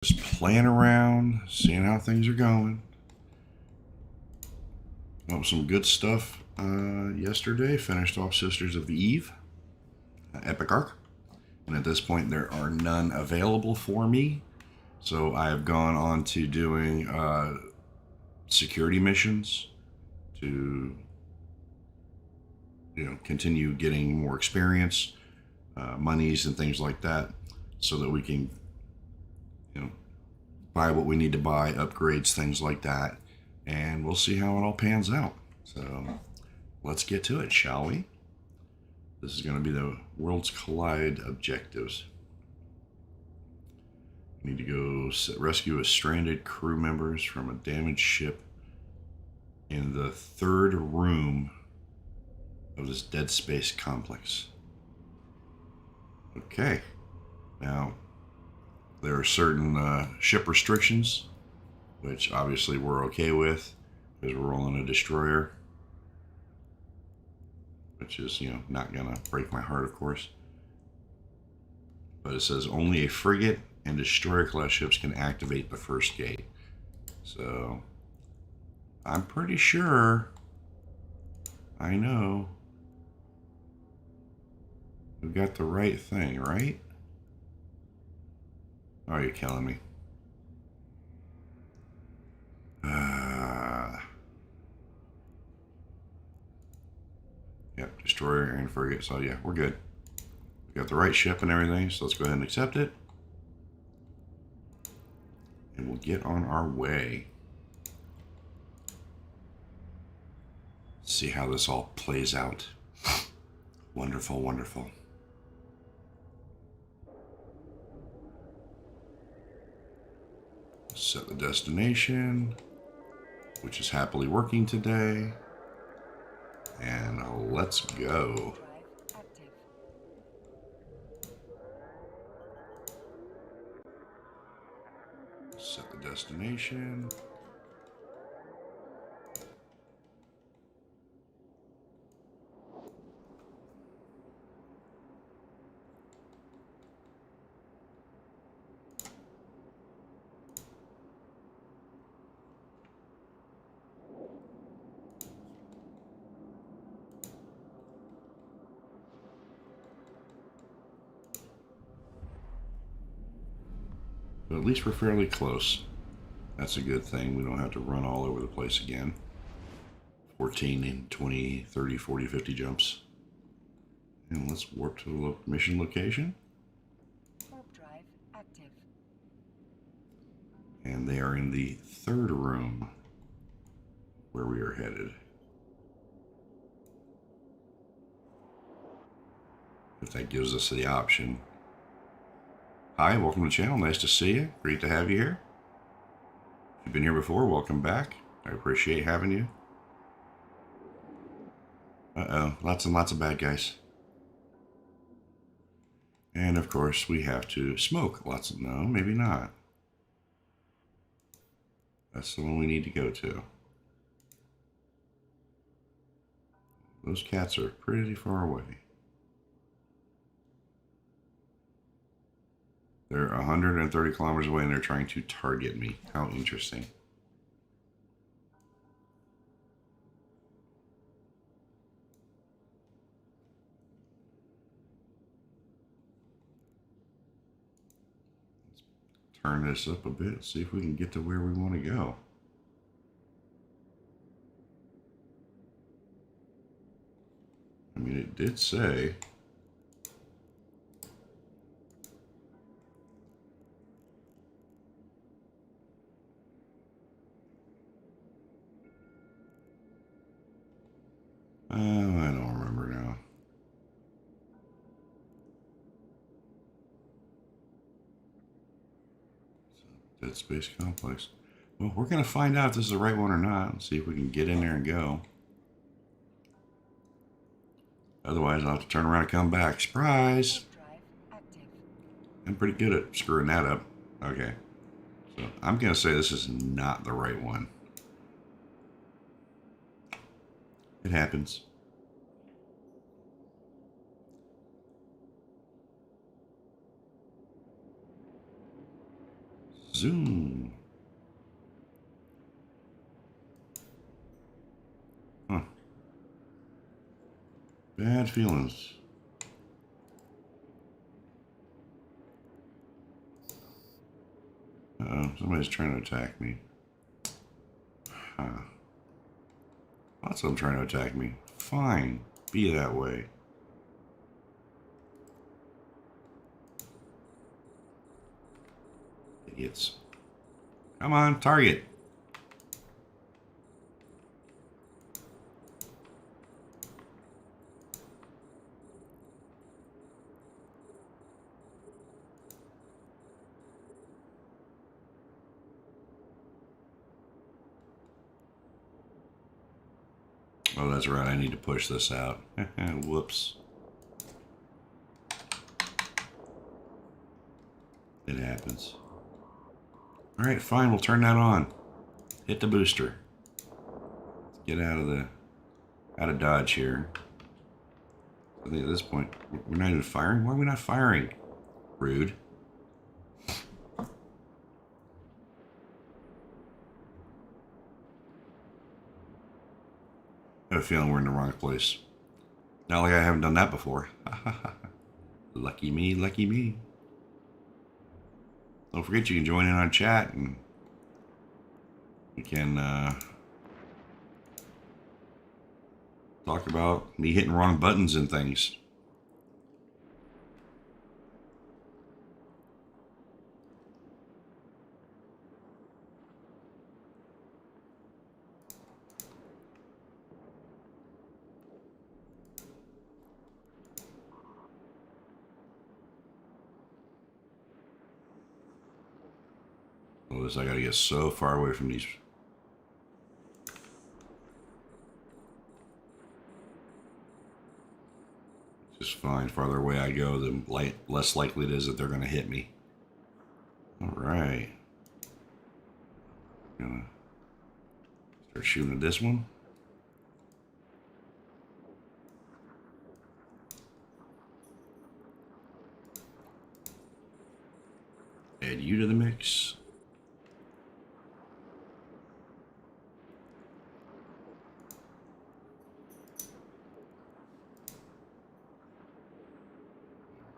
Just playing around, seeing how things are going. Some good stuff yesterday. Finished off Sisters of the Eve, Epic Arc. And at this point, there are none available for me. So I have gone on to doing security missions to continue getting more experience, monies and things like that, so that we can buy what we need to buy, upgrades, things like that, and we'll see how it all pans out. So let's get to it, shall we? This is going to be the Worlds Collide objectives. We need to go rescue a stranded crew members from a damaged ship in the third room of this Dead Space complex. Okay. Now, there are certain ship restrictions, which obviously we're okay with because we're rolling a destroyer, which is, not going to break my heart, of course. But it says only a frigate and destroyer class ships can activate the first gate. So I'm pretty sure I know we've got the right thing, right? Oh, you're killing me. Yep, destroyer and frigate. So yeah, we're good. We got the right ship and everything, so let's go ahead and accept it. And we'll get on our way. See how this all plays out. Wonderful, wonderful. Set the destination, which is happily working today. And let's go. Set the destination. But at least we're fairly close. That's a good thing. We don't have to run all over the place again. 14 and 20, 30, 40, 50 jumps. And let's warp to the mission location. Warp drive active. And they are in the third room where we are headed. If that gives us the option. Hi, welcome to the channel. Nice to see you. Great to have you here. If you've been here before, welcome back. I appreciate having you. Uh-oh, lots and lots of bad guys. And of course, we have to smoke lots of, no, maybe not. That's the one we need to go to. Those cats are pretty far away. They're 130 kilometers away and they're trying to target me. How interesting. Let's turn this up a bit, see if we can get to where we want to go. I mean, it did say I don't remember now. Dead Space Complex. Well, we're going to find out if this is the right one or not and see if we can get in there and go. Otherwise, I'll have to turn around and come back. Surprise! I'm pretty good at screwing that up. Okay. So I'm going to say this is not the right one. It happens. Zoom. Huh. Bad feelings. Uh-oh, somebody's trying to attack me. Huh. Lots of them trying to attack me. Fine. Be that way. Idiots. Come on, target. Oh, that's right. I need to push this out. Whoops. It happens. All right, fine. We'll turn that on. Hit the booster. Let's get out of dodge here. I think at this point we're not even firing. Why are we not firing? Rude. I have a feeling we're in the wrong place. Not like I haven't done that before. Lucky me, lucky me. Don't forget you can join in on chat and we can talk about me hitting wrong buttons and things. Notice I gotta get so far away from these. Just fine. Farther away I go, the less likely it is that they're gonna hit me. All right. Gonna start shooting at this one. Add you to the mix.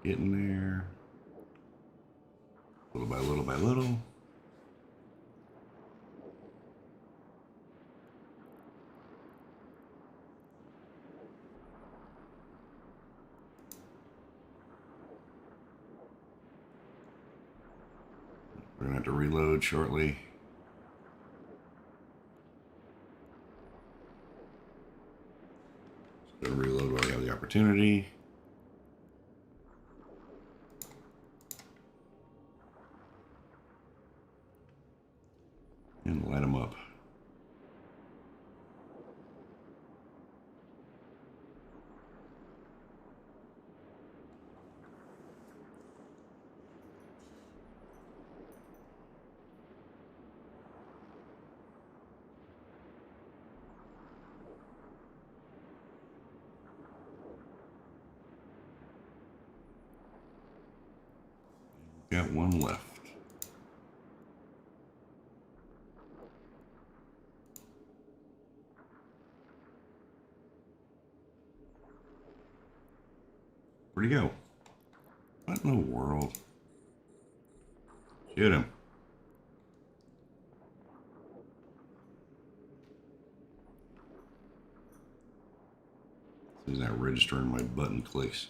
Getting there. Little by little by little. We're gonna have to reload shortly. Just gonna reload while we have the opportunity. And light them up. Got one left. Where'd he go? What in the world? Shoot him. He's not registering my button clicks.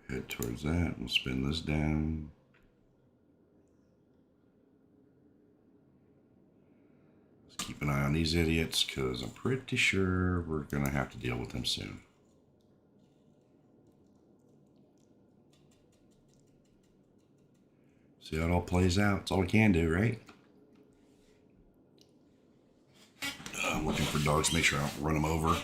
Head towards that. We'll spin this down. Let's keep an eye on these idiots because I'm pretty sure we're going to have to deal with them soon. See how it all plays out. It's all we can do, right? I'm looking for dogs to make sure I don't run them over.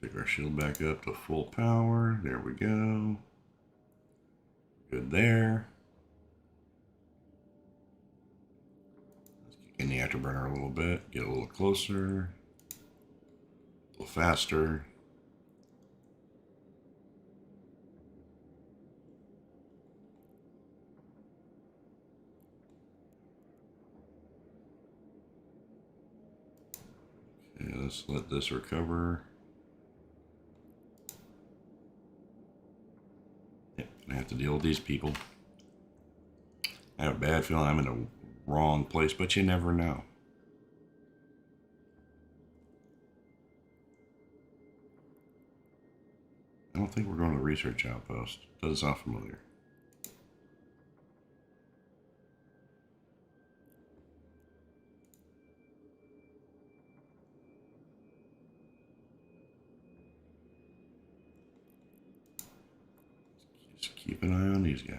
Pick our shield back up to full power. There we go. Good there. Let's kick in the afterburner a little bit. Get a little closer. A little faster. Okay, let's let this recover. Yep, I have to deal with these people. I have a bad feeling I'm in the wrong place, but you never know. I don't think we're going to the research outpost. Doesn't sound familiar. Just keep an eye on these guys.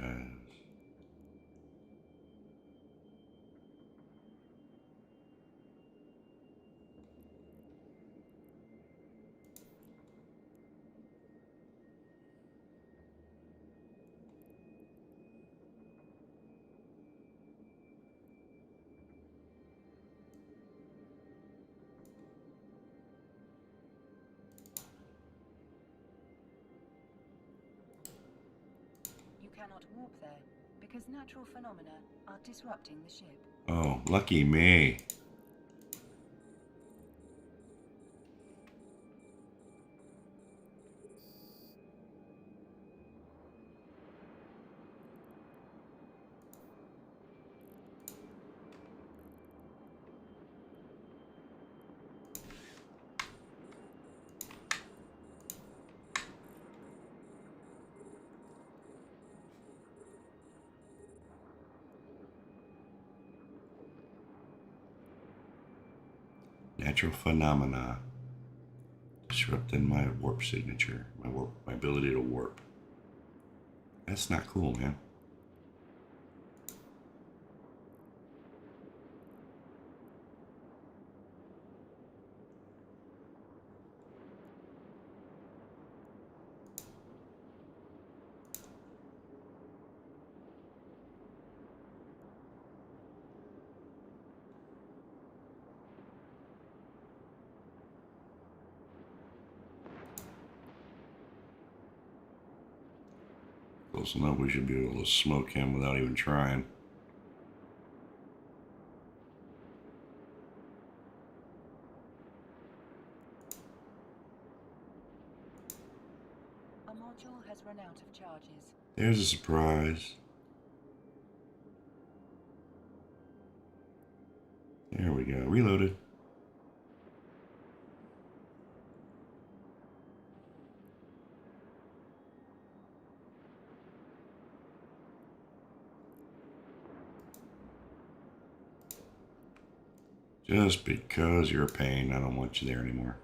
You cannot warp there because natural phenomena are disrupting the ship. Oh, lucky me. Natural phenomena disrupting my warp signature, my ability to warp. That's not cool, man. Close enough, we should be able to smoke him without even trying. A module has run out of charges. There's a surprise. There we go. Reloaded. Just because you're a pain, I don't want you there anymore.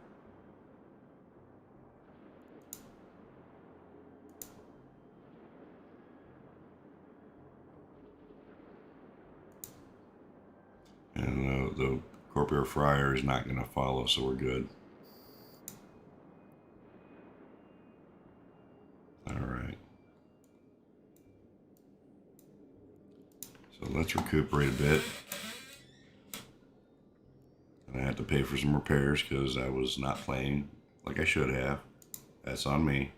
And the Corporeal Friar is not going to follow, so we're good. Alright. So let's recuperate a bit. And I had to pay for some repairs because I was not playing like I should have. That's on me.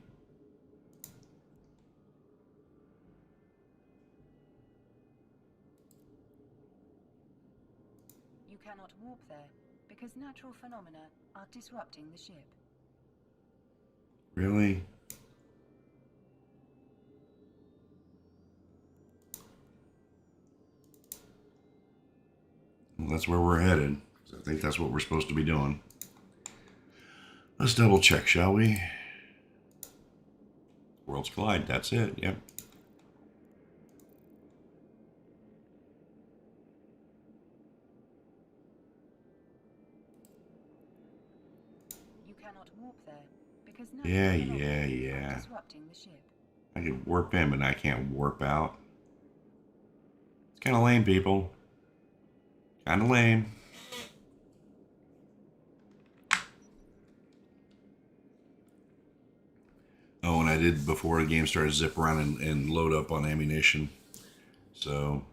You cannot warp there because natural phenomena are disrupting the ship. Really? Well, that's where we're headed. I think that's what we're supposed to be doing. Let's double check, shall we? Worlds collide, that's it, yep. You cannot warp there because Yeah. are disrupting the ship. I can warp in, but I can't warp out. It's kind of lame, people. Kind of lame. Oh, and I did before the game started zip around and load up on ammunition. So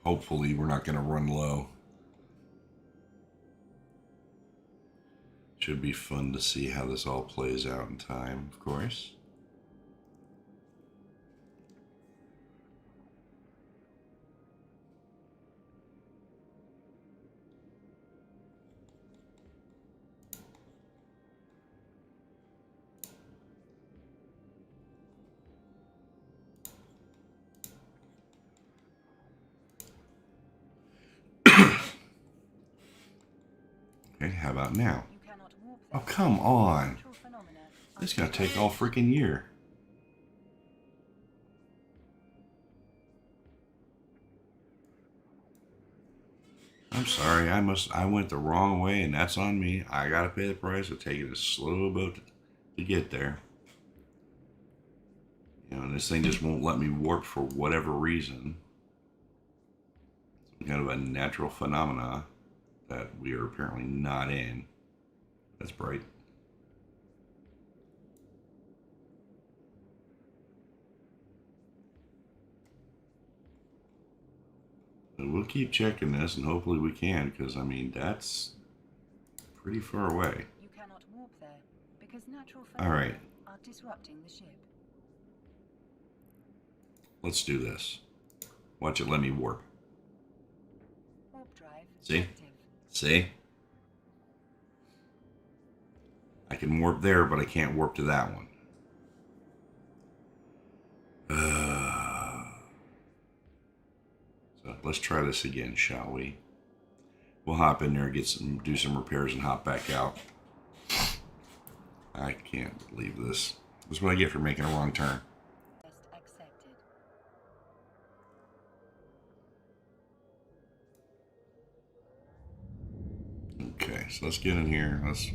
hopefully we're not going to run low. Should be fun to see how this all plays out in time, of course. Okay, how about now? You cannot warp Oh, there. come on. Natural phenomena are This is going to take all freaking year. I'm sorry, I went the wrong way, and that's on me. I gotta pay the price of taking a slow boat to get there. You know, and this thing just won't let me warp for whatever reason. Some kind of a natural phenomena that we are apparently not in. That's bright. But we'll keep checking this, and hopefully we can, because I mean that's pretty far away. You cannot warp there because natural All phenomena right, are disrupting the ship. let's do this. Watch it let me warp. Warp drive See? active. See? I can warp there, but I can't warp to that one. So let's try this again, shall we? We'll hop in there, do some repairs, and hop back out. I can't believe this. This is what I get for making a wrong turn. Test accepted. Okay, so let's get in here. Let's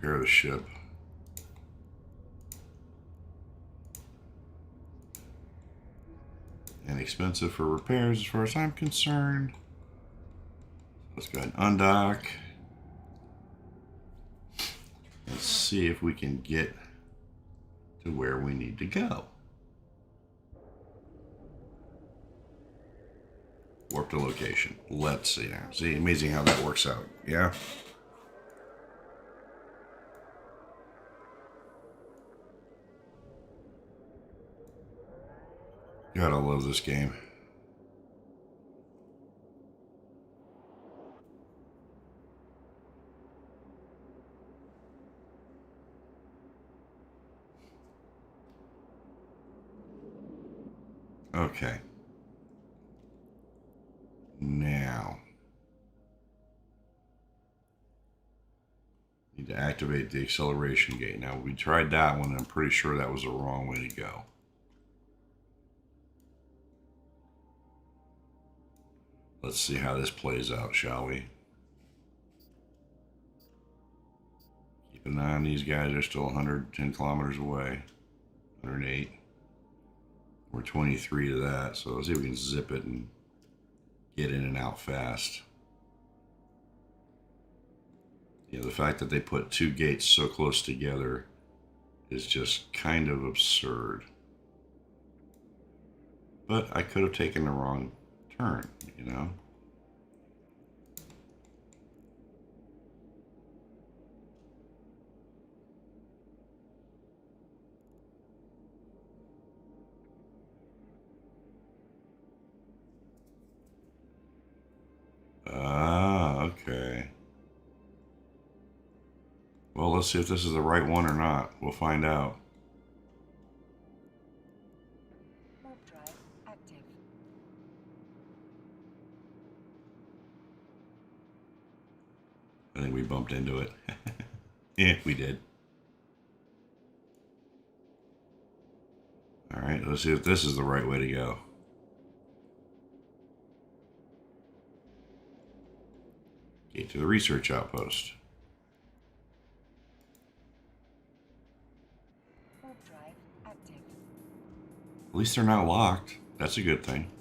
repair the ship. Inexpensive for repairs as far as I'm concerned. Let's go ahead and undock. Let's see if we can get to where we need to go. Warp to location. Let's see now. See, amazing how that works out. Yeah? God, I love this game. Okay. Now. Need to activate the acceleration gate. Now, we tried that one, and I'm pretty sure that was the wrong way to go. Let's see how this plays out, shall we? Keep an eye on these guys. They're still 110 kilometers away. 108. We're 23 to that, so let's see if we can zip it and get in and out fast. You know, the fact that they put two gates so close together is just kind of absurd. But I could have taken the wrong turn, you know? Ah, okay. Well, let's see if this is the right one or not. We'll find out. Warp drive active. I think we bumped into it. Yeah, we did. All right, let's see if this is the right way to go. Gate to the research outpost. Warp drive active. At least they're not locked. That's a good thing.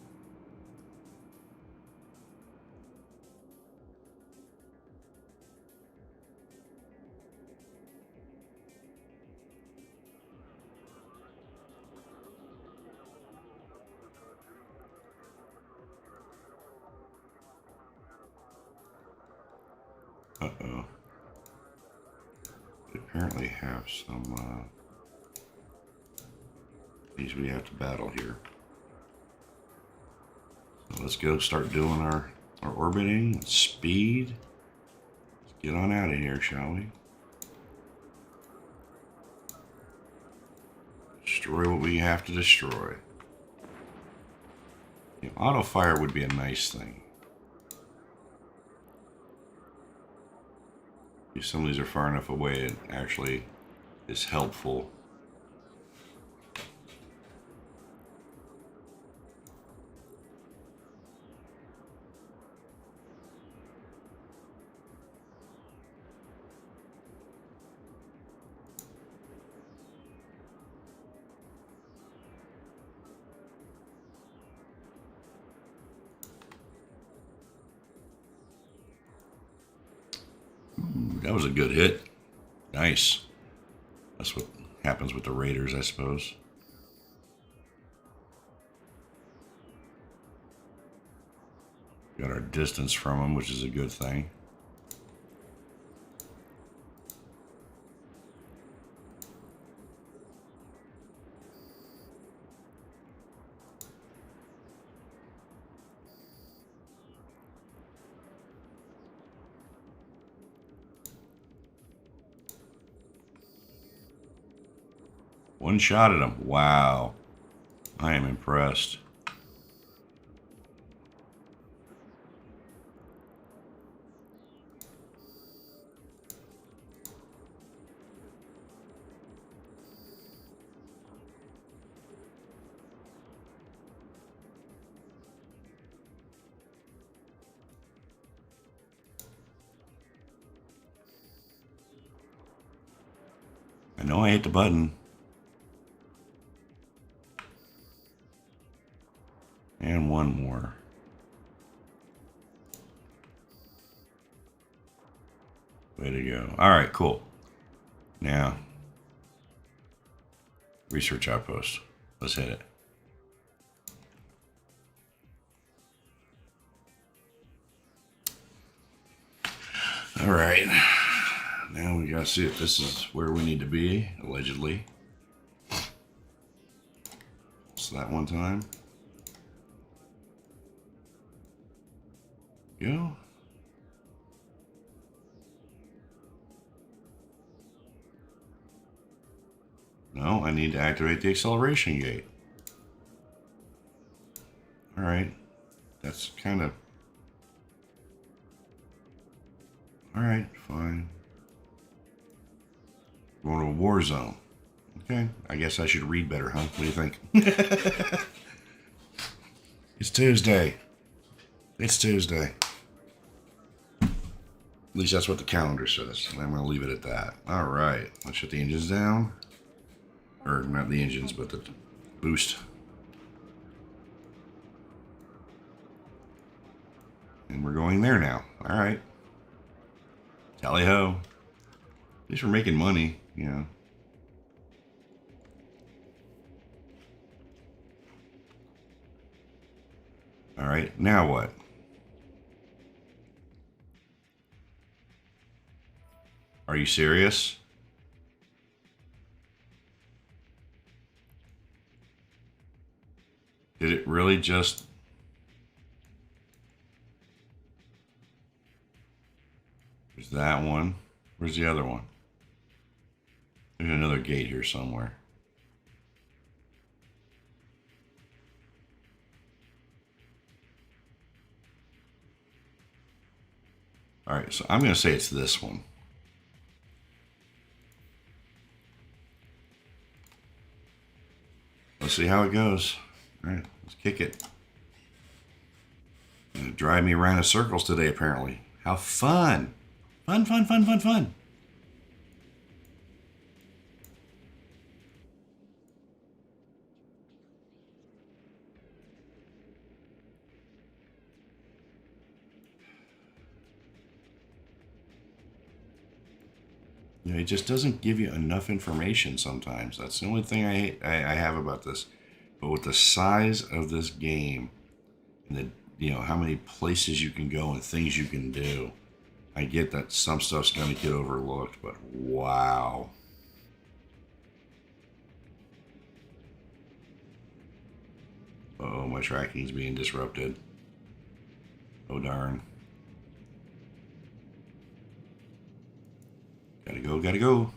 Uh-oh. We apparently have some, these we have to battle here. So let's go start doing our orbiting, speed. Let's get on out of here, shall we? Destroy what we have to destroy. Auto fire would be a nice thing. If some of these are far enough away, it actually is helpful. That was a good hit. Nice. That's what happens with the Raiders, I suppose. Got our distance from them, which is a good thing. One shot at him. Wow. I am impressed. I know I hit the button. And one more. Way to go. All right, cool. Now, research outpost. Let's hit it. All right. Now we gotta see if this is where we need to be, allegedly. So that one time. Go. No, I need to activate the acceleration gate. All right. That's kind of... All right, fine. Going to a war zone. Okay, I guess I should read better, huh? What do you think? It's Tuesday. It's Tuesday. At least that's what the calendar says. And I'm going to leave it at that. All right. Let's shut the engines down. Or not the engines, but the boost. And we're going there now. All right. Tally ho. At least we're making money, you know. All right. Now what? Are you serious? Did it really just... There's that one. Where's the other one? There's another gate here somewhere. All right, so I'm going to say it's this one. Let's see how it goes. All right, let's kick it. It's gonna drive me around in circles today, apparently. How fun! Fun, fun, fun, fun, fun. You know, it just doesn't give you enough information sometimes. That's the only thing I have about this. But with the size of this game and the, you know, how many places you can go and things you can do, I get that some stuff's going to get overlooked, but wow. Oh, my tracking's being disrupted. Oh, darn. Gotta go, gotta go.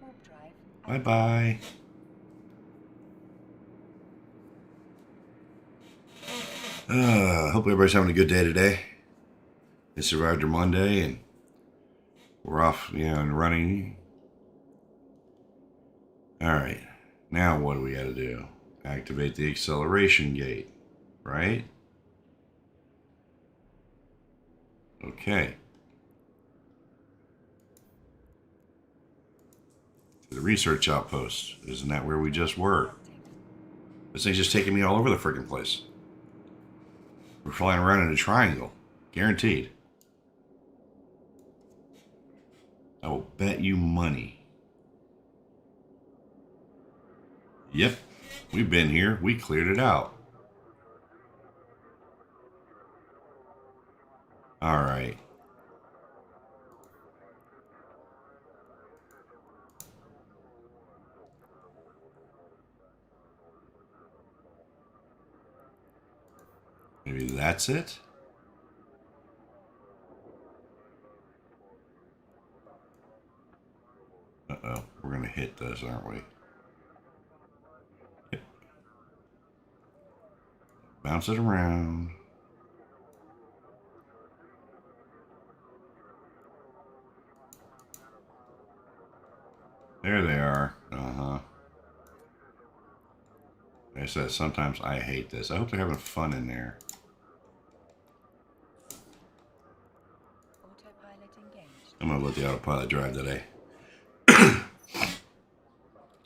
Warp drive. Bye-bye. Hope everybody's having a good day today. They survived their Monday and we're off, and running. Alright. Now what do we gotta do? Activate the acceleration gate, right? Okay. To the research outpost. Isn't that where we just were? This thing's just taking me all over the freaking place. We're flying around in a triangle. Guaranteed. I will bet you money. Yep. We've been here. We cleared it out. Alright. Maybe that's it? Uh-oh. We're going to hit this, aren't we? Yep. Bounce it around. There they are. Uh-huh. Like I said, sometimes I hate this. I hope they're having fun in there. Autopilot engaged. I'm going to let the autopilot drive today.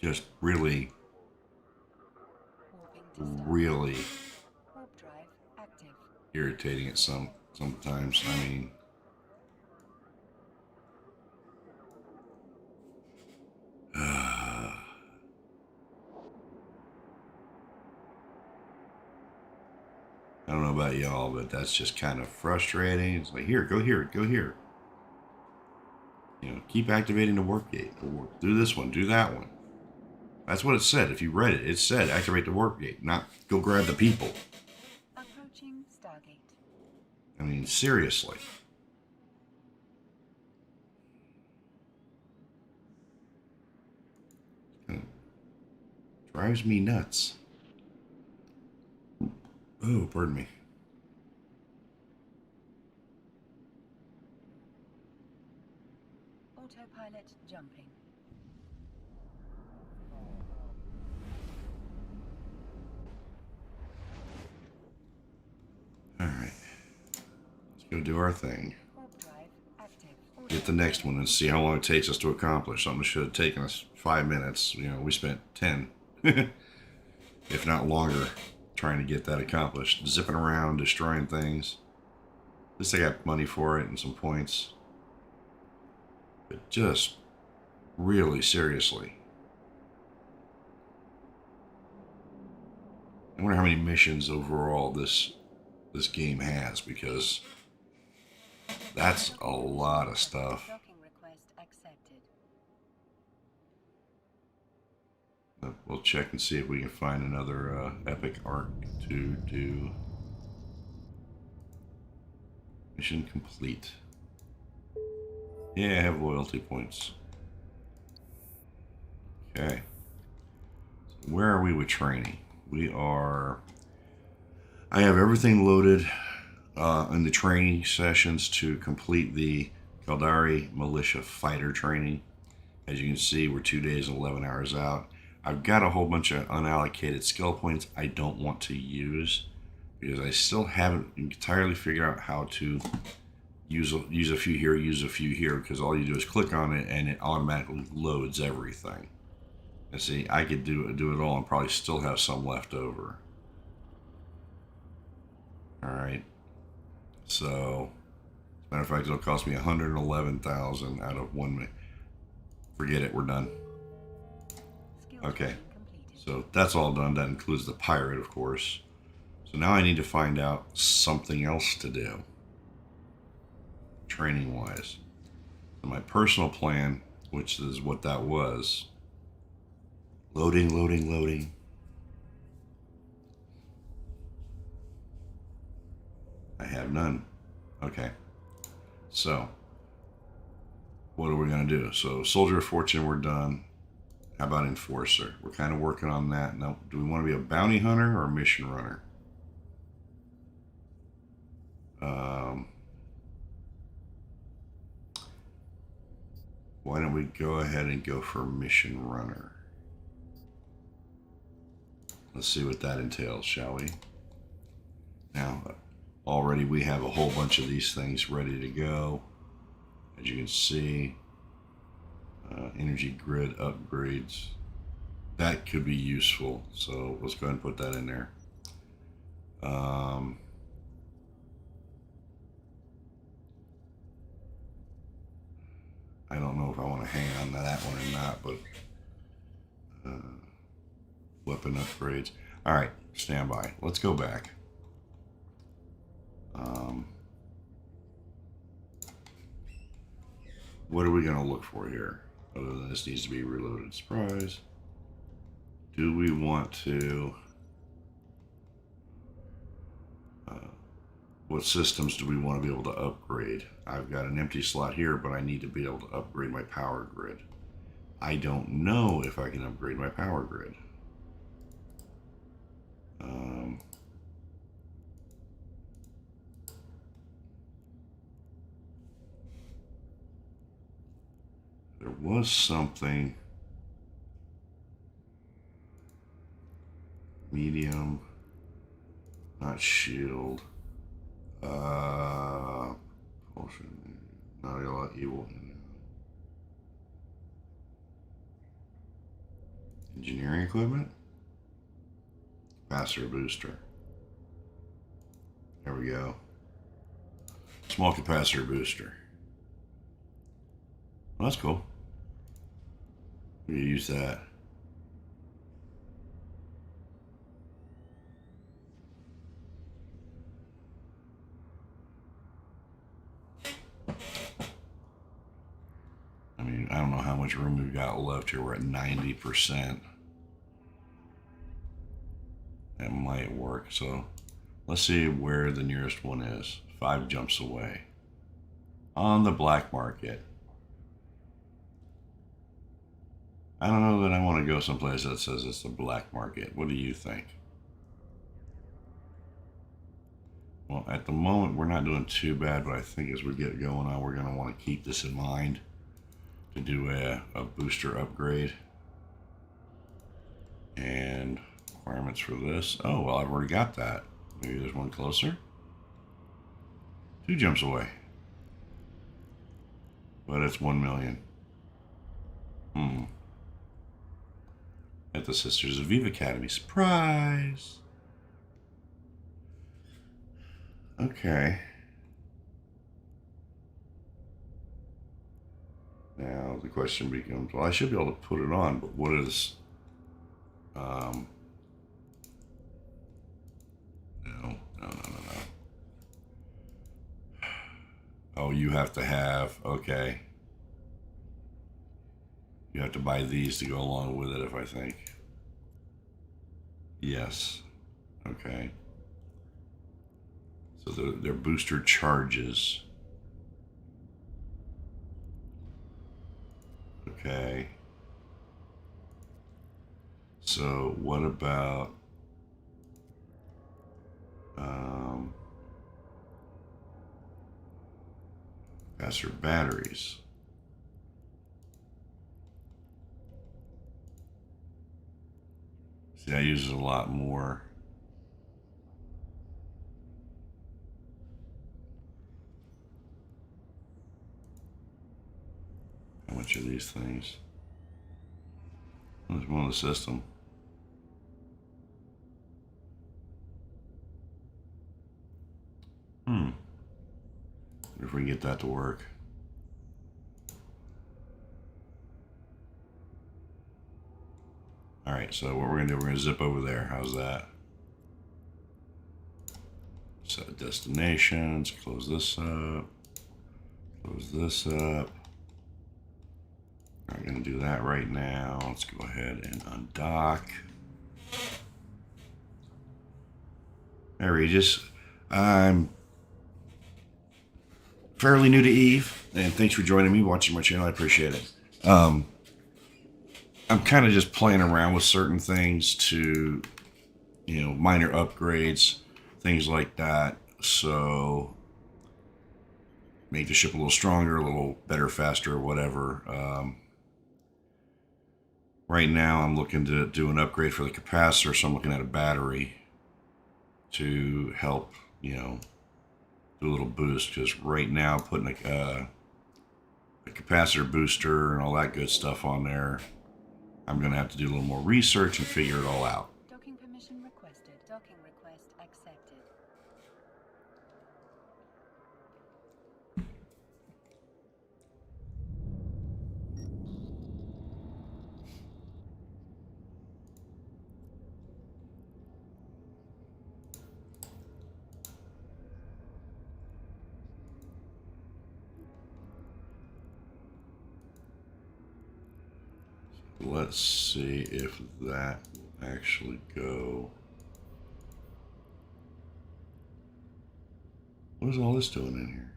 Just really, Warping to start. really Warp drive active. irritating it sometimes. I mean, I don't know about y'all, but that's just kind of frustrating. It's like, here, go here, go here. Keep activating the warp gate. Or do this one, do that one. That's what it said. If you read it, it said activate the warp gate, not go grab the people. Approaching Stargate. I mean, seriously. Drives me nuts. Oh, pardon me. Autopilot jumping. All right. Let's go do our thing. Warp drive active. Get the next one and see how long it takes us to accomplish. Something that should have taken us 5 minutes. We spent 10, if not longer, trying to get that accomplished. Zipping around, destroying things. At least I got money for it and some points. But just really seriously. I wonder how many missions overall this game has, because that's a lot of stuff. Docking request accepted. We'll check and see if we can find another epic arc to do. Mission complete. Yeah, I have loyalty points. Okay. So where are we with training? I have everything loaded in the training sessions to complete the Caldari Militia Fighter training. As you can see, we're 2 days and 11 hours out. I've got a whole bunch of unallocated skill points I don't want to use because I still haven't entirely figured out how to use a few here, use a few here, because all you do is click on it and it automatically loads everything. And see, I could do it all and probably still have some left over. Alright. So, as a matter of fact, it'll cost me 111,000 out of 1 million. Forget it, we're done. Skill Okay. training completed. So that's all done. That includes the pirate, of course. So now I need to find out something else to do, training wise. So my personal plan, which is what that was, loading. I have none. Okay. So, what are we going to do? So, Soldier of Fortune, we're done. How about Enforcer? We're kind of working on that. Now, do we want to be a bounty hunter or a mission runner? Why don't we go ahead and go for mission runner? Let's see what that entails, shall we? Now, already we have a whole bunch of these things ready to go. As you can see, energy grid upgrades. That could be useful, so let's go ahead and put that in there. I don't know if I want to hang on to that one or not, but weapon upgrades. All right, stand by. Let's go back. What are we going to look for here? Other than this needs to be reloaded. Surprise. Do we want to... what systems do we want to be able to upgrade? I've got an empty slot here, but I need to be able to upgrade my power grid. I don't know if I can upgrade my power grid. There was something. Medium. Not shield. Potion. Not a lot evil. Engineering equipment. Capacitor booster. There we go. Small capacitor booster. Well, that's cool. We use that. I mean, I don't know how much room we've got left here. We're at 90%. That might work. So let's see where the nearest one is. 5 jumps away. On the black market. I don't know that I want to go someplace that says it's the black market. What do you think? Well, at the moment, we're not doing too bad, but I think as we get going on, we're going to want to keep this in mind to do a booster upgrade. And requirements for this. Oh, well, I've already got that. Maybe there's one closer. 2 jumps away. But it's 1 million. At the Sisters of Eve Academy. Surprise! Okay. Now the question becomes, well, I should be able to put it on, but what is... No. Oh, you have to have... Okay. You have to buy these to go along with it, I think. Yes. Okay. So they're booster charges. Okay. So what about... faster batteries? See, that uses a lot more. How much are these things? There's one on the system. If we can get that to work. All right, so what we're gonna do, we're gonna zip over there. How's that? Set of destinations. Close this up. Close this up. I'm going to do that right now. Let's go ahead and undock. Hey, Regis. I'm fairly new to Eve, and thanks for joining me, watching my channel. I appreciate it. I'm kind of just playing around with certain things to, minor upgrades, things like that. So make the ship a little stronger, a little better, faster, whatever. Right now I'm looking to do an upgrade for the capacitor, so I'm looking at a battery to help, do a little boost, because right now putting a capacitor booster and all that good stuff on there, I'm going to have to do a little more research and figure it all out. Docking permission requested. Docking request accepted. Let's see if that will actually go. What is all this doing in here?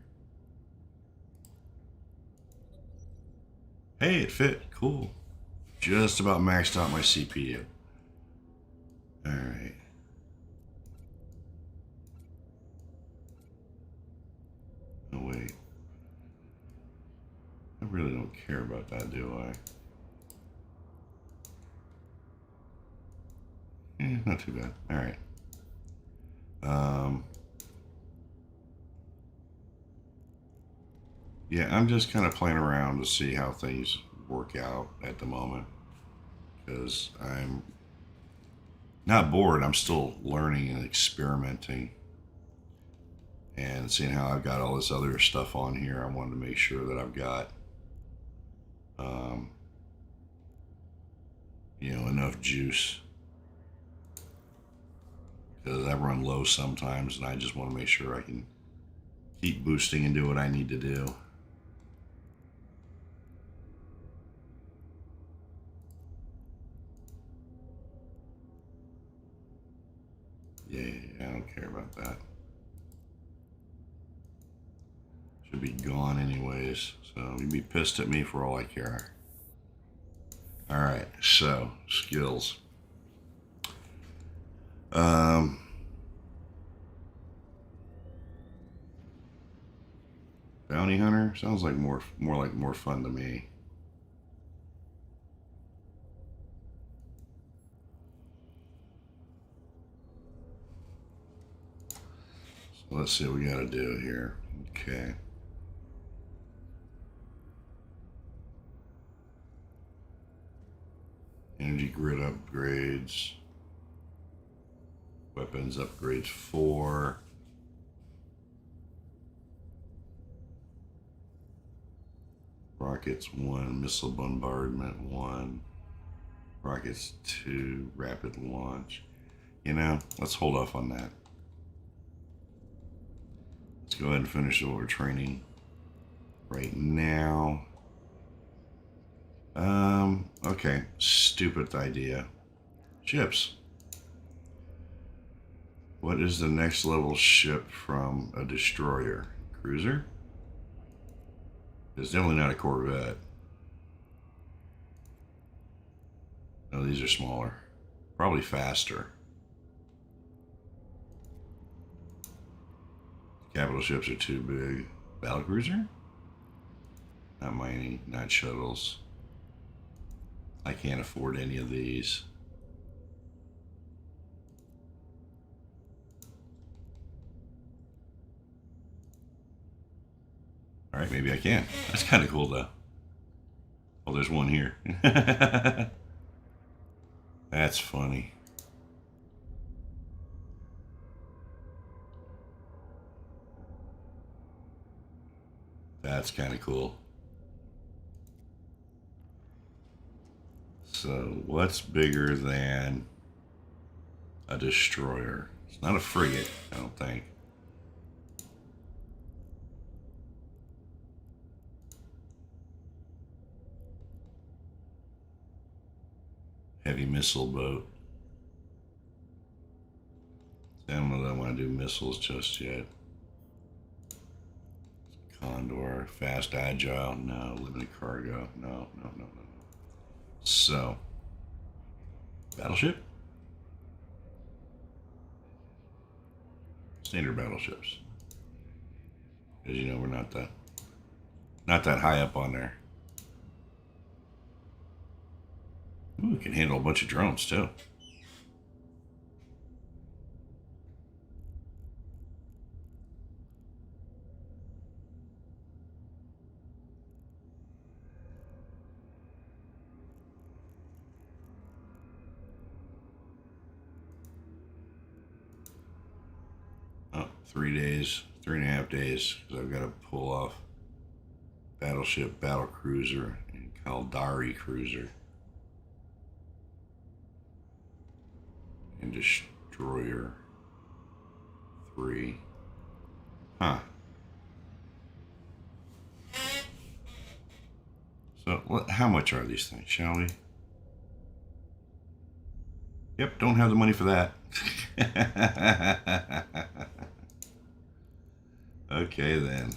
Hey, it fit. Cool. Just about maxed out my CPU. Alright. Oh, wait. I really don't care about that, do I? Not too bad. All right. Yeah, I'm just kind of playing around to see how things work out at the moment, because I'm not bored. I'm still learning and experimenting and seeing how I've got all this other stuff on here. I wanted to make sure that I've got, enough juice, because I run low sometimes, and I just want to make sure I can keep boosting and do what I need to do. Yeah, I don't care about that. Should be gone anyways, so you'd be pissed at me for all I care. Alright, so, skills. Bounty hunter sounds like more fun to me. So let's see what we gotta do here. Okay. Energy grid upgrades. Weapons upgrades 4. Rockets 1, missile bombardment 1, rockets 2, rapid launch. Let's hold off on that. Let's go ahead and finish what we're training right now. Okay, stupid idea. Ships. What is the next level ship from a destroyer? Cruiser? It's definitely not a Corvette. No, these are smaller. Probably faster. Capital ships are too big. Battlecruiser? Not mining, not shuttles. I can't afford any of these. All right, maybe I can. That's kind of cool, though. Oh, there's one here. That's funny. That's kind of cool. So, what's bigger than a destroyer? It's not a frigate, I don't think. heavy missile boat. I don't know that I want to do missiles just yet. Condor, fast agile, no. Limited cargo, no. So, battleship? Standard battleships. As you know, we're not that high up on there. Ooh, we can handle a bunch of drones too. Oh, 3 days, 3.5 days, because I've got to pull off battleship, battle cruiser, and Caldari cruiser, and destroyer 3. Huh. So, how much are these things, shall we? Yep, don't have the money for that. Okay, then.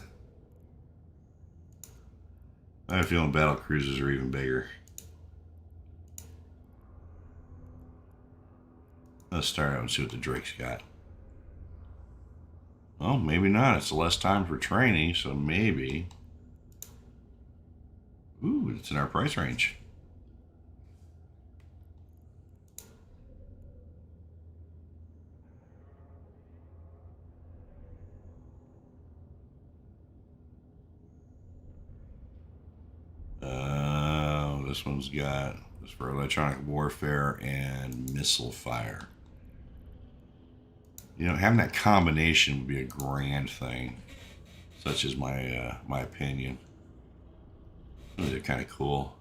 I have a feeling battle cruisers are even bigger. Let's start out and see what the Drake's got. Well, maybe not. It's less time for training, so maybe. Ooh, it's in our price range. This one's got this for electronic warfare and missile fire. You know, having that combination would be a grand thing. Such is my my opinion. They're kind of cool.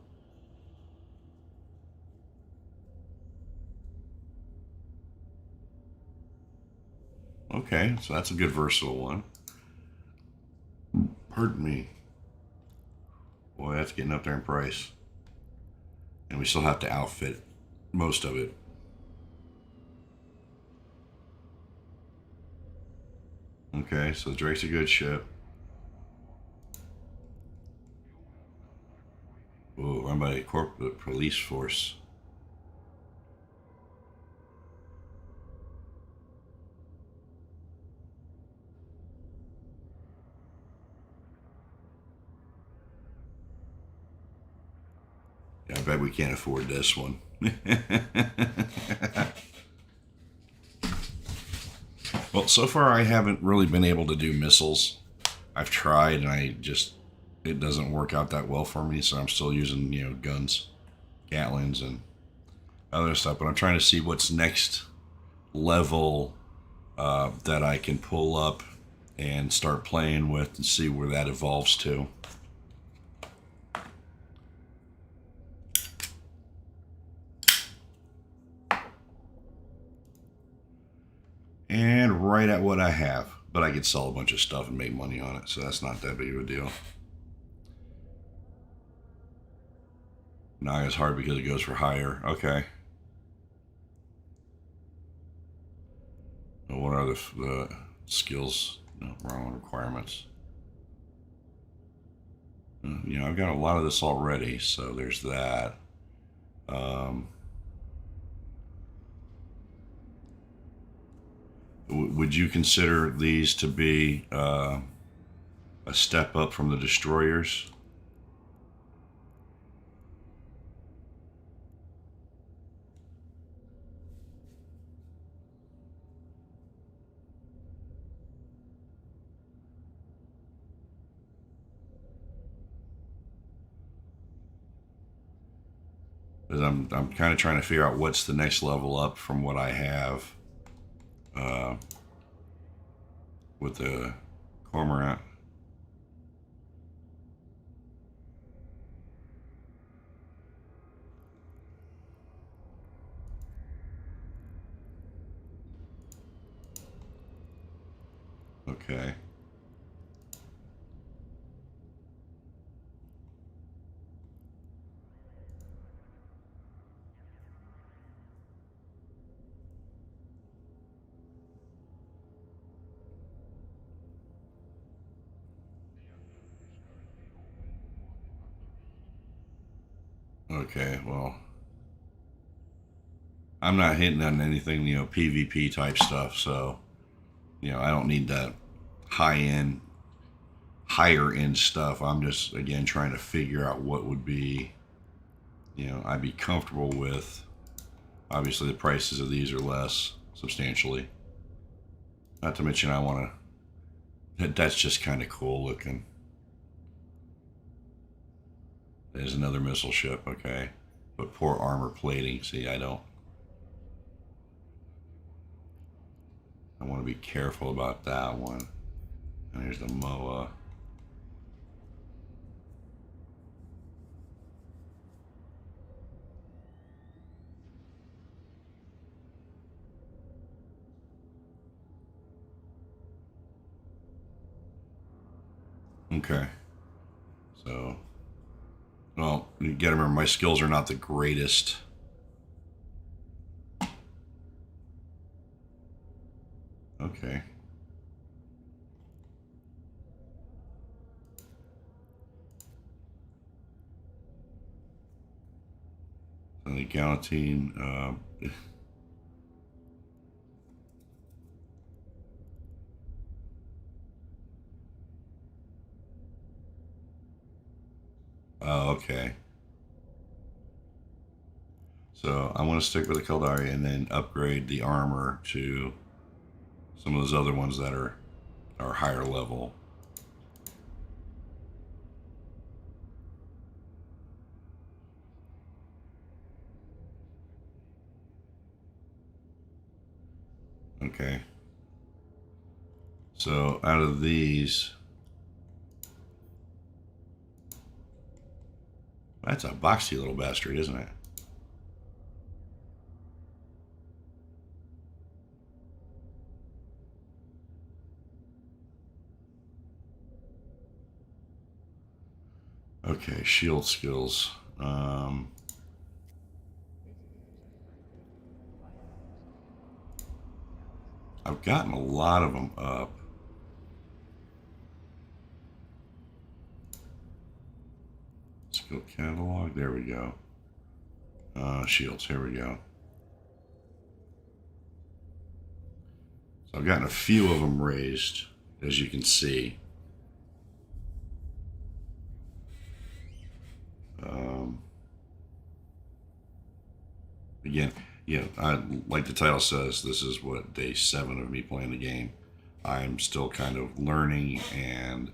Okay, so that's a good versatile one. Pardon me. Boy, that's getting up there in price. And we still have to outfit most of it. Okay, so Drake's a good ship. Ooh, run by a corporate police force. Yeah, I bet we can't afford this one. Well, so far I haven't really been able to do missiles. I've tried and it doesn't work out that well for me, so I'm still using, guns, Gatlings and other stuff, but I'm trying to see what's next level that I can pull up and start playing with and see where that evolves to. And right at what I have, but I could sell a bunch of stuff and make money on it, so that's not that big of a deal. Naga's hard because it goes for higher. Okay. What are the skills? No, wrong requirements. I've got a lot of this already, so there's that. Would you consider these to be a step up from the destroyers? Because I'm kind of trying to figure out what's the next level up from what I have with the Cormorant. Okay. Okay, well, I'm not hitting on anything, PvP type stuff, so, I don't need that high end, higher end stuff. I'm just, again, trying to figure out what would be, I'd be comfortable with. Obviously, the prices of these are less substantially. Not to mention, I want to, that's just kind of cool looking. There's another missile ship, okay. But poor armor plating. See, I want to be careful about that one. And here's the MOA. Okay. So, well, you gotta remember, my skills are not the greatest. Okay. And the Galatine, oh, okay. So I want to stick with the Caldari and then upgrade the armor to some of those other ones that are higher level. Okay. So out of these, that's a boxy little bastard, isn't it? Okay, shield skills. I've gotten a lot of them up. Skill catalog, there we go. Shields, here we go. So I've gotten a few of them raised, as you can see. Again, like the title says, this is what day 7 of me playing the game. I'm still kind of learning, and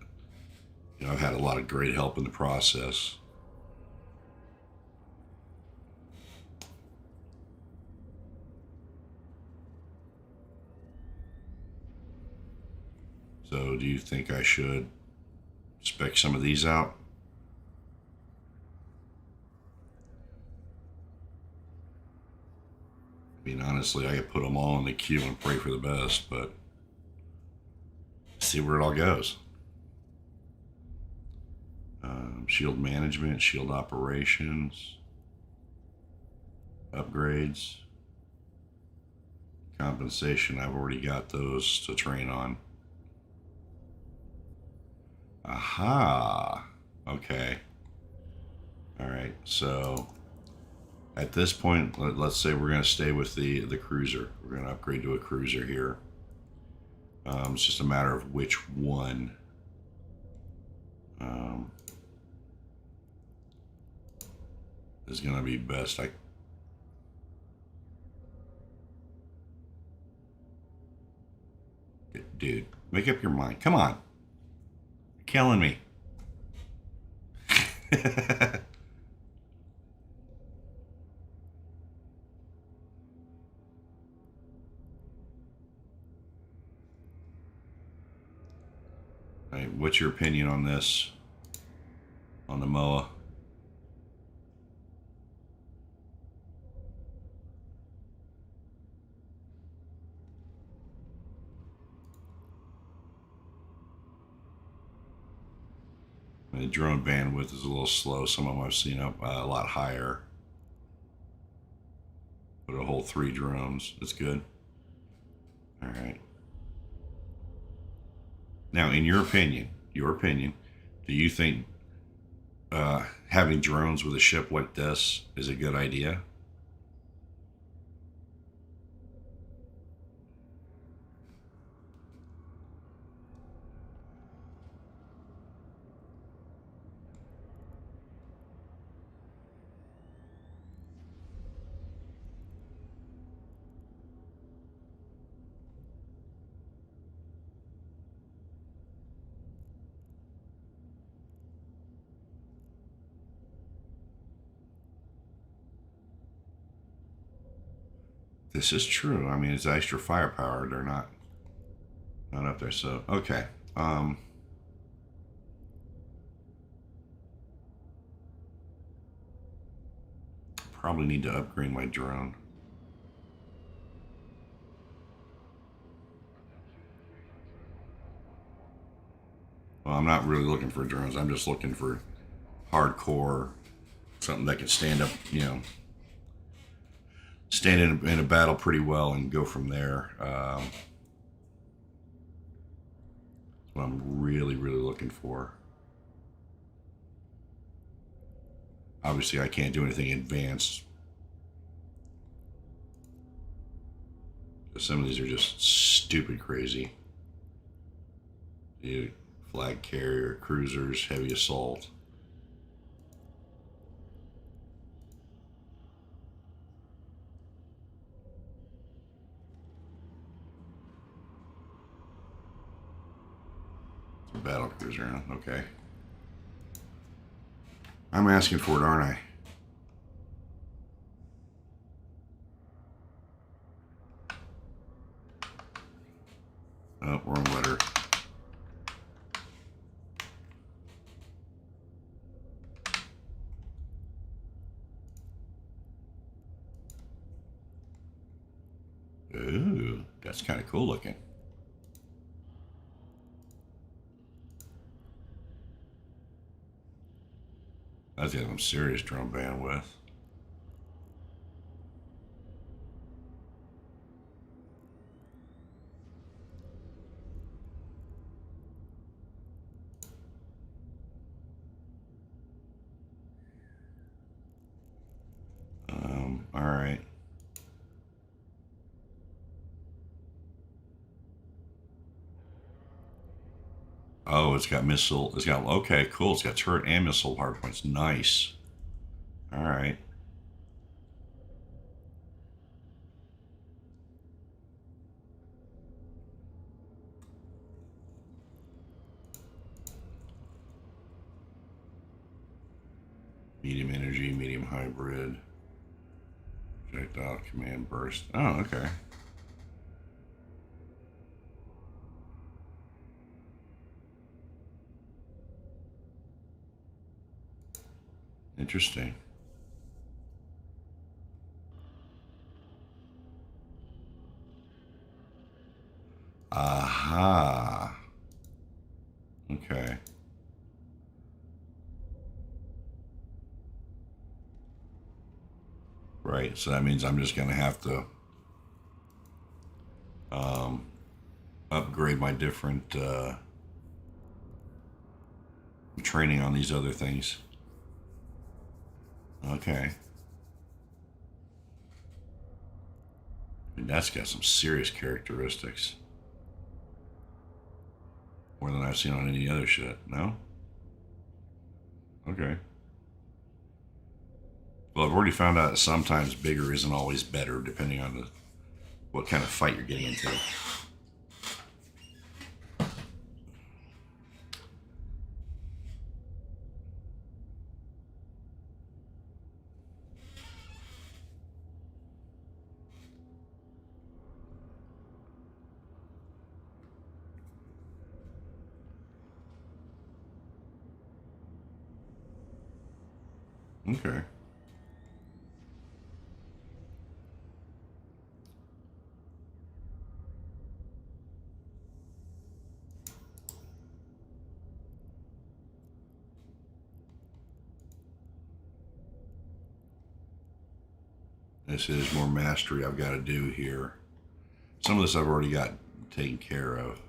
I've had a lot of great help in the process. So, do you think I should spec some of these out? I mean, honestly, I could put them all in the queue and pray for the best, but see where it all goes. Shield management, shield operations, upgrades, compensation. I've already got those to train on. Aha. Okay. All right. So at this point, let's say we're going to stay with the cruiser. We're going to upgrade to a cruiser here. It's just a matter of which one. Is going to be best. Dude, make up your mind. Come on. You're killing me. Right, what's your opinion on this? On the MOA? The drone bandwidth is a little slow. Some of them I've seen up a lot higher. But a whole 3 drones. That's good. All right. Now, in your opinion, do you think having drones with a ship like this is a good idea. This is true. I mean, it's extra firepower. They're not up there. So okay. Probably need to upgrade my drone. Well, I'm not really looking for drones. I'm just looking for hardcore, something that can stand up, stand in a battle pretty well and go from there. That's what I'm really, really looking for. Obviously, I can't do anything advanced. Some of these are just stupid crazy. Dude, flag carrier, cruisers, heavy assault. Battle cruiser, okay. I'm asking for it, aren't I? Oh, wrong letter. Ooh, that's kind of cool looking. That's got some serious drone bandwidth. All right. Oh, it's got missile. It's got, okay, cool. It's got turret and missile hardpoints. Nice. All right. Medium energy, medium hybrid. Projectile, command burst. Oh, okay. Interesting. Aha. Okay. Right. So that means I'm just going to have to upgrade my different training on these other things. Okay. I mean, that's got some serious characteristics. More than I've seen on any other shit. No? Okay. Well, I've already found out that sometimes bigger isn't always better, depending on what kind of fight you're getting into. Okay. This is more mastery I've got to do here. Some of this I've already got taken care of.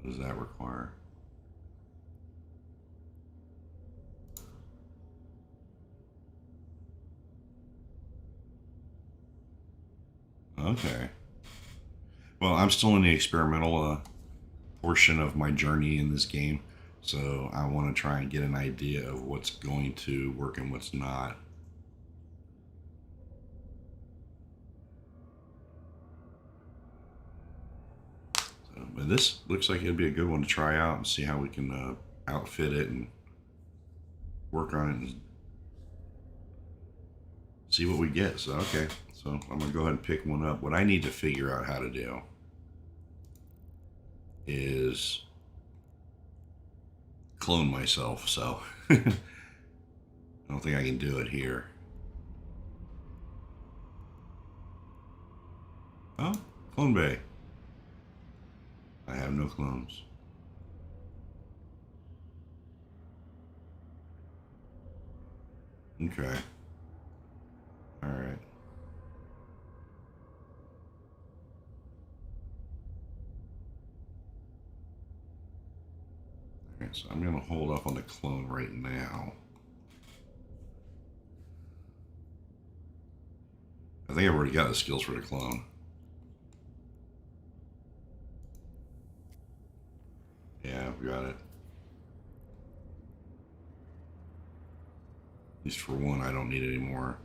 What does that require? Okay. Well, I'm still in the experimental portion of my journey in this game, so I want to try and get an idea of what's going to work and what's not. So, but this looks like it'd be a good one to try out and see how we can outfit it and work on it and see what we get. So, okay. So I'm going to go ahead and pick one up. What I need to figure out how to do is clone myself. So I don't think I can do it here. Oh, clone bay. I have no clones. Okay. All right. All right, so I'm going to hold off on the clone right now. I think I've already got the skills for the clone. Yeah, I've got it. At least for one, I don't need any more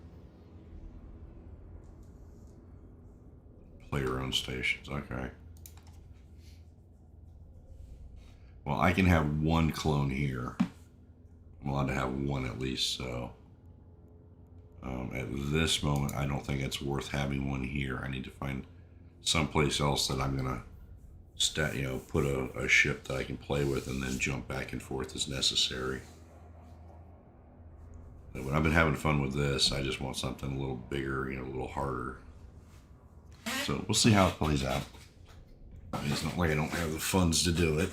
player-owned stations. Okay. Well, I can have one clone here. I'm allowed to have one at least, so at this moment, I don't think it's worth having one here. I need to find someplace else that I'm gonna put a ship that I can play with and then jump back and forth as necessary. But when I've been having fun with this, I just want something a little bigger, a little harder. So we'll see how it plays out. I mean, it's not like I don't have the funds to do it.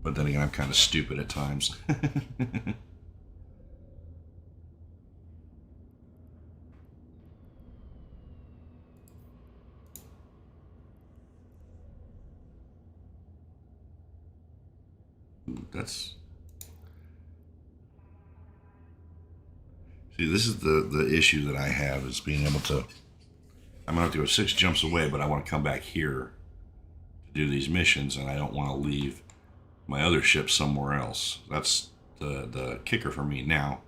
But then again, I'm kind of stupid at times. That's... See, this is the issue that I have, is being able to... I'm going to have to go 6 jumps away, but I want to come back here to do these missions, and I don't want to leave my other ship somewhere else. That's the kicker for me. Now,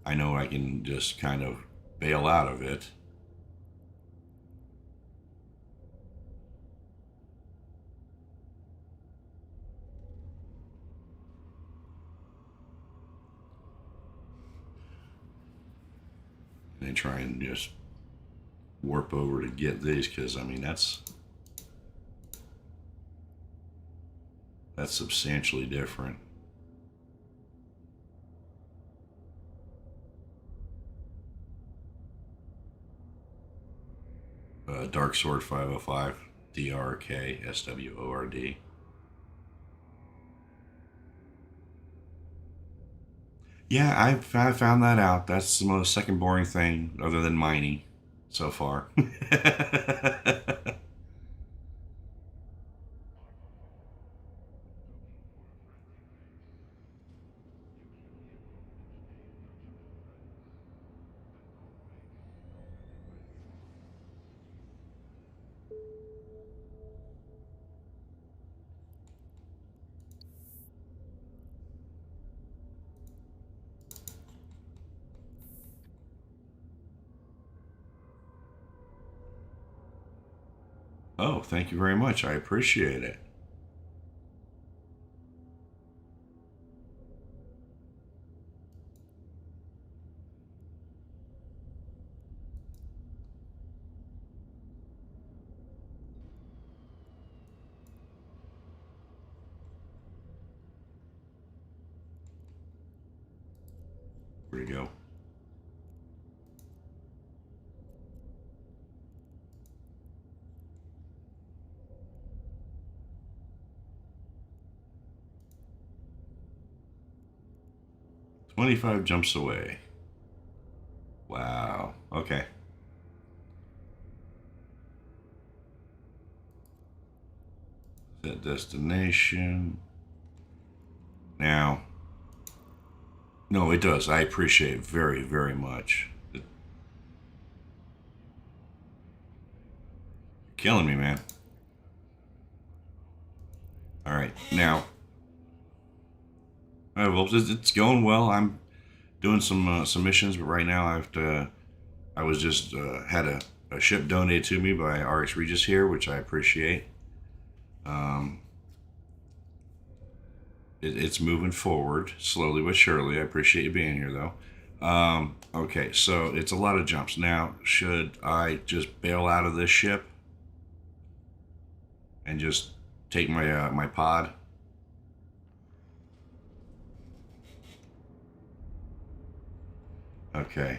I know I can just kind of bail out of it. And try and just warp over to get these, because I mean that's substantially different. Dark Sword 505, DRK SWORD. Yeah, I found that out. That's the most second boring thing other than mining so far. Oh, thank you very much. I appreciate it. Where'd he go? "25 jumps away." Wow. Okay. Set destination. Now, no, it does. I appreciate it very, very much. You're killing me, man. All right, now. All right, well, it's going well. I'm doing some missions, but right now I have to. I was just had a ship donated to me by RX Regis here, which I appreciate. It's moving forward slowly but surely. I appreciate you being here, though. Okay, so it's a lot of jumps. Now, should I just bail out of this ship and just take my my pod? Okay.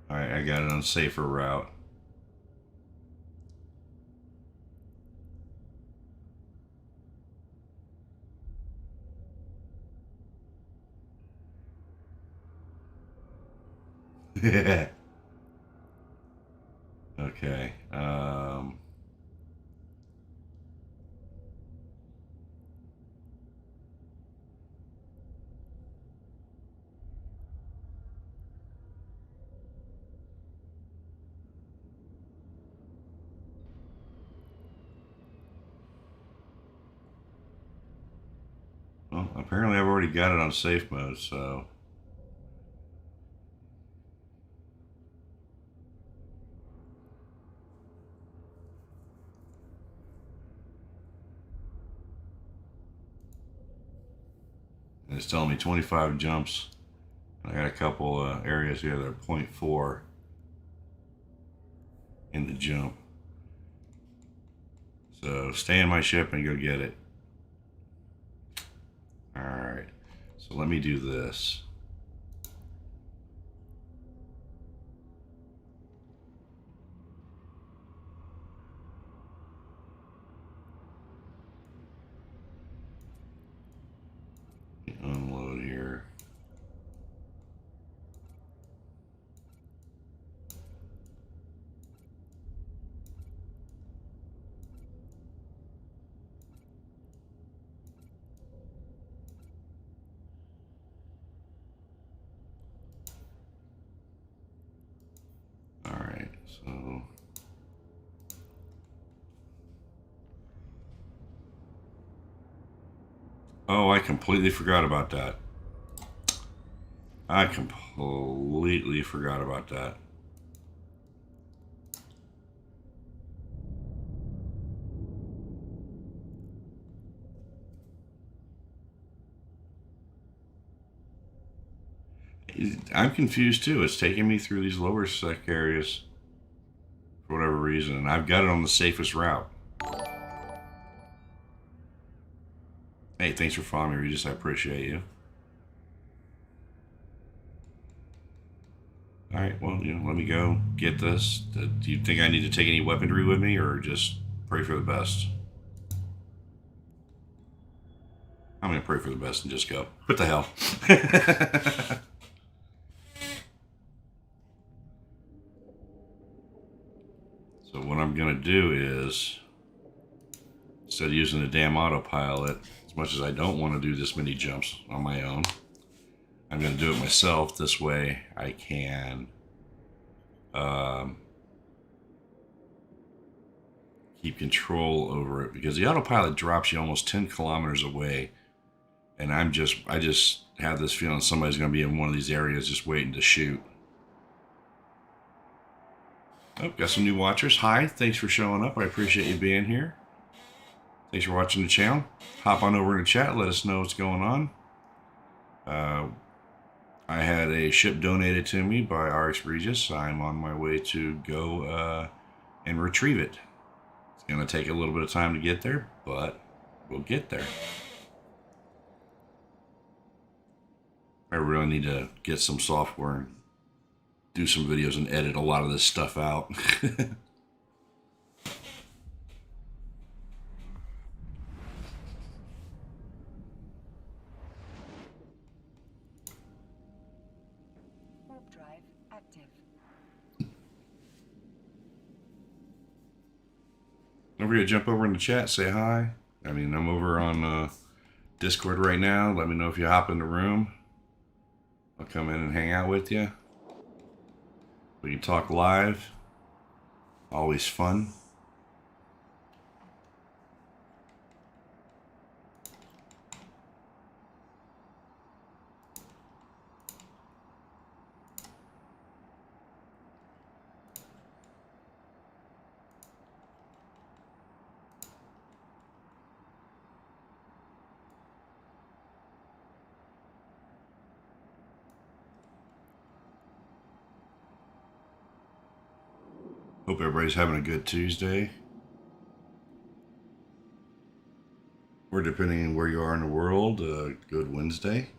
All right, I got it on safer route. Okay. Well, apparently I've already got it on safe mode, so. And it's telling me 25 jumps. I got a couple areas here that are 0.4 in the jump. So stay in my ship and go get it. Alright, so let me do this. Unload here. Alright, so. Oh, I completely forgot about that. I completely forgot about that. I'm confused too. It's taking me through these lower sec areas for whatever reason, and I've got it on the safest route. Hey, thanks for following me, Regis. I appreciate you. All right, well, let me go get this. Do you think I need to take any weaponry with me, or just pray for the best? I'm gonna pray for the best and just go. What the hell? So what I'm gonna do is, instead of using the damn autopilot, as much as I don't want to do this many jumps on my own, I'm gonna do it myself. This way I can keep control over it, because the autopilot drops you almost 10 kilometers away, and I just have this feeling somebody's going to be in one of these areas just waiting to shoot. Oh, got some new watchers. Hi, thanks for showing up. I appreciate you being here. Thanks for watching the channel. Hop on over in the chat. Let us know what's going on. I had a ship donated to me by RX Regis. I'm on my way to go and retrieve it. It's going to take a little bit of time to get there, but we'll get there. I really need to get some software and do some videos and edit a lot of this stuff out. Don't forget to jump over in the chat, say hi. I mean, I'm over on Discord right now. Let me know if you hop in the room. I'll come in and hang out with you. We can talk live. Always fun. Hope everybody's having a good Tuesday. Or depending on where you are in the world, good Wednesday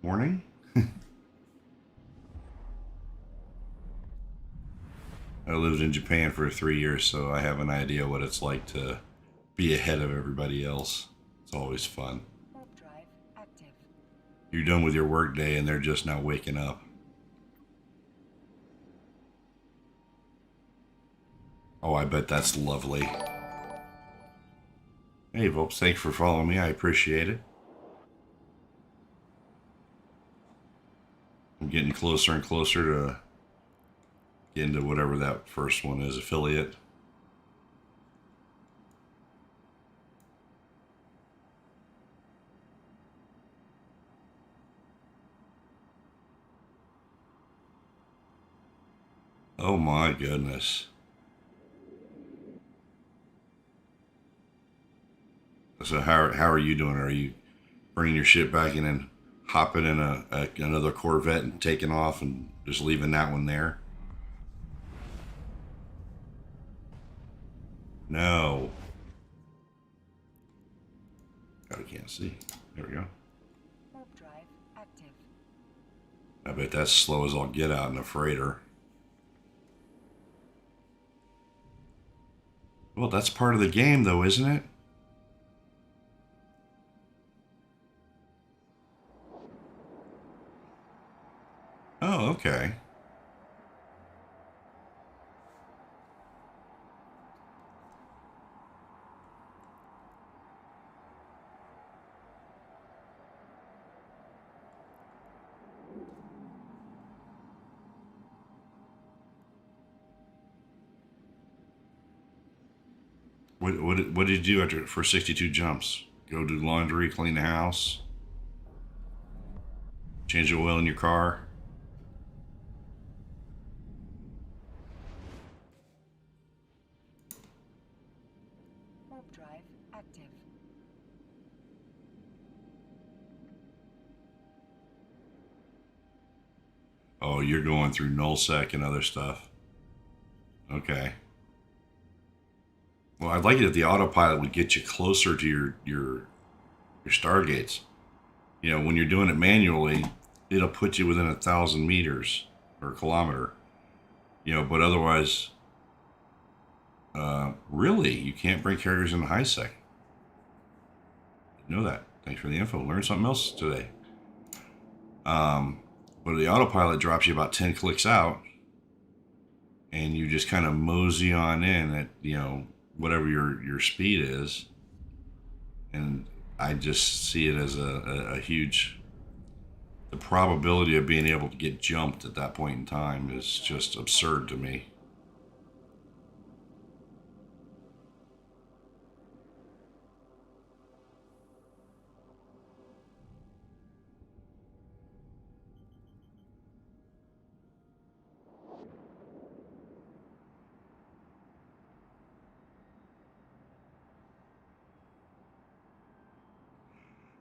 morning. I lived in Japan for 3 years, so I have an idea what it's like to be ahead of everybody else. It's always fun. Warp drive active. You're done with your work day and they're just now waking up. Oh, I bet that's lovely. Hey, Volps, thanks for following me. I appreciate it. I'm getting closer and closer to getting to whatever that first one is, affiliate. Oh my goodness. So how are you doing? Are you bringing your ship back in and hopping in another Corvette and taking off and just leaving that one there? No. I can't see. There we go. Warp drive active. I bet that's slow as all get out in a freighter. Well, that's part of the game though, isn't it? Oh, okay. What did you do for 62 jumps? Go do laundry, clean the house, change the oil in your car? Warp drive active. Oh, you're going through nullsec and other stuff. Okay. Well, I'd like it if the autopilot would get you closer to your stargates. You know, when you're doing it manually, it'll put you within 1,000 meters or a kilometer. You know, but otherwise, really, you can't bring carriers into high sec. Know that. Thanks for the info. Learn something else today. But the autopilot drops you about 10 clicks out, and you just kind of mosey on in at, you know, whatever your speed is. And I just see it as a huge, the probability of being able to get jumped at that point in time is just absurd to me.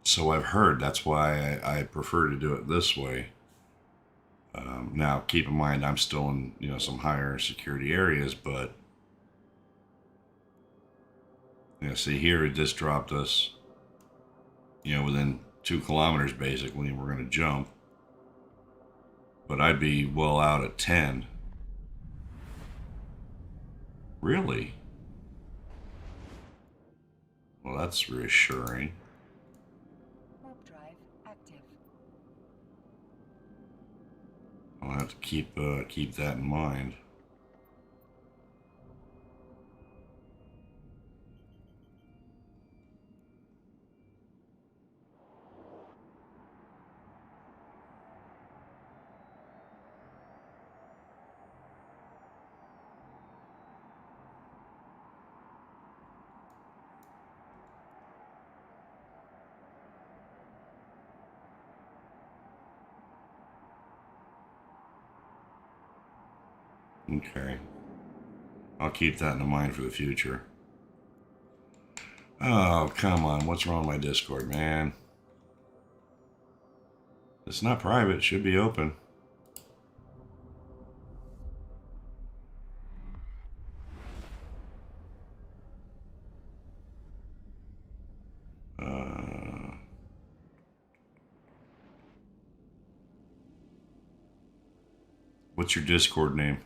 So I've heard. That's why I prefer to do it this way. Now, keep in mind, I'm still in, you know, some higher security areas, but you know, see here, it just dropped us, you know, within 2 kilometers basically, and we're going to jump. But I'd be well out at 10. Really? Well, that's reassuring. Warp drive active. I'll have to keep that in mind. Okay. I'll keep that in mind for the future. Oh, come on. What's wrong with my Discord, man? It's not private. It should be open. What's your Discord name?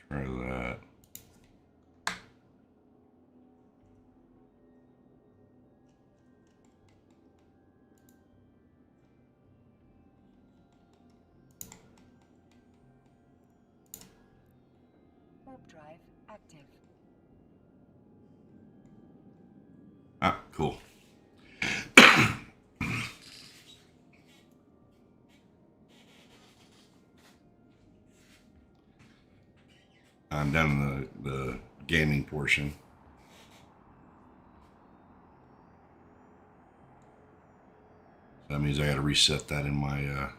Try that. Warp drive active. Ah, cool. I'm down in the gaming portion. That means I got to reset that in my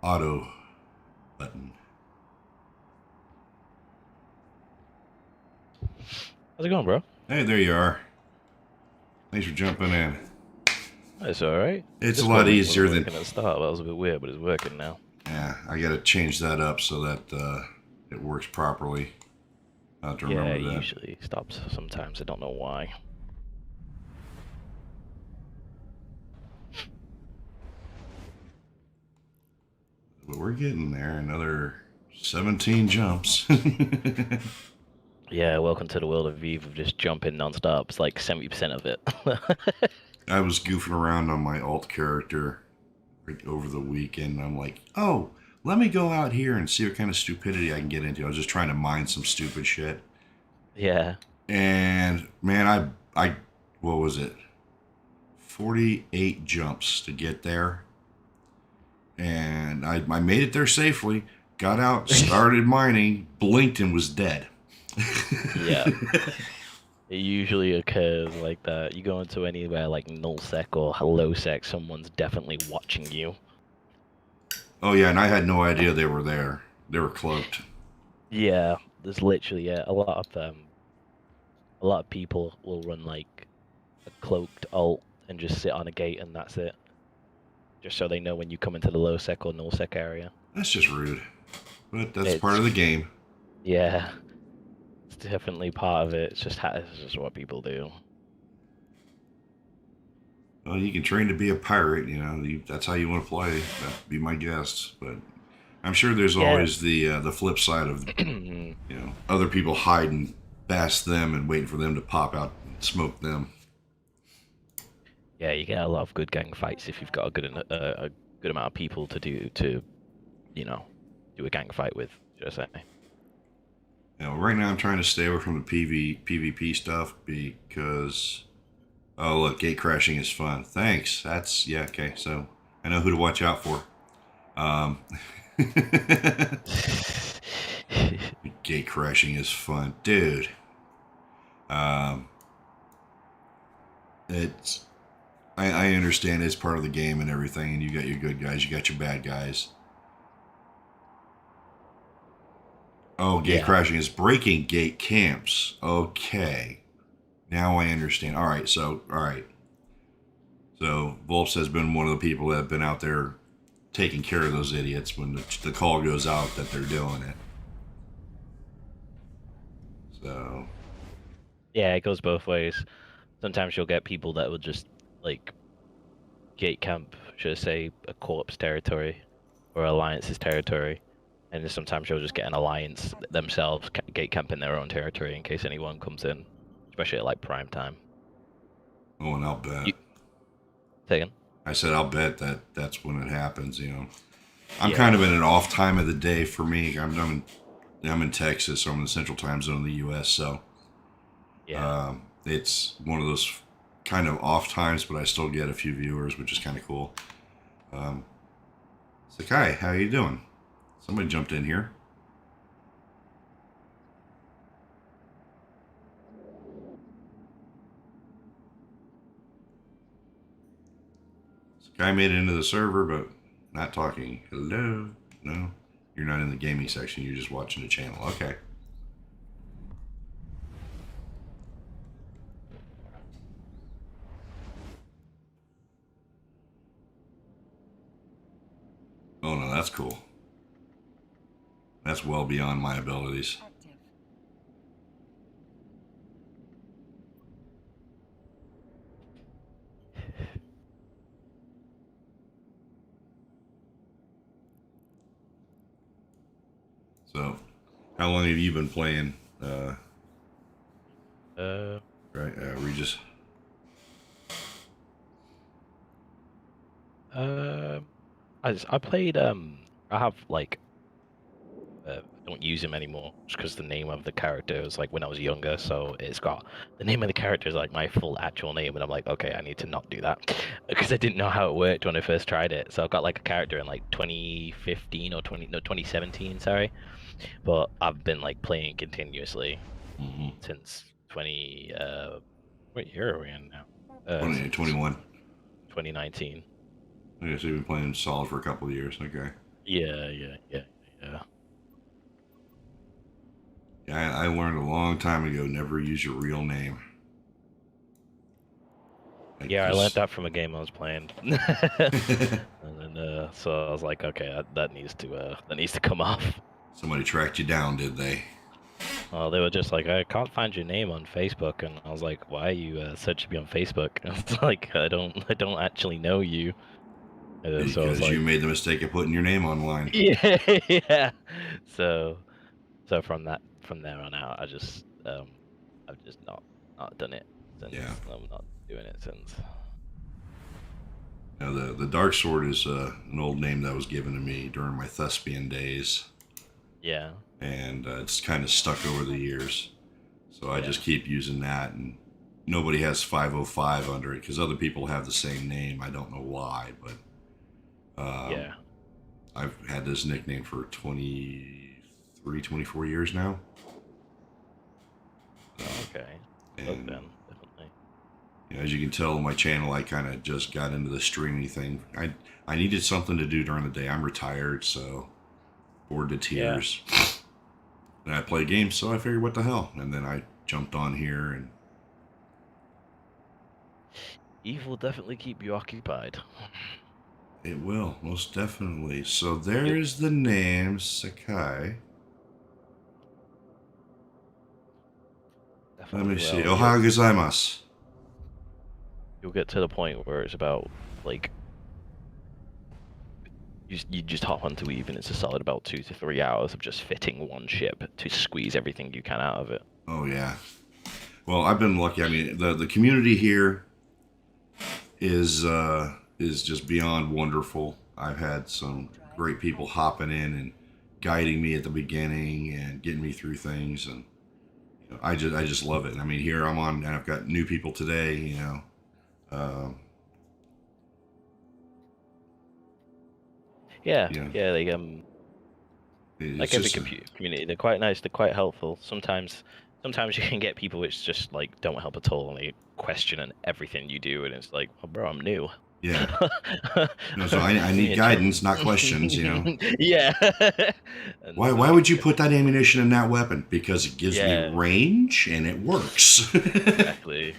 auto button. How's it going, bro? Hey, there you are. Thanks for jumping in. It's alright. It's a lot easier than... At the start. That was a bit weird, but it's working now. Yeah, I got to change that up so that it works properly. I have to remember Yeah, it that. usually stops sometimes. I don't know why. But we're getting there. Another 17 jumps. Yeah, welcome to the world of Eve of just jumping non-stop. It's like 70% of it. I was goofing around on my alt character over the weekend. I'm like, oh, let me go out here and see what kind of stupidity I can get into. I was just trying to mine some stupid shit. Yeah. And man, I what was it? 48 jumps to get there. And I made it there safely, got out, started mining, blinked and was dead. Yeah. It usually occurs like that. You go into anywhere like nullsec or hellosec, someone's definitely watching you. Oh yeah, and I had no idea they were there. They were cloaked. Yeah, there's literally a lot of people will run like a cloaked alt and just sit on a gate and that's it. Just so they know when you come into the low sec or null sec area. That's just rude. But that's part of the game. Yeah. It's definitely part of it. It's just what people do. Well, you can train to be a pirate, that's how you want to play. That'd be my guess. But I'm sure there's always the flip side of, other people hiding past them and waiting for them to pop out and smoke them. Yeah, you get a lot of good gang fights if you've got a good amount of people to do a gang fight with, should I say. Right now I'm trying to stay away from the PvP stuff because, oh look, gate crashing is fun. Thanks. That's, yeah, okay, so I know who to watch out for. Gate crashing is fun. Dude. I understand it's part of the game and everything, and you got your good guys, you got your bad guys. Oh, gate crashing is breaking gate camps. Okay. Now I understand. All right. So Volps has been one of the people that have been out there taking care of those idiots when the call goes out that they're doing it. So. Yeah, it goes both ways. Sometimes you'll get people that will just, like, gate camp, should I say, a corpse territory or alliance's territory. And then sometimes you'll just get an alliance themselves gate camp in their own territory in case anyone comes in, especially at like prime time. Oh, and I'll bet. Say again? I said I'll bet that's when it happens. I'm kind of in an off time of the day for me. I'm in Texas, so I'm in the Central Time Zone of the U.S. So yeah, it's one of those kind of off times, but I still get a few viewers, which is kind of cool. It's like, hi, how you doing? Somebody jumped in here. This guy made it into the server, but not talking. Hello? No? You're not in the gaming section. You're just watching the channel. Okay. Oh, no, that's cool. That's well beyond my abilities. Active. So, how long have you been playing, Uh, Regis? I played I have like I don't use him anymore just because the name of the character is like when I was younger, so it's got the name of the character is like my full actual name, and I'm like, okay, I need to not do that because I didn't know how it worked when I first tried it. So I've got like a character in like 2015 or 2017, sorry, but I've been like playing continuously since 20 what year are we in now? 21. 2019. Okay, so you've been playing Solid for a couple of years. Okay. Yeah. Yeah, I learned a long time ago never use your real name. Yeah, I learned that from a game I was playing, and then so I was like, okay, that needs to come off. Somebody tracked you down, did they? Well, they were just like, I can't find your name on Facebook, and I was like, why are you searching me on Facebook? And it's like, I don't actually know you. So I was Because like, you made the mistake of putting your name online. yeah, yeah. So from there on out, I've just not done it since. Yeah. I'm not doing it since. Now, the Dark Sword is an old name that was given to me during my thespian days. Yeah. And it's kind of stuck over the years. So I just keep using that, and nobody has 505 under it because other people have the same name. I don't know why, but Yeah. I've had this nickname for 23, 24 years now. Okay. And, Look then, definitely. you know, as you can tell on my channel, I kind of just got into the streaming thing. I needed something to do during the day. I'm retired, so bored to tears. Yeah. And I play games, so I figured, what the hell? And then I jumped on here, and Eve will definitely keep you occupied. it will, most definitely. So there's the name, Sakai. Definitely. Let me see. Ohayou gozaimasu. You'll get to the point where it's about, like, you just hop onto Eve and it's a solid about 2 to 3 hours of just fitting one ship to squeeze everything you can out of it. Oh, yeah. Well, I've been lucky. I mean, the community here is just beyond wonderful. I've had some great people hopping in and guiding me at the beginning and getting me through things, and you know, I just love it. I mean, here I'm on, and I've got new people today. You know, yeah, like it's every just community, they're quite nice, they're quite helpful. Sometimes you can get people which just like don't help at all, and they question everything you do, and it's like, well, bro, I'm new. Yeah. No, so I need guidance, not questions, you know. Yeah. Why would you put that ammunition in that weapon? Because it gives me range and it works. Exactly.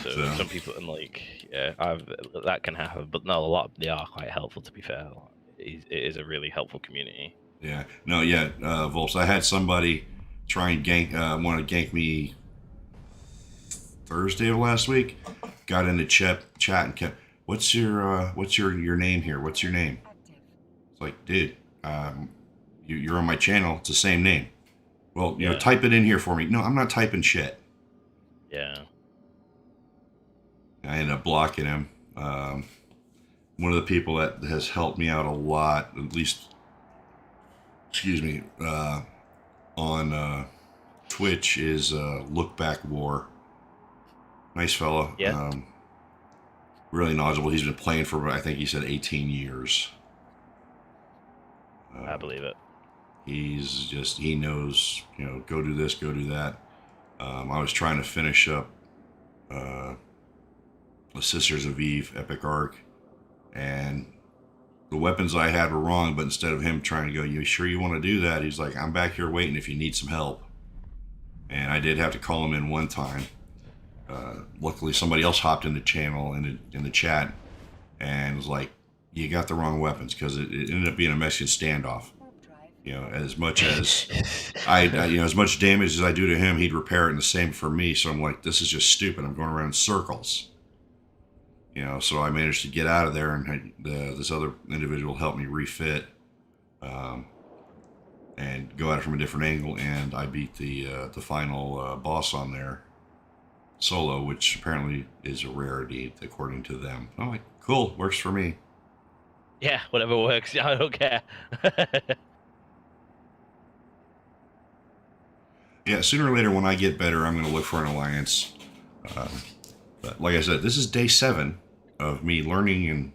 So some people, and like, yeah, that can happen, but no, a lot, they are quite helpful, to be fair. It is a really helpful community. Yeah. No, yeah, Volps, I had somebody try and want to gank me Thursday of last week. Got into chat and kept, what's your name here? What's your name? It's like, dude, you're on my channel. It's the same name. Well, you know, type it in here for me. No, I'm not typing shit. Yeah. I ended up blocking him. One of the people that has helped me out a lot, at least, on Twitch is Look Back War. Nice fellow. Yeah. Really knowledgeable. He's been playing for, I think he said, 18 years. I believe it. He knows, go do this, go do that. I was trying to finish up uh, the Sisters of Eve Epic Arc, and the weapons I had were wrong, but instead of him trying to go, you sure you want to do that? He's like, I'm back here waiting if you need some help. And I did have to call him in one time. Luckily, somebody else hopped in the channel in the chat and was like, you got the wrong weapons, because it ended up being a Mexican standoff. As much as as much damage as I do to him, he'd repair it, and the same for me. So I'm like, this is just stupid. I'm going around in circles. So I managed to get out of there, and this other individual helped me refit, and go at it from a different angle, and I beat the final boss on there solo, which apparently is a rarity according to them. I'm like, cool, works for me. Yeah, whatever works. I don't care. Yeah, sooner or later when I get better, I'm going to look for an alliance. But like I said, this is day 7 of me learning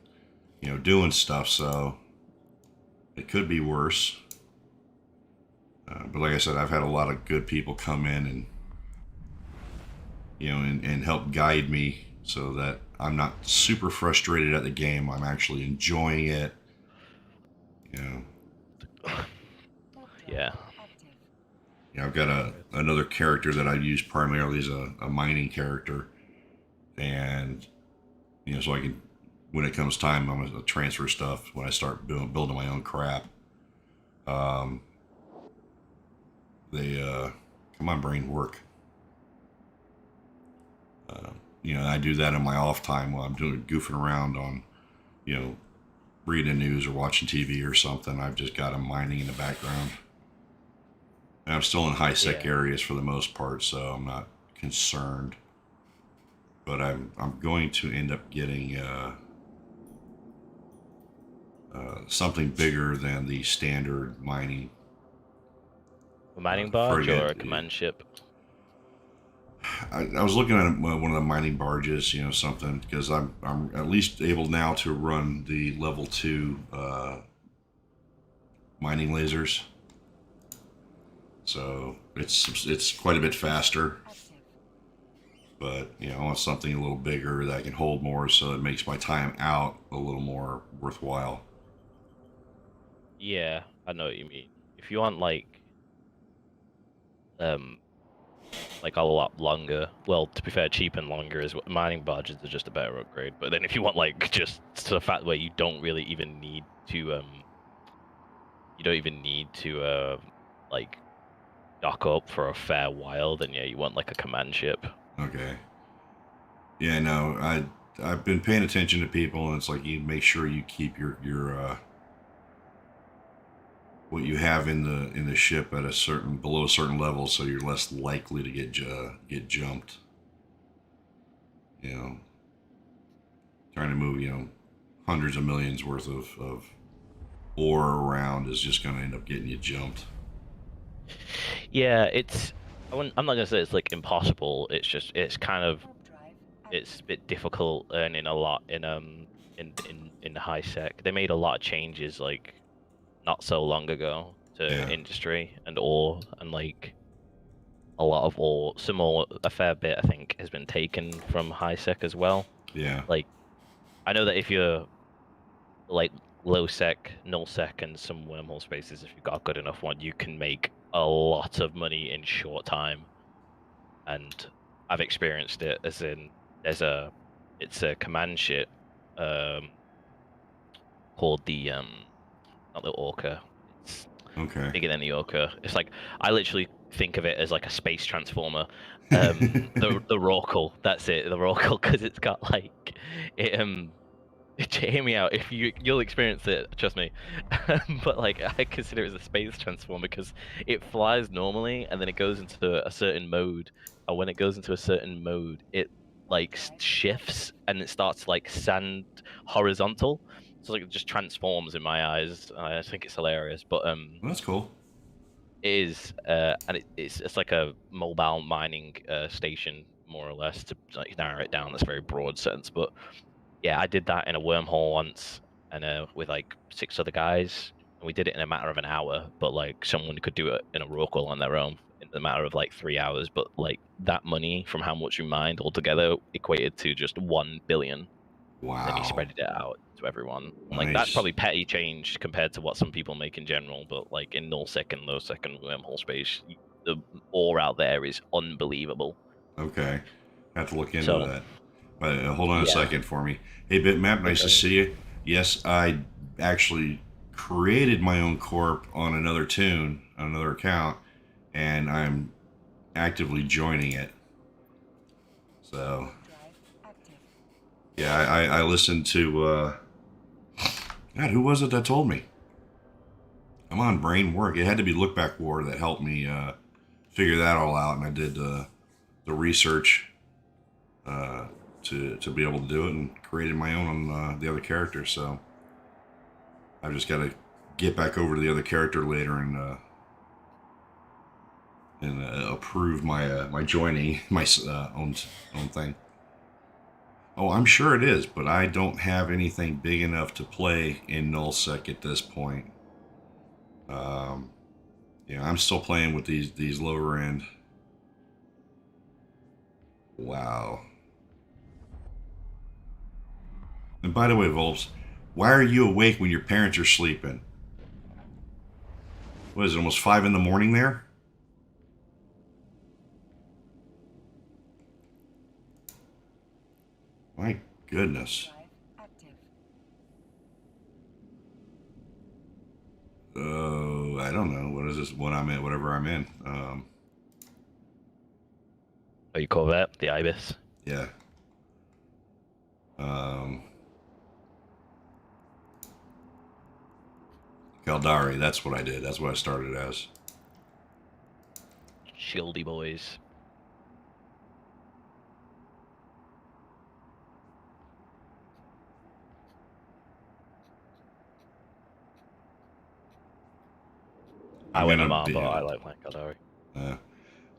and doing stuff, so it could be worse. But like I said, I've had a lot of good people come in and help guide me so that I'm not super frustrated at the game. I'm actually enjoying it. Yeah. I've got another character that I use primarily as a mining character, and so I can, when it comes time, I'm gonna transfer stuff when I start building my own crap. Come on, brain, work. I do that in my off time while I'm goofing around on, reading news or watching TV or something. I've just got them mining in the background. And I'm still in high-sec areas for the most part, so I'm not concerned. But I'm going to end up getting something bigger than the standard mining. A mining barge or a command ship? I was looking at one of the mining barges, something, because I'm at least able now to run the level 2 mining lasers. So it's quite a bit faster, but I want something a little bigger that I can hold more, so it makes my time out a little more worthwhile. Yeah, I know what you mean. If you want like a lot longer, well, to be fair, cheap and longer is what mining barges are just a better upgrade. But then if you want like just to the fact where you don't really even need to like dock up for a fair while, then yeah, you want like a command ship. Okay. Yeah, no, I've been paying attention to people, and it's like you make sure you keep your what you have in the ship at below a certain level, so you're less likely to get jumped. Trying to move hundreds of millions worth of ore around is just going to end up getting you jumped. Yeah, I'm not gonna say it's like impossible. It's just it's a bit difficult earning a lot in high sec. They made a lot of changes like not so long ago to industry and ore, and like a lot of ore, a fair bit I think has been taken from high sec as well. Yeah. Like I know that if you're like low sec, null sec, and some wormhole spaces, if you've got a good enough one, you can make a lot of money in short time. And I've experienced it, as in it's a command ship called the not the Orca. It's bigger than the Orca. It's like I literally think of it as like a space transformer. The Rorqual, that's it, the Rorqual, because it's got like hear me out. If you'll experience it, trust me. But like I consider it as a space transformer because it flies normally, and then it goes into a certain mode. And when it goes into a certain mode, it like shifts and it starts like sand horizontal. So like it just transforms in my eyes. I think it's hilarious. But that's cool. It is, and it's like a mobile mining station, more or less, to like narrow it down. That's a very broad sense, but. Yeah, I did that in a wormhole once, and with like 6 other guys, and we did it in a matter of an hour. But like someone could do it in a roll call on their own in a matter of like 3 hours. But like that money from how much we mined altogether equated to just 1 billion. Then he Wow. spread it out to everyone. And, like that's Nice. probably petty change compared to what some people make in general. But like in nullsec and low second wormhole space, the ore out there is unbelievable. Okay. Have to look into So that. But hold on a yeah. second for me. Hey, Bitmap, nice to Okay. see you. Yes, I actually created my own corp on another tune, on another account, and I'm actively joining it. So, Drive active. yeah, I listened to, God, who was it that told me? I'm on Brain Work. It had to be Look Back War that helped me figure that all out, and I did the research to be able to do it, and created my own on the other character. So I've just got to get back over to the other character later and approve my my joining my own thing. Oh, I'm sure it is, but I don't have anything big enough to play in nullsec at this point. Yeah, I'm still playing with these lower end. Wow. And by the way, Volps, why are you awake when your parents are sleeping? What is it, almost 5 in the morning there? My goodness. Drive active. Oh, I don't know. What is this? What I'm in, whatever I'm in. Oh, you call that the ibis? Yeah. Kaldari, that's what I did. That's what I started as. Shieldy boys. I went Amar, but I like playing Kaldari.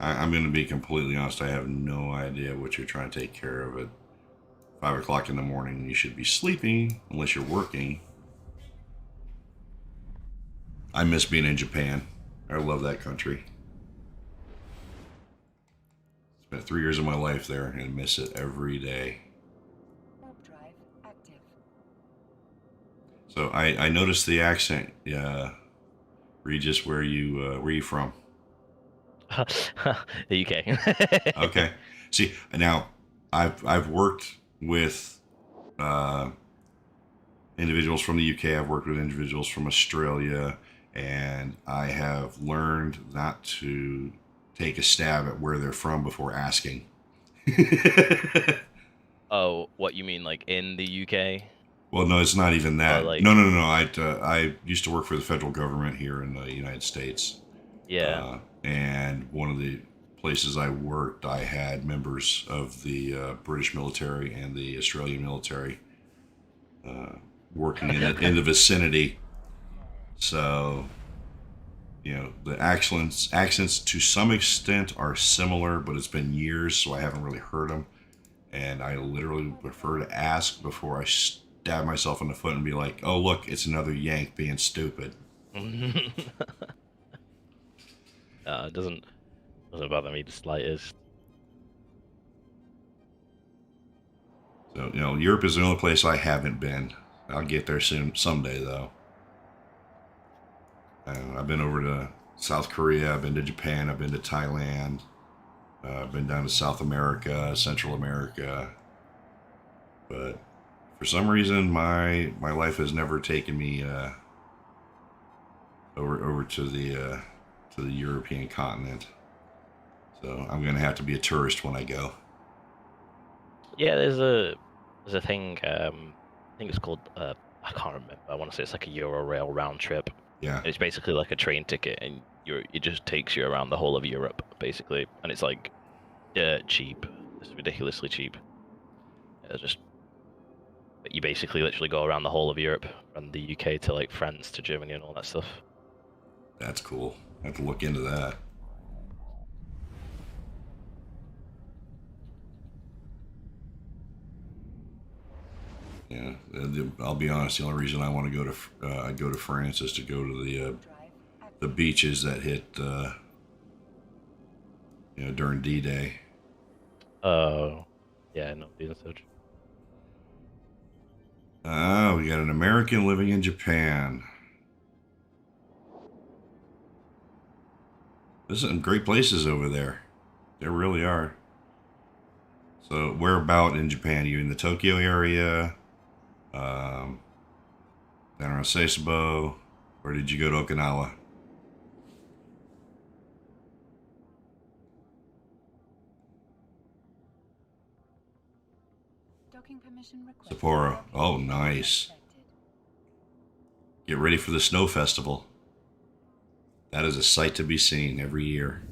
I'm going to be completely honest. I have no idea what you're trying to take care of at 5 o'clock in the morning. You should be sleeping unless you're working. I miss being in Japan. I love that country. Spent 3 years of my life there and miss it every day. Warp drive active. So I noticed the accent. Regis, where you from? The UK. Okay. See, now I've worked with individuals from the UK. I've worked with individuals from Australia, and I have learned not to take a stab at where they're from before asking. Oh, what you mean, like in the UK? Well, no, it's not even that. Like, No. I used to work for the federal government here in the United States. yeah. And one of the places I worked, I had members of the British military and the Australian military working in the vicinity. So, the accents to some extent are similar, but it's been years, so I haven't really heard them. And I literally prefer to ask before I stab myself in the foot and be like, "Oh, look, it's another Yank being stupid." It doesn't bother me the slightest. So, Europe is the only place I haven't been. I'll get there soon, someday, though. I've been over to South Korea. I've been to Japan. I've been to Thailand. I've been down to South America, Central America. But for some reason, my life has never taken me over to the European continent. So I'm gonna have to be a tourist when I go. Yeah, there's a thing. I think it's called. I can't remember. I want to say it's like a Eurorail round trip. Yeah. It's basically like a train ticket, and it just takes you around the whole of Europe, basically, and it's like dirt cheap. It's ridiculously cheap. You basically literally go around the whole of Europe, from the UK to like France to Germany and all that stuff. That's cool. I have to look into that. Yeah, I'll be honest. The only reason I want to go to France is to go to Drive the beaches that hit during D-Day. Oh, yeah, no, being such. Ah, we got an American living in Japan. There's some great places over there. There really are. So, where about in Japan? Are you in the Tokyo area? Down around Sasebo? Or did you go to Okinawa? docking permission requested. Sapporo. Oh, nice. Get ready for the Snow Festival. That is a sight to be seen every year.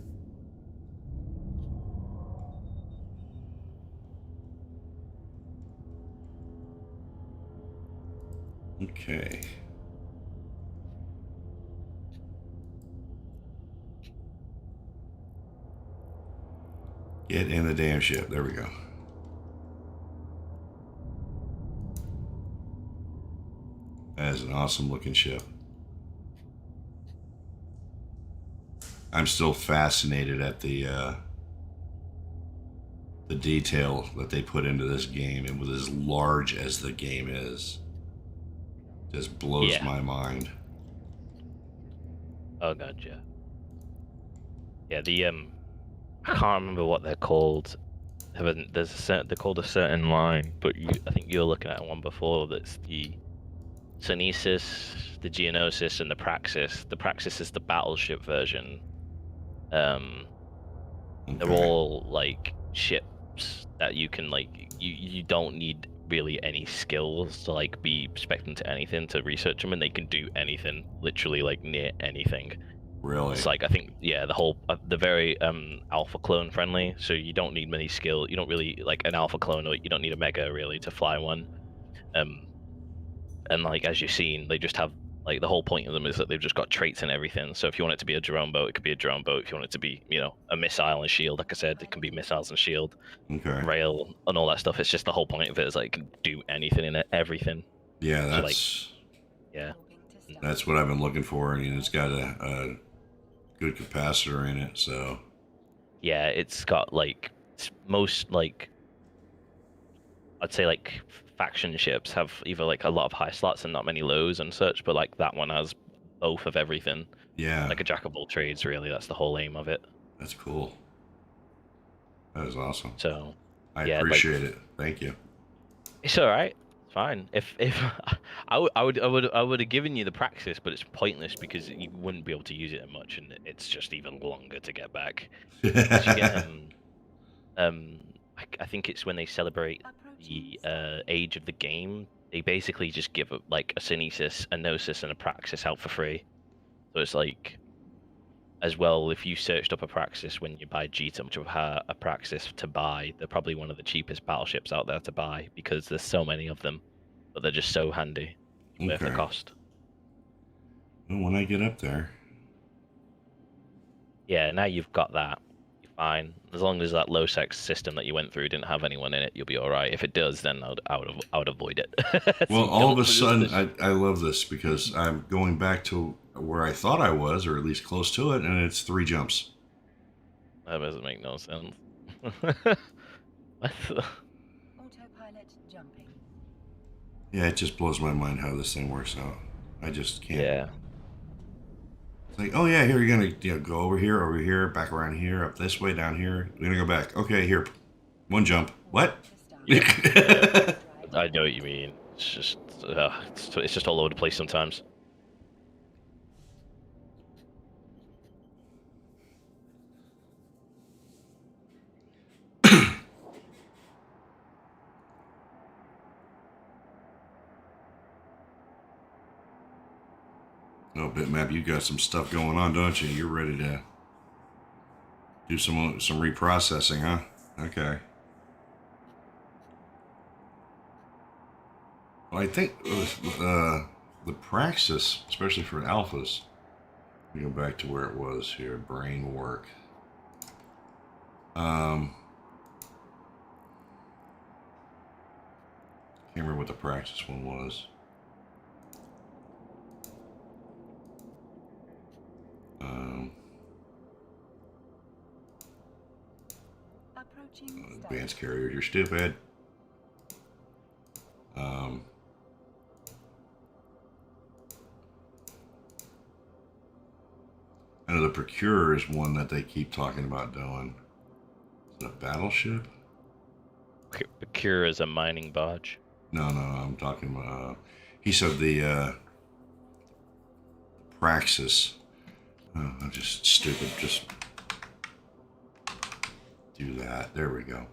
Okay. Get in the damn ship. There we go. That is an awesome looking ship. I'm still fascinated at the detail that they put into this game, and with as large as the game is, just blows Yeah. my mind. Oh god, yeah. Yeah, the I can't remember what they're called. There's they're called a certain line, but I think you were looking at one before. That's the Sunesis, the Geonosis, and the Praxis. The Praxis is the battleship version. They're Okay. all like ships that you can you don't need really any skills to like be spec'd into anything to research them, and they can do anything, literally like near anything. Really? It's like I think the whole the very alpha clone friendly, so you don't need many skill. You don't really like an alpha clone, or you don't need a mega really to fly one. And like as you've seen, they just have like the whole point of them is that they've just got traits and everything. So if you want it to be a drone boat, it could be a drone boat. If you want it to be a missile and shield, like I said, it can be missiles and shield, Okay. rail and all that stuff. It's just the whole point of it is like it can do anything in it, everything. Yeah, So, that's Yeah. that's what I've been looking for, and it's got a good capacitor in it. So Yeah, it's got like most like I'd say like faction ships have either like a lot of high slots and not many lows and such, but like that one has both of everything. yeah, Like a jack of all trades, really. That's the whole aim of it. that's cool. That is awesome. So I yeah, like- appreciate it. Thank you. it's all right. It's fine. If I would have given you the Praxis, but it's pointless because you wouldn't be able to use it that much, and it's just even longer to get back. 'Cause you get, I think it's when they celebrate the age of the game. They basically just give like a Synesis, a Gnosis, and a Praxis out for free. So it's like, as well, if you searched up a Praxis when you buy Jita, much of a Praxis to buy, they're probably one of the cheapest battleships out there to buy because there's so many of them, but they're just so handy, worth the Okay. cost. Well, when I get up there, Yeah, now you've got that, you're fine. As long as that low sex system that you went through didn't have anyone in it, you'll be all right. If it does, then I would avoid it. So well, you all of don't a lose sudden, the- I love this because I'm going back to where I thought I was, or at least close to it, and it's 3 jumps. That doesn't make no sense. What the- Autopilot jumping. Yeah, it just blows my mind how this thing works out. I just can't. Yeah. It's like, oh yeah, here you're gonna go over here, back around here, up this way, down here. We're gonna go back. Okay, here, 1 jump. What? Yeah. Drive. I know what you mean. It's just it's just all over the place sometimes. Oh, Bitmap, you got some stuff going on, don't you? You're ready to do some reprocessing, huh? Okay. Well, I think with the Praxis, especially for alphas, let me go back to where it was here. Brain work. Can't remember what the Praxis one was. Approaching Advanced carrier, you're stupid. I know the Procurer is one that they keep talking about doing. Is it a battleship? Cure is a mining barge. No, I'm talking about. He said the Praxis. Oh, I'm just stupid. Just do that. There we go.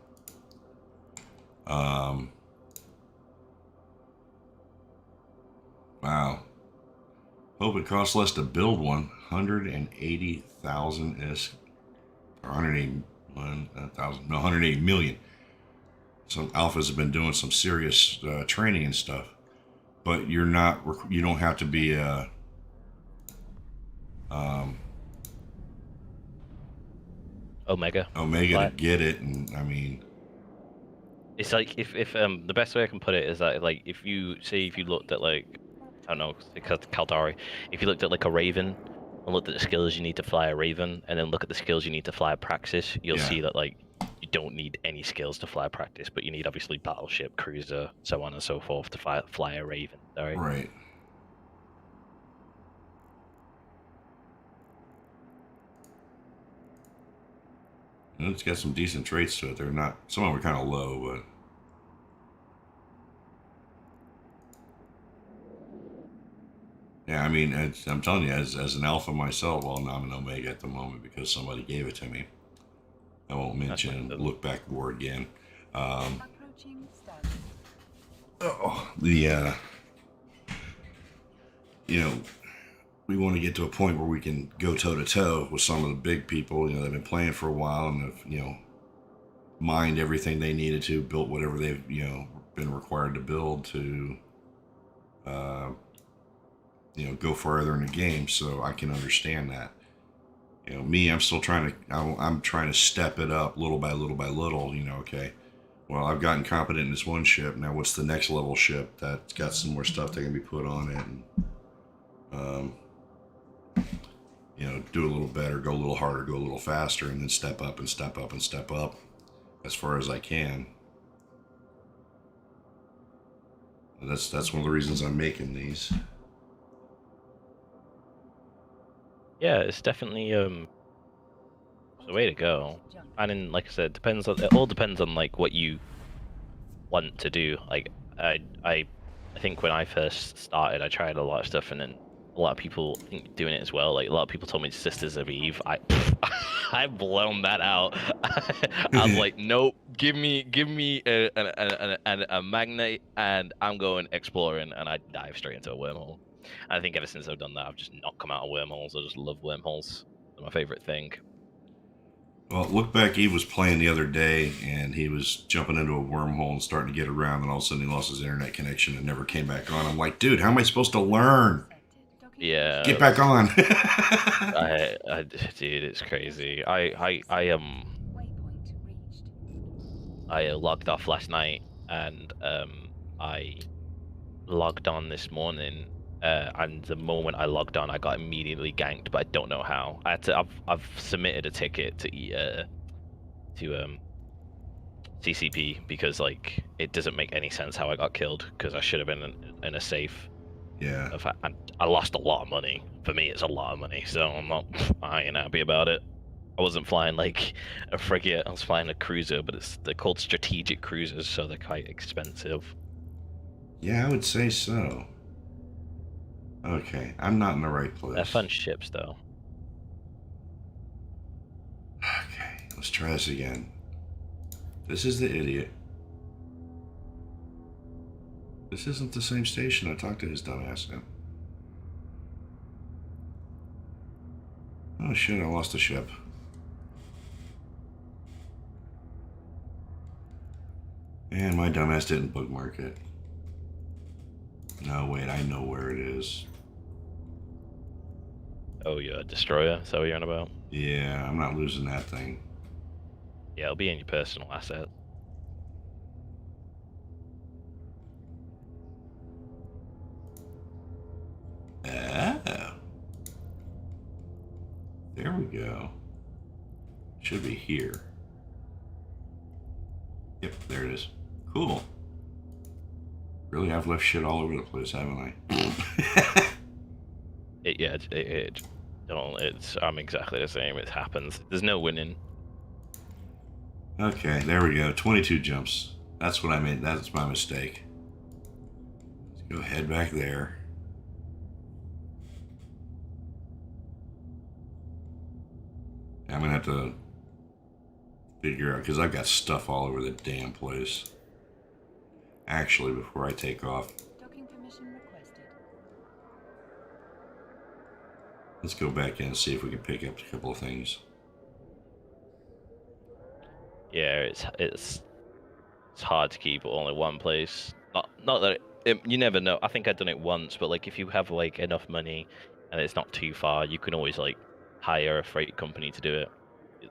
Wow. Hope it costs less to build one. 180,000 is, or 180,000. No, 180 million. Some alphas have been doing some serious training and stuff, but you don't have to be a Omega to get it. And I mean, it's like if the best way I can put it is that like if you looked at like, I don't know, because Caldari, if you looked at like a Raven and looked at the skills you need to fly a Raven and then look at the skills you need to fly a Praxis, you'll see that like you don't need any skills to fly a Praxis, but you need obviously battleship, cruiser, so on and so forth to fly a Raven. Sorry. Right. And it's got some decent traits to it. They're not. Some of them are kind of low, but. Yeah, I mean, I'm telling you, as an alpha myself, well, now I'm an omega at the moment because somebody gave it to me. I won't mention look back war again. Approaching status. We want to get to a point where we can go toe to toe with some of the big people. You know, they've been playing for a while and have, mined everything they needed to, built whatever they've, been required to build to, go further in the game. So I can understand that. Me, I'm still I'm trying to step it up little by little by little, okay. Well, I've gotten competent in this one ship. Now what's the next level ship that's got some more stuff that can be put on it and, do a little better, go a little harder, go a little faster, and then step up and step up and step up as far as I can. That's one of the reasons I'm making these. Yeah, it's definitely the way to go. And like I said, it all depends on like what you want to do. Like I think when I first started, I tried a lot of stuff, and then a lot of people think doing it as well. Like a lot of people told me Sisters of Eve. I've blown that out. I'm like, nope. Give me a magnet, and I'm going exploring, and I dive straight into a wormhole. And I think ever since I've done that, I've just not come out of wormholes. I just love wormholes. They're my favorite thing. Well, Look Back Eve was playing the other day, and he was jumping into a wormhole and starting to get around, and all of a sudden he lost his internet connection and never came back on. I'm like, dude, how am I supposed to learn? Yeah. Get back on. Dude, it's crazy. I logged off last night, and I logged on this morning. And the moment I logged on, I got immediately ganked, but I don't know how. I've submitted a ticket to CCP because like it doesn't make any sense how I got killed, because I should have been in a safe. Yeah. I lost a lot of money. For me, it's a lot of money, so I ain't happy about it. I wasn't flying like a frigate. I was flying a cruiser, but they're called strategic cruisers, so they're quite expensive. Yeah, I would say so. Okay, I'm not in the right place. They're fun ships, though. Okay, let's try this again. This is the idiot. This isn't the same station I talked to his dumbass at. Oh shit, I lost a ship. And my dumbass didn't bookmark it. No, wait, I know where it is. Oh, you're a destroyer? Is that what you're on about? Yeah, I'm not losing that thing. Yeah, it'll be in your personal asset. Should be here. Yep, there it is. Cool. Really, I've left shit all over the place, haven't I? I'm exactly the same. It happens. There's no winning. Okay, there we go. 22 jumps. That's what I made. That's my mistake. Let's go head back there. I'm gonna have to figure out, because I've got stuff all over the damn place. Actually, before I take off, Docking permission requested. let's go back in and see if we can pick up a couple of things. Yeah, it's hard to keep all in one place. Not that you never know. I think I've done it once, but like if you have like enough money and it's not too far, you can always like hire a freight company to do it.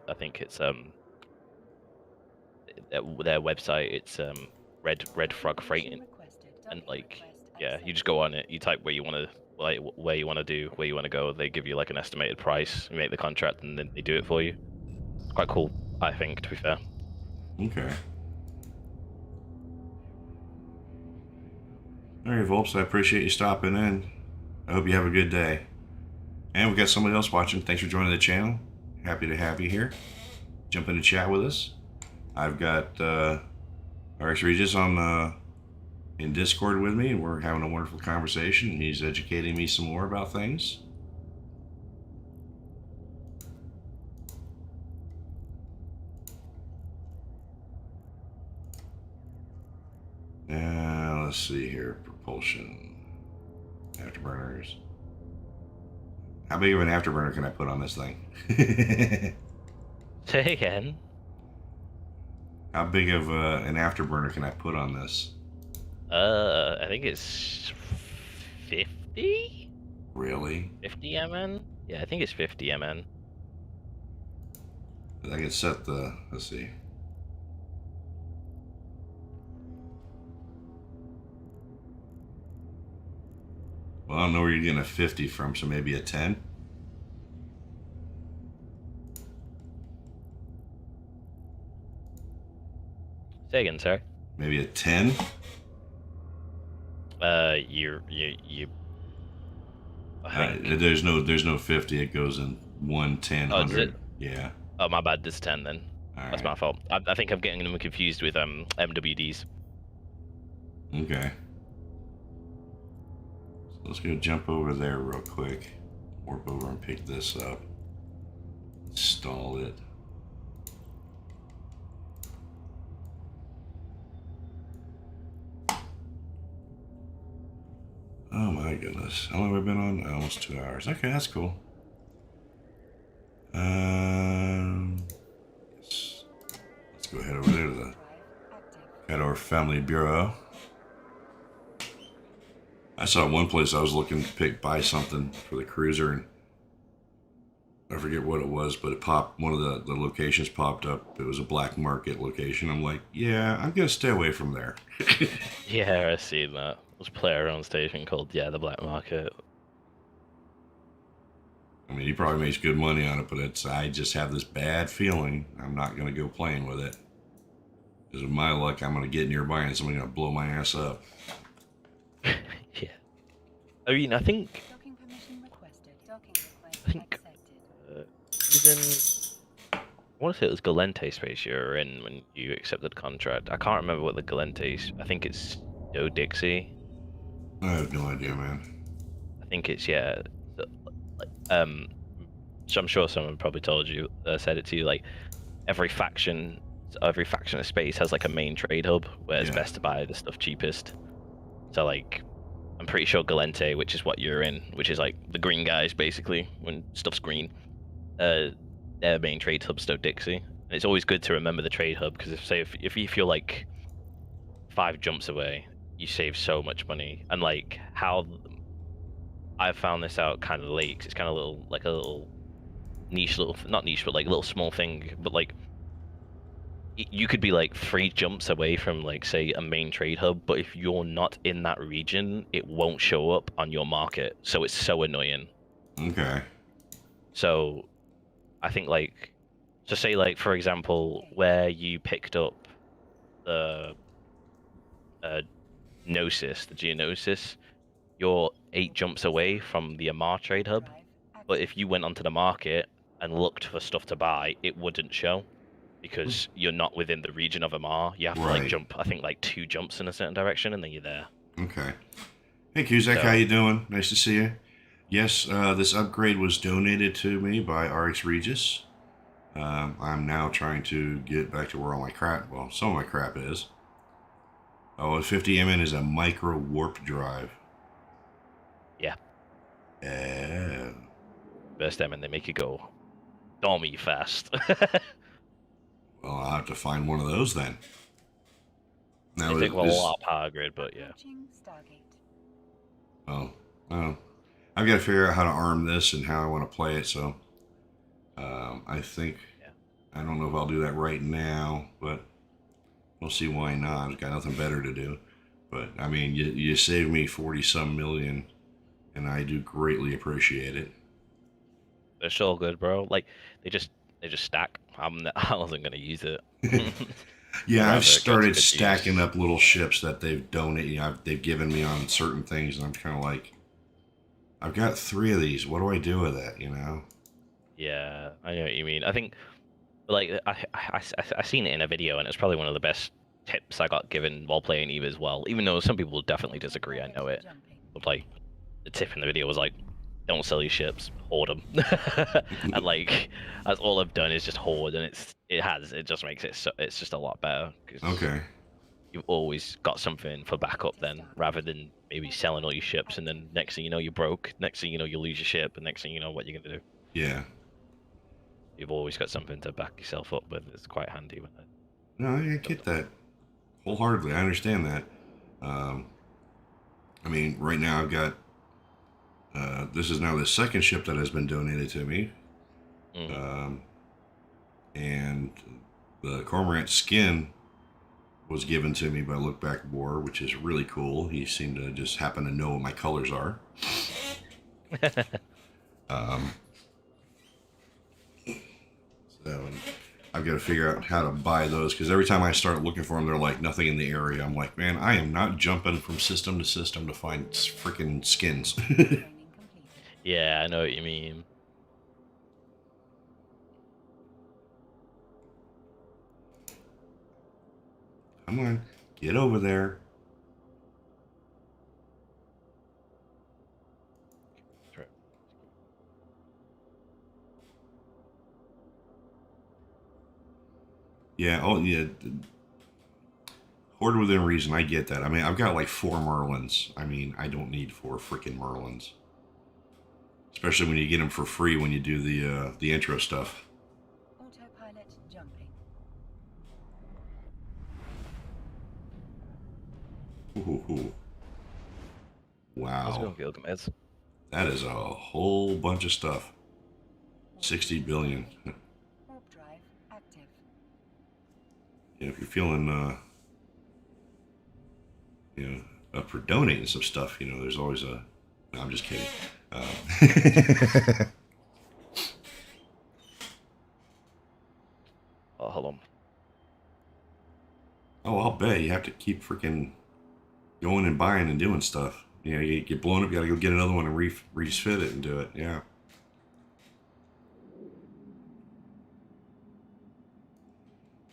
I think it's their website. It's Red Frog Freighting, and like yeah, you just go on it. You type where you want to where you want to do, where you want to go. They give you like an estimated price. You make the contract, and then they do it for you. It's quite cool, I think. To be fair. Okay. All right, Volps, I appreciate you stopping in. I hope you have a good day. And we've got somebody else watching. Thanks for joining the channel. Happy to have you here. Jump in and chat with us. I've got RX Regis on in Discord with me, and we're having a wonderful conversation. He's educating me some more about things. Now, let's see here. Propulsion. Afterburners. How big of an afterburner can I put on this thing? Say again. How big of an afterburner can I put on this? I think it's 50? Really? 50 MN? Yeah, I think it's 50 MN. I can set the, let's see. Well, I don't know where you're getting a 50 from, so maybe a 10? Say again, sir. Maybe a 10? You. I think. There's no 50. It goes in 1, 10, Oh, does 100. it? Yeah. Oh, my bad. This 10 then. All That's right. my fault. I think I'm getting them confused with MWDs. Okay. So let's go jump over there real quick. Warp over and pick this up. Install it. Oh my goodness. How long have we been on? Almost 2 hours. Okay, that's cool. Yes. Let's go head over there to the Cador Family Bureau. I saw one place I was looking to buy something for the cruiser, and I forget what it was, but it popped, one of the locations popped up. It was a black market location. I'm like, yeah, I'm gonna stay away from there. Yeah, I seen that. There's a player on station called the Black Market. I mean, he probably makes good money on it, but I just have this bad feeling I'm not gonna go playing with it. Because with my luck, I'm gonna get nearby and somebody's gonna blow my ass up. Yeah. I mean, I think Docking permission requested. Docking request I think- accepted. even I want to say it was Galente space you were in when you accepted the contract. I can't remember what the Galente. I think it's Joe Dixie. I have no idea, man. I think it's yeah. So I'm sure someone probably told you, said it to you. Like every faction of space has like a main trade hub where it's Yeah. best to buy the stuff cheapest. So like, I'm pretty sure Galente, which is what you're in, which is like the green guys basically when stuff's green. Their main trade hub's Stowe Dixie, and it's always good to remember the trade hub because if you're like 5 jumps away, you save so much money. And like how I found this out kind of late, 'cause it's kind of a little niche, not niche, but like a little small thing. But like you could be like 3 jumps away from like say a main trade hub, but if you're not in that region, it won't show up on your market. So it's so annoying. Okay. So I think like So say like for example, where you picked up the Gnosis, the Geonosis, you're 8 jumps away from the Amar trade hub. But if you went onto the market and looked for stuff to buy, it wouldn't show because you're not within the region of Amar. You have to like Right. jump, I think like 2 jumps in a certain direction, and then you're there. Okay. Hey, Cusack, how So you doing? Nice to see you. Yes, this upgrade was donated to me by RX Regis. I'm now trying to get back to where all my crap, well, some of my crap is. Oh, a 50MN is a micro warp drive. yeah, Yeah. burst them and they make it go dummy fast. Well, I'll have to find one of those then. Now, They take a is lot of power grid, but yeah. Approaching Stargate. oh, oh, I've got to figure out how to arm this and how I want to play it. So, I think Yeah. I don't know if I'll do that right now, but we'll see why not. I've got nothing better to do. But I mean, you saved me 40 some million, and I do greatly appreciate it. They're so good, bro. Like they just stack. I wasn't gonna use it. Yeah, Rather I've it goes started good stacking use. up little ships that they've donated. They've given me on certain things, and I'm kind of like, I've got 3 of these. What do I do with that? You know? Yeah, I know what you mean. I think like I seen it in a video, and it's probably one of the best tips I got given while playing Eve as well. Even though some people definitely disagree, I know it. Jumping. But like the tip in the video was like, don't sell your ships, hoard them. And like that's all I've done is just hoard, and it just makes it so it's just a lot better because Okay. you've always got something for backup then, rather than maybe selling all your ships and then next thing you know you're broke. Next thing you know you lose your ship, and next thing you know what you're gonna do. Yeah. You've always got something to back yourself up with. It's quite handy when it No, I comes get up. that wholeheartedly. I understand that. I mean, right now I've got. This is now the second ship that has been donated to me, Mm. um, and the Cormorant skin was given to me by Lookback War, which is really cool. He seemed to just happen to know what my colors are. Um, so I've got to figure out how to buy those because every time I start looking for them, they're like nothing in the area. I'm like, man, I am not jumping from system to system to find freaking skins. Training completed. Yeah, I know what you mean. Come on, get over there. True. Yeah, oh yeah. Horde within reason, I get that. I mean, I've got like 4 Merlins. I mean, I don't need 4 freaking Merlins. Especially when you get them for free when you do the intro stuff. Autopilot jumping. Ooh. Let's go, Wow. Gilgamesh. That is a whole bunch of stuff. 60 billion. Warp drive active. You know, if you're feeling, up for donating some stuff, there's always a. No, I'm just kidding. Oh, hold on. Oh, I'll bet you have to keep freaking going and buying and doing stuff. You get blown up, you gotta go get another one and refit it and do it. Yeah.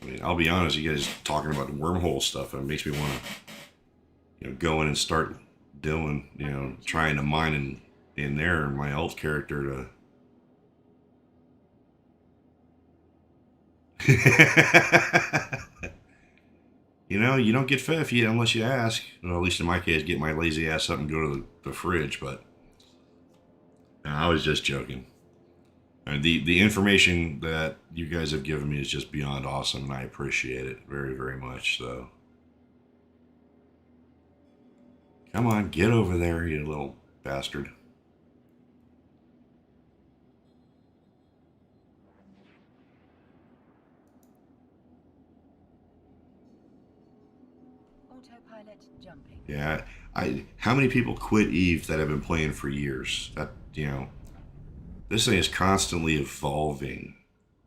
I mean, I'll be honest, you guys talking about wormhole stuff, it makes me want to, go in and start doing, trying to mine in there my elf character to. You don't get fed unless you ask. Well, at least in my case, get my lazy ass up and go to the fridge. But no, I was just joking. And the information that you guys have given me is just beyond awesome, and I appreciate it very, very much. So, come on, get over there, you little bastard. Autopilot jumping. Yeah, how many people quit Eve that have been playing for years? That this thing is constantly evolving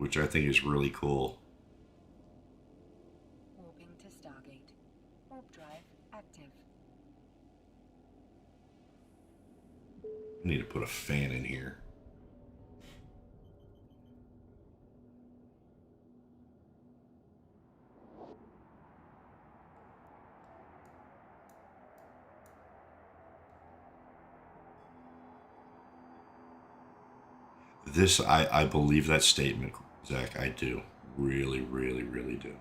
which I think is really cool. Warping to Stargate. Warp drive active. I need to put a fan in here. This, I believe that statement, Zach. I do. Really, really, really do.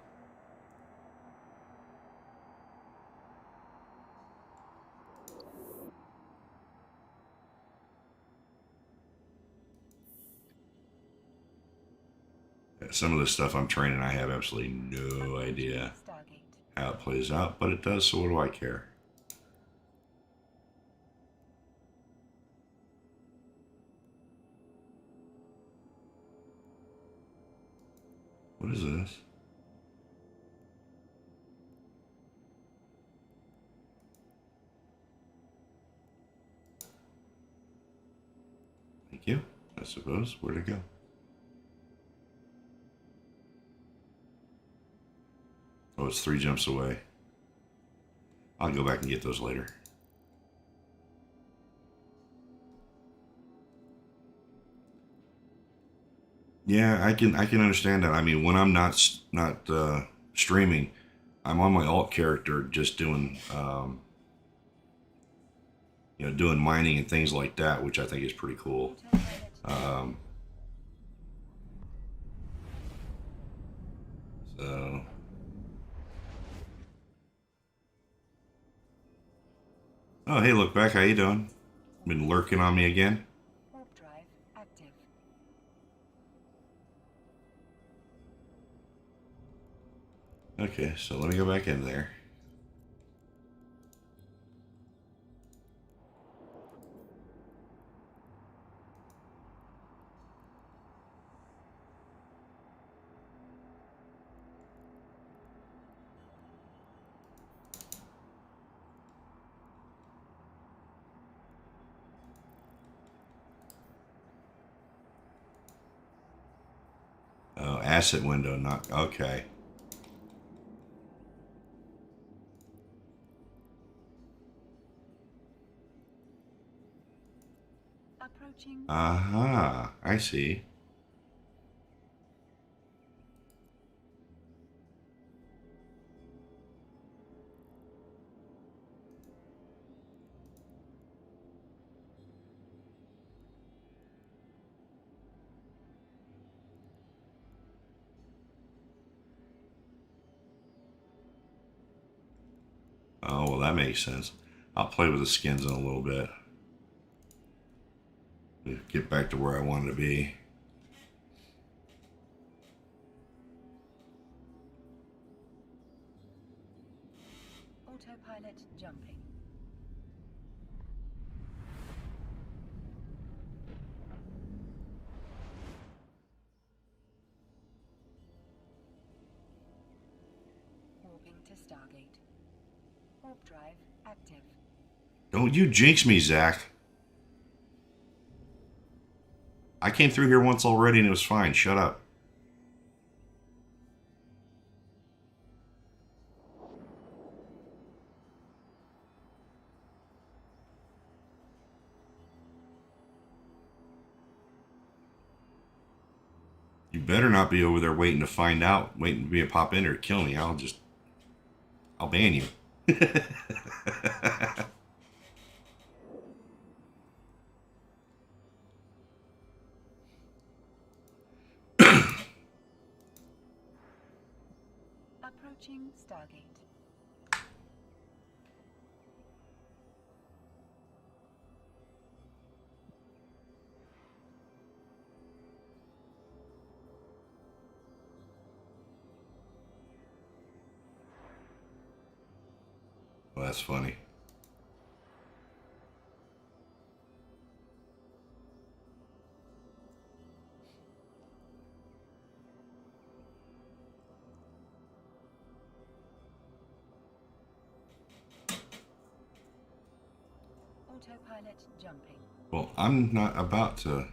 Some of the stuff I'm training, I have absolutely no idea Stargate. how it plays out, but it does, so what do I care? What is this? Thank you, I suppose. Where'd it go? Oh, it's 3 jumps away. I'll go back and get those later. Yeah, I can understand that. I mean, when I'm not streaming, I'm on my alt character just doing doing mining and things like that, which I think is pretty cool. So oh, hey, look back, how you doing? Been lurking on me again? Warp drive active. Okay, so let me go back in there. Oh, asset window, not okay. Approaching. Aha, I see. Oh, well, that makes sense. I'll play with the skins in a little bit. Get back to where I wanted to be. Autopilot jumping. Warping to Stargate. Warp drive active. Don't you jinx me, Zach. I came through here once already and it was fine. Shut up. You better not be over there waiting to find out, waiting to be a pop in or kill me. I'll ban you. Approaching Stargate. Well, that's funny. Autopilot jumping. Well, I'm not about to.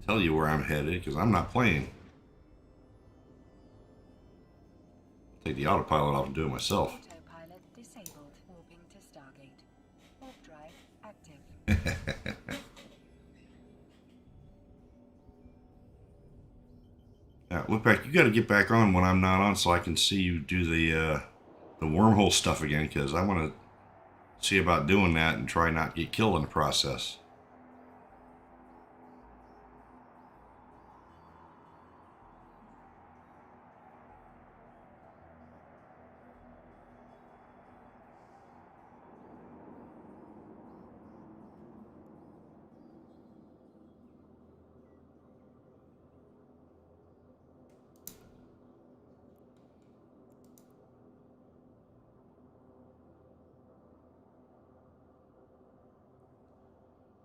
tell you where I'm headed because I'm not playing. Take the autopilot off and do it myself. Autopilot disabled. Warping to Stargate. Warp drive active. Now, look back. You got to get back on when I'm not on, so I can see you do the wormhole stuff again. Because I want to see about doing that and try not to get killed in the process.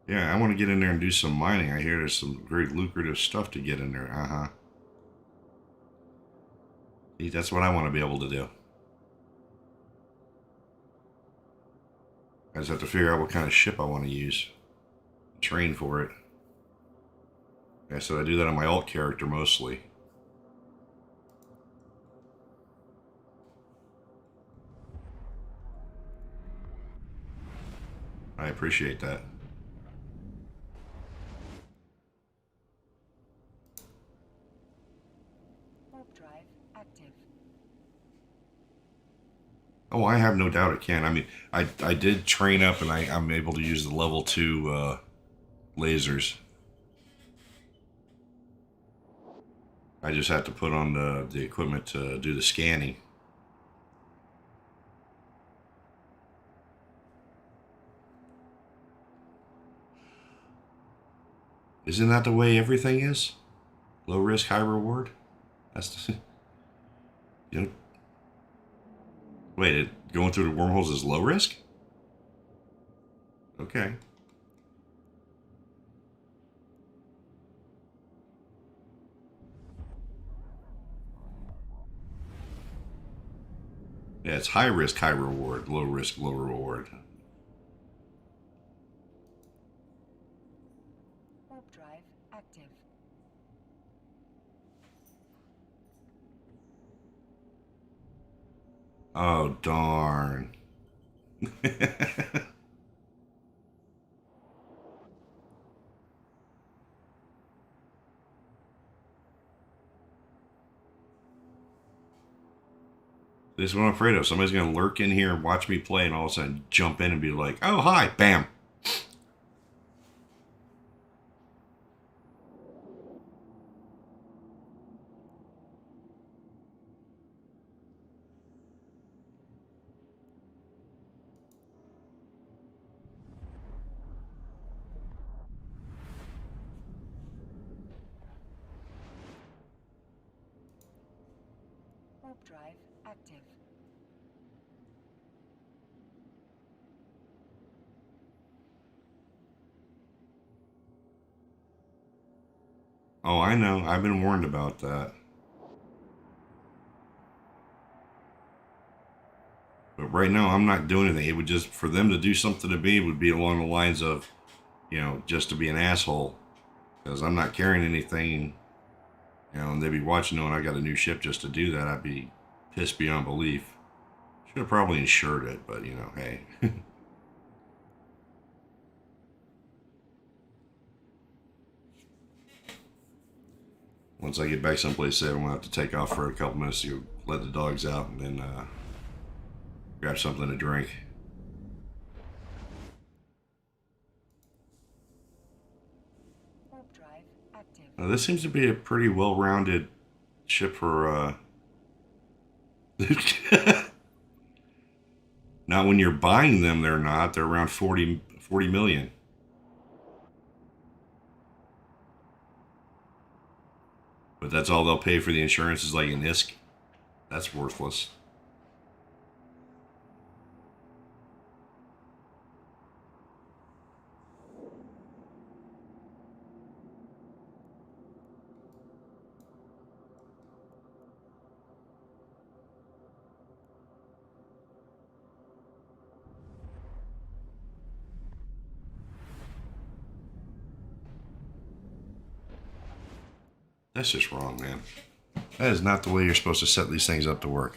Yeah, I want to get in there and do some mining. I hear there's some very lucrative stuff to get in there. Uh-huh. See, that's what I want to be able to do. I just have to figure out what kind of ship I want to use. Train for it. Yeah, so I do that on my alt character mostly. I appreciate that. Warp drive active. Oh, I have no doubt it can. I mean, I did train up and I'm able to use the level 2 lasers. I just have to put on the equipment to do the scanning. Isn't that the way everything is? Low risk, high reward? That's the, you know. Wait, going through the wormholes is low risk? Okay. Yeah, it's high risk, high reward. Low risk, low reward. Warp drive active. Oh, darn. This is what I'm afraid of. Somebody's going to lurk in here and watch me play and all of a sudden jump in and be like, oh, hi, bam. Warp drive active. Oh, I know. I've been warned about that. But right now, I'm not doing anything. It would just, for them to do something to me, would be along the lines of, you know, just to be an asshole. Because I'm not carrying anything, you know, and they'd be watching knowing I got a new ship just to do that. I'd be pissed beyond belief. Should have probably insured it, but, you know, hey. Once I get back someplace safe, I'm going to have to take off for a couple minutes to let the dogs out and then grab something to drink. Warp drive active. Now, this seems to be a pretty well-rounded ship for... Now, when you're buying them, they're not. They're around 40 million. But that's all they'll pay for the insurance is like an ISK. That's worthless. That's just wrong, man. That is not the way you're supposed to set these things up to work.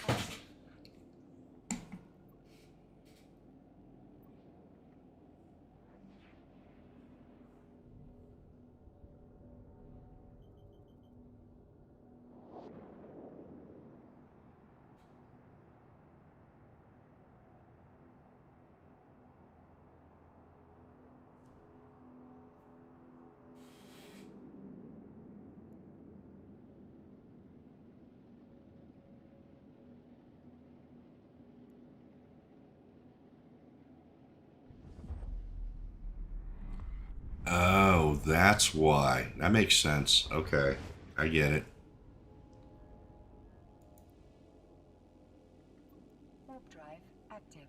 Oh, that's why. That makes sense. Okay. I get it. Warp drive active.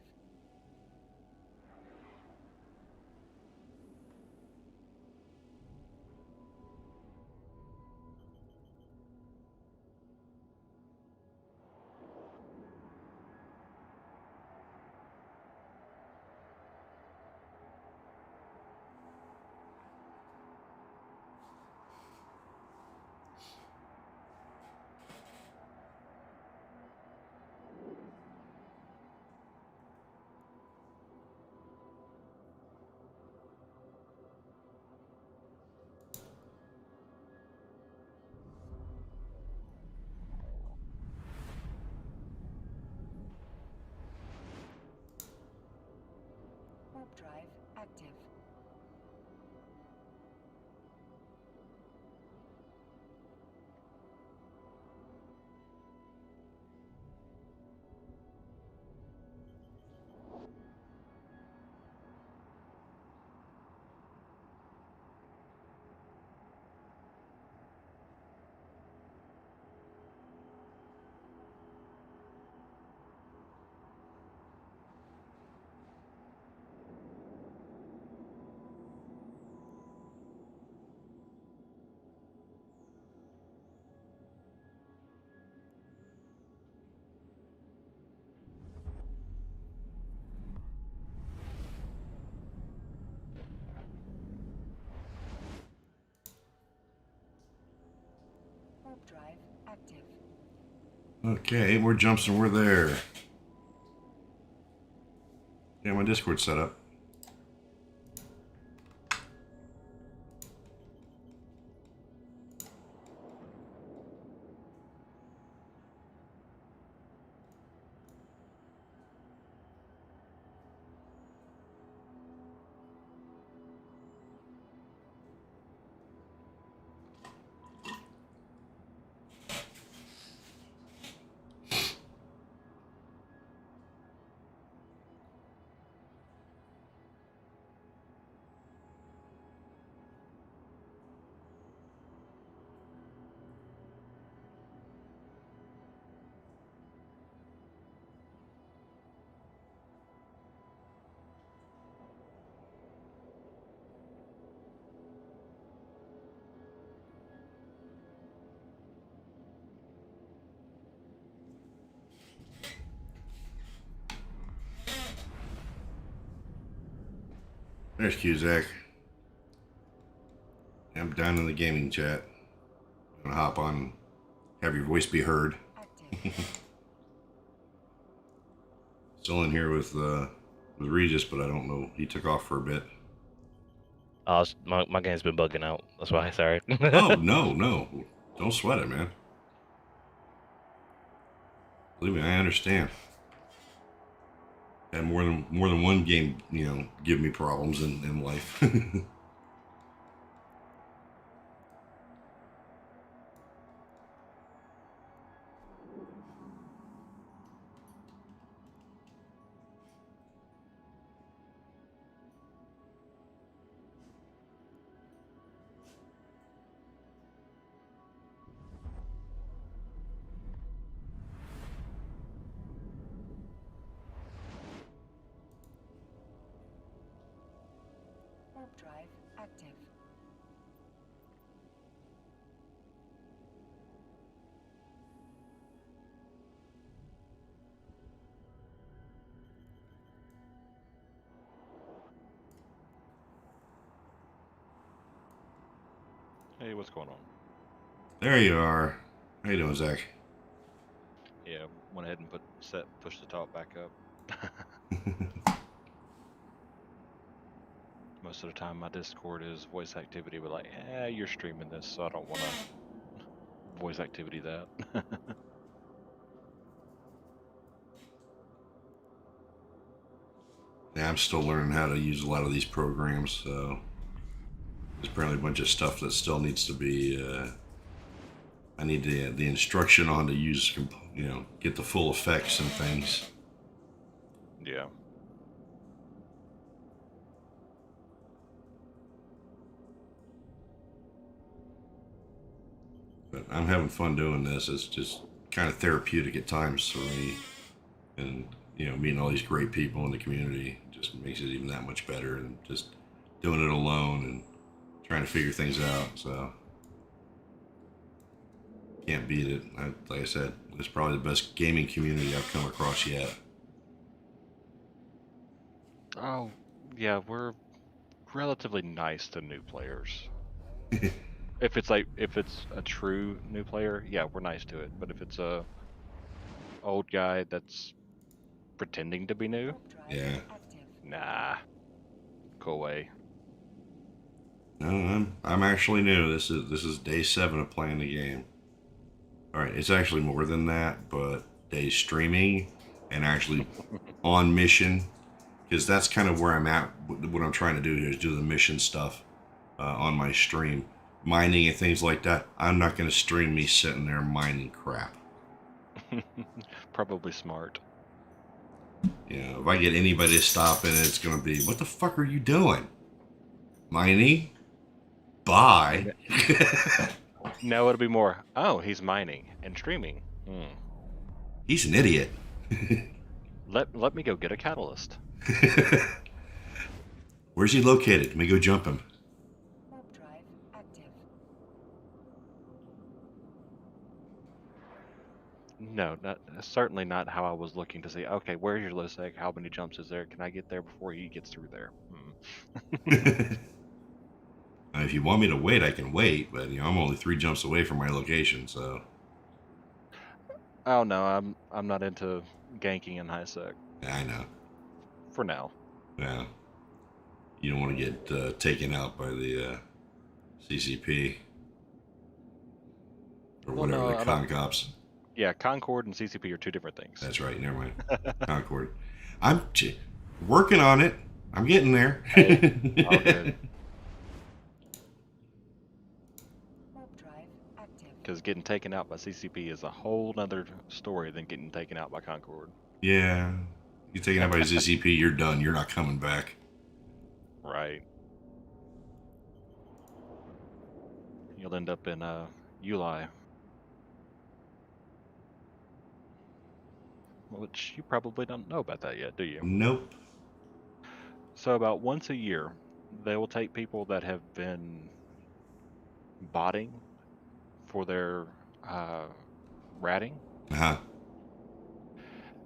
Warp drive active. Warp drive active. Okay, 8 more jumps and we're there. Yeah, my Discord's set up. There's Cusack. I'm down in the gaming chat. I'm gonna hop on, have your voice be heard. Active. Still in here with Regis, but I don't know. He took off for a bit. My game's been bugging out. That's why. Sorry. Oh no, don't sweat it, man. Believe me, I understand. Had more than one game, give me problems in life. Warp drive active. Hey, what's going on? There you are. How you doing, Zach? Yeah, went ahead and push the top back up. Most of the time, my Discord is voice activity, but like, you're streaming this, so I don't want to voice activity that. Yeah, I'm still learning how to use a lot of these programs, so there's apparently a bunch of stuff that still needs to be. I need the instruction on to use, get the full effects and things. Yeah. But I'm having fun doing this. It's just kind of therapeutic at times for me, and meeting all these great people in the community just makes it even that much better. And just doing it alone and trying to figure things out. So can't beat it. Like I said, it's probably the best gaming community I've come across yet. Oh, yeah, we're relatively nice to new players. If it's a true new player, yeah, we're nice to it. But if it's a old guy that's pretending to be new, Warp drive Yeah. active. nah, go away. No, I'm actually new. This is day 7 of playing the game. All right, it's actually more than that, but day streaming and actually on mission, because that's kind of where I'm at. What I'm trying to do here is do the mission stuff on my stream, mining and things like that. I'm not going to stream me sitting there mining crap. Probably smart. If I get anybody to stop in it, it's going to be, what the fuck are you doing? Mining? Bye. Now it'll be more, oh, he's mining and streaming. He's an idiot. Let me go get a catalyst. Where's he located? Let me go jump him. Warp drive active. No, certainly not how I was looking to see. Okay, where's your Losec? How many jumps is there? Can I get there before he gets through there? If you want me to wait, I can wait, but I'm only 3 jumps away from my location, so Oh no, I'm not into ganking in high sec yeah, I know. for now. Yeah, you don't want to get taken out by the CCP or Well, whatever no, the I con don't. cops. Yeah, Concord and CCP are two different things. That's right. Never mind. Concord. I'm working on it. I'm getting there. Hey, all good. Warp drive active. Because getting taken out by CCP is a whole nother story than getting taken out by Concord. Yeah. You taking out by CCP, you're done. You're not coming back. Right. You'll end up in Uli. Which you probably don't know about that yet, do you? Nope. So about once a year, they will take people that have been botting for their ratting, Uh-huh.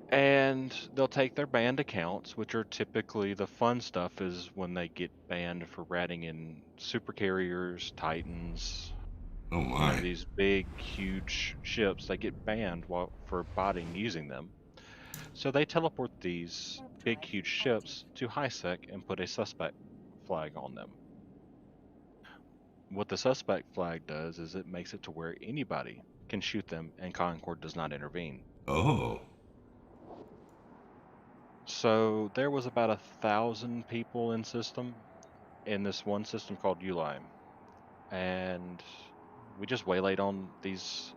and they'll take their banned accounts, which are typically the fun stuff is when they get banned for ratting in super carriers, Titans, Oh my. these big, huge ships. They get banned for botting using them. So they teleport these big, huge ships to HiSec and put a suspect flag on them. What the suspect flag does is it makes it to where anybody can shoot them and Concord does not intervene. Oh. So there was about 1,000 people in this one system called Uline. And we just waylaid on these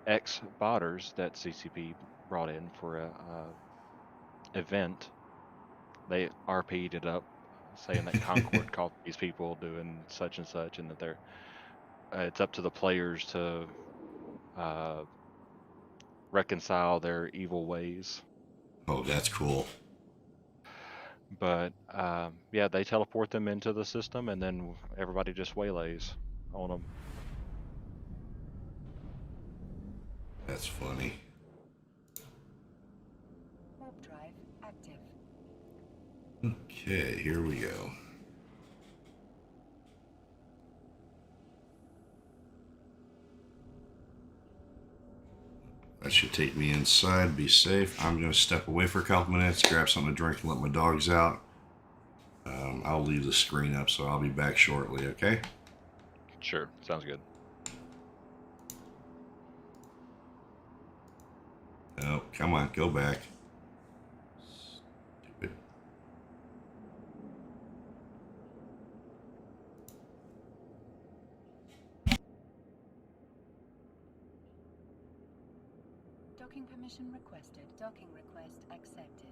ex-botters that CCP brought in for a event. They RP'd it up, saying that Concord caught these people doing such and such, and that they're it's up to the players to reconcile their evil ways. Oh, that's cool. But yeah, they teleport them into the system, and then everybody just waylays on them. That's funny. Warp drive active. Okay, here we go. That should take me inside, be safe. I'm going to step away for a couple minutes, grab something to drink, and let my dogs out. I'll leave the screen up, so I'll be back shortly, okay? Sure, sounds good. Oh, come on, go back. Stupid. Docking permission requested. Docking request accepted.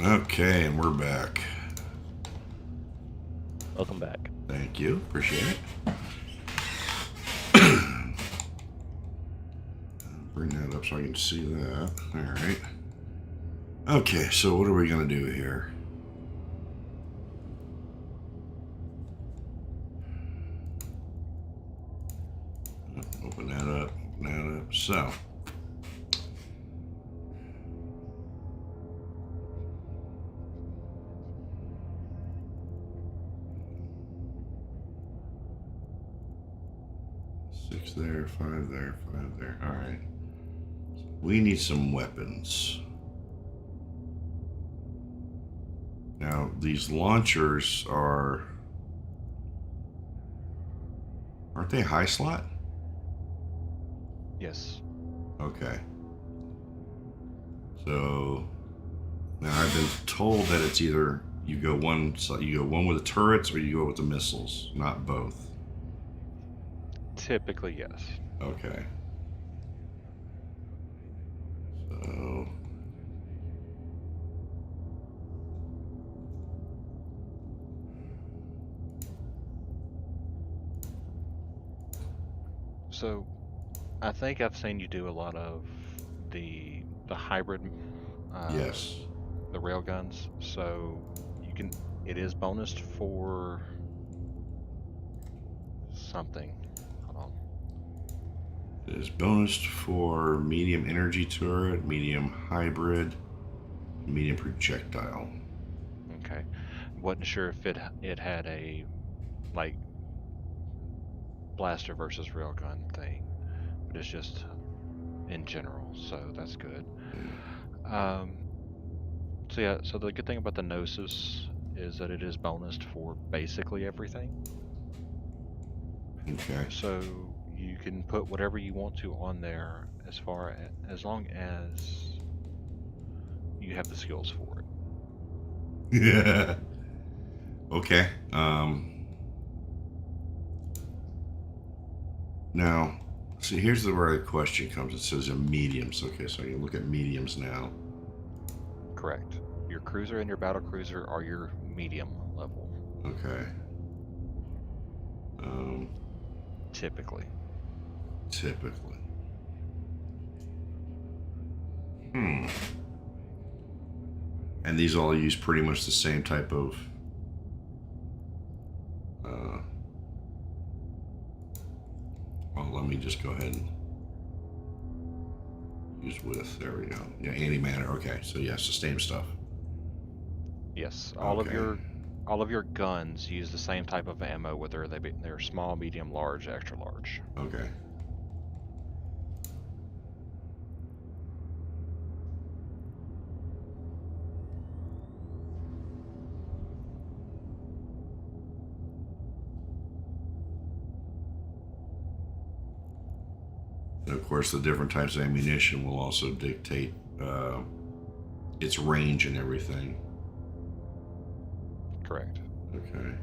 Okay, and we're back. Welcome back. Thank you. Appreciate it. Bring that up so I can see that. All right. Okay, so what are we going to do here? Open that up. Open that up. So. Six there, five there, five there. All right. We need some weapons. Now, these launchers aren't they high slot? Yes. Okay. So now I've been told that it's either you go one with the turrets or you go with the missiles, not both. Typically, yes. Okay. So So I think I've seen you do a lot of the hybrid, yes. the railguns. So you can. It is bonused for something. Hold on. It is bonused for medium energy turret, medium hybrid, medium projectile. Okay. Wasn't sure if it had a like blaster versus railgun thing, but it's just in general, so that's good. So yeah, so the good thing about the Gnosis is that it is bonused for basically everything. Okay. So you can put whatever you want to on there as long as you have the skills for it. Yeah. Okay. Now, see, here's where the question comes. It says in mediums. Okay, so you look at mediums now. Correct. Your cruiser and your battle cruiser are your medium level, Okay. typically. Typically. And these all use pretty much the same type of well, let me just go ahead and use with. There we go. Yeah, antimatter. Okay, so yes, the same stuff. Yes, Okay. all of your guns use the same type of ammo, whether they're small, medium, large, extra large. Okay. And of course, the different types of ammunition will also dictate its range and everything. Correct. Okay.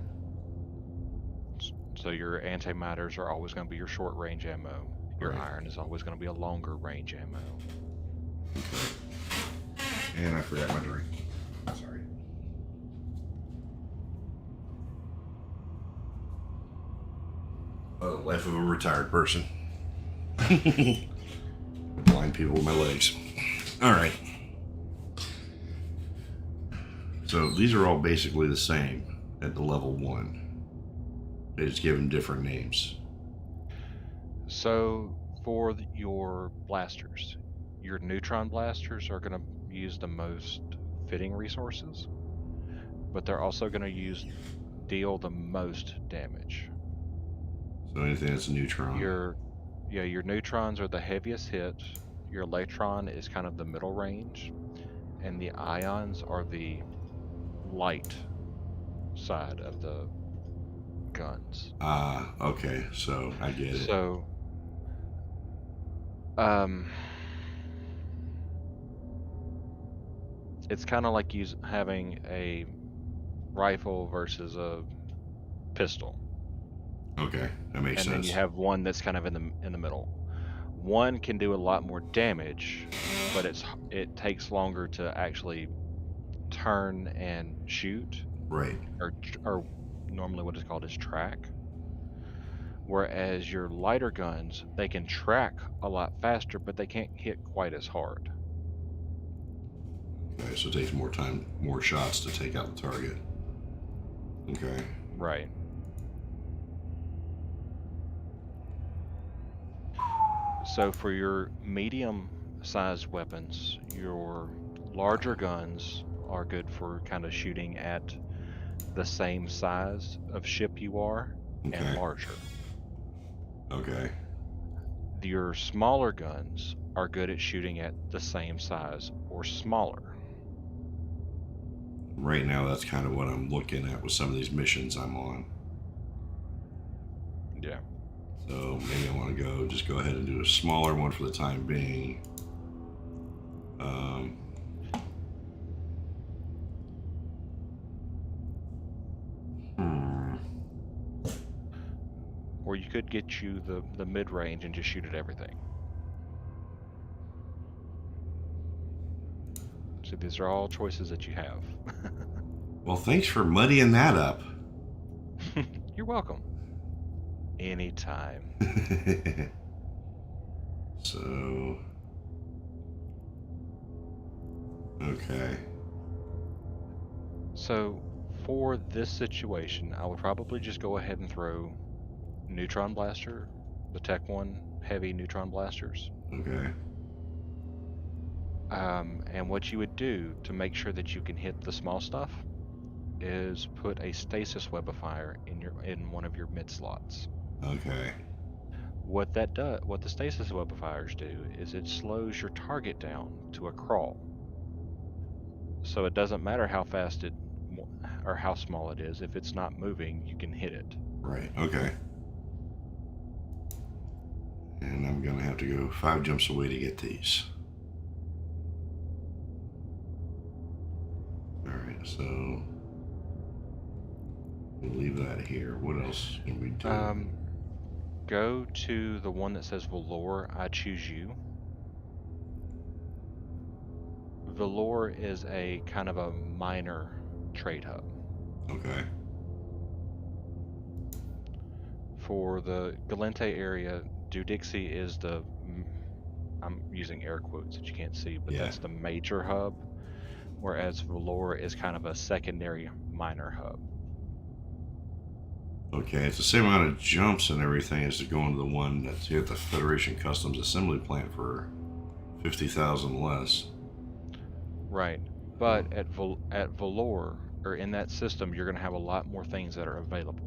So your antimatters are always going to be your short range ammo. Your Right. iron is always going to be a longer range ammo. Okay. And I forgot my drink. Sorry. The life of a retired person. Blind people with my legs. All right. So these are all basically the same at the level 1. They just give them different names. So for your blasters, your neutron blasters are going to use the most fitting resources, but they're also going to deal the most damage. So anything that's a neutron. Your neutrons are the heaviest hit. Your electron is kind of the middle range, and the ions are the light side of the guns. Okay, so I get it. So, it's kind of like having a rifle versus a pistol. Okay, that makes sense. And then you have one that's kind of in the middle. One can do a lot more damage, but it takes longer to actually turn and shoot. Right. Or normally what is called is track. Whereas your lighter guns, they can track a lot faster, but they can't hit quite as hard. Okay, so it takes more time, more shots to take out the target. Okay. Right. So for your medium-sized weapons, your larger guns are good for kind of shooting at the same size of ship you are and larger. Okay. Your smaller guns are good at shooting at the same size or smaller. right now, that's kind of what I'm looking at with some of these missions I'm on. Yeah. So maybe I want to just go ahead and do a smaller one for the time being. Or you could get you the mid range and just shoot at everything. So these are all choices that you have. Well, thanks for muddying that up. You're welcome. Anytime. So, okay. So for this situation, I would probably just go ahead and throw Neutron Blaster, the Tech 1 heavy Neutron Blasters. Okay. And what you would do to make sure that you can hit the small stuff is put a stasis webifier in one of your mid slots. Okay. What the stasis webifiers do is it slows your target down to a crawl. So it doesn't matter how fast it or how small it is. If it's not moving, you can hit it. Right. Okay. And I'm gonna have to go 5 jumps away to get these. All right. So we'll leave that here. What else can we do? Go to the one that says Velour, I choose you. Velour is a kind of a minor trade hub. Okay. For the Galente area, Dudixie is the, I'm using air quotes that you can't see, but Yeah. that's the major hub, whereas Velour is kind of a secondary minor hub. Okay, it's the same amount of jumps and everything as to go into the one that's at the Federation Customs Assembly Plant for 50,000 less. Right, but at Velour, or in that system, you're going to have a lot more things that are available.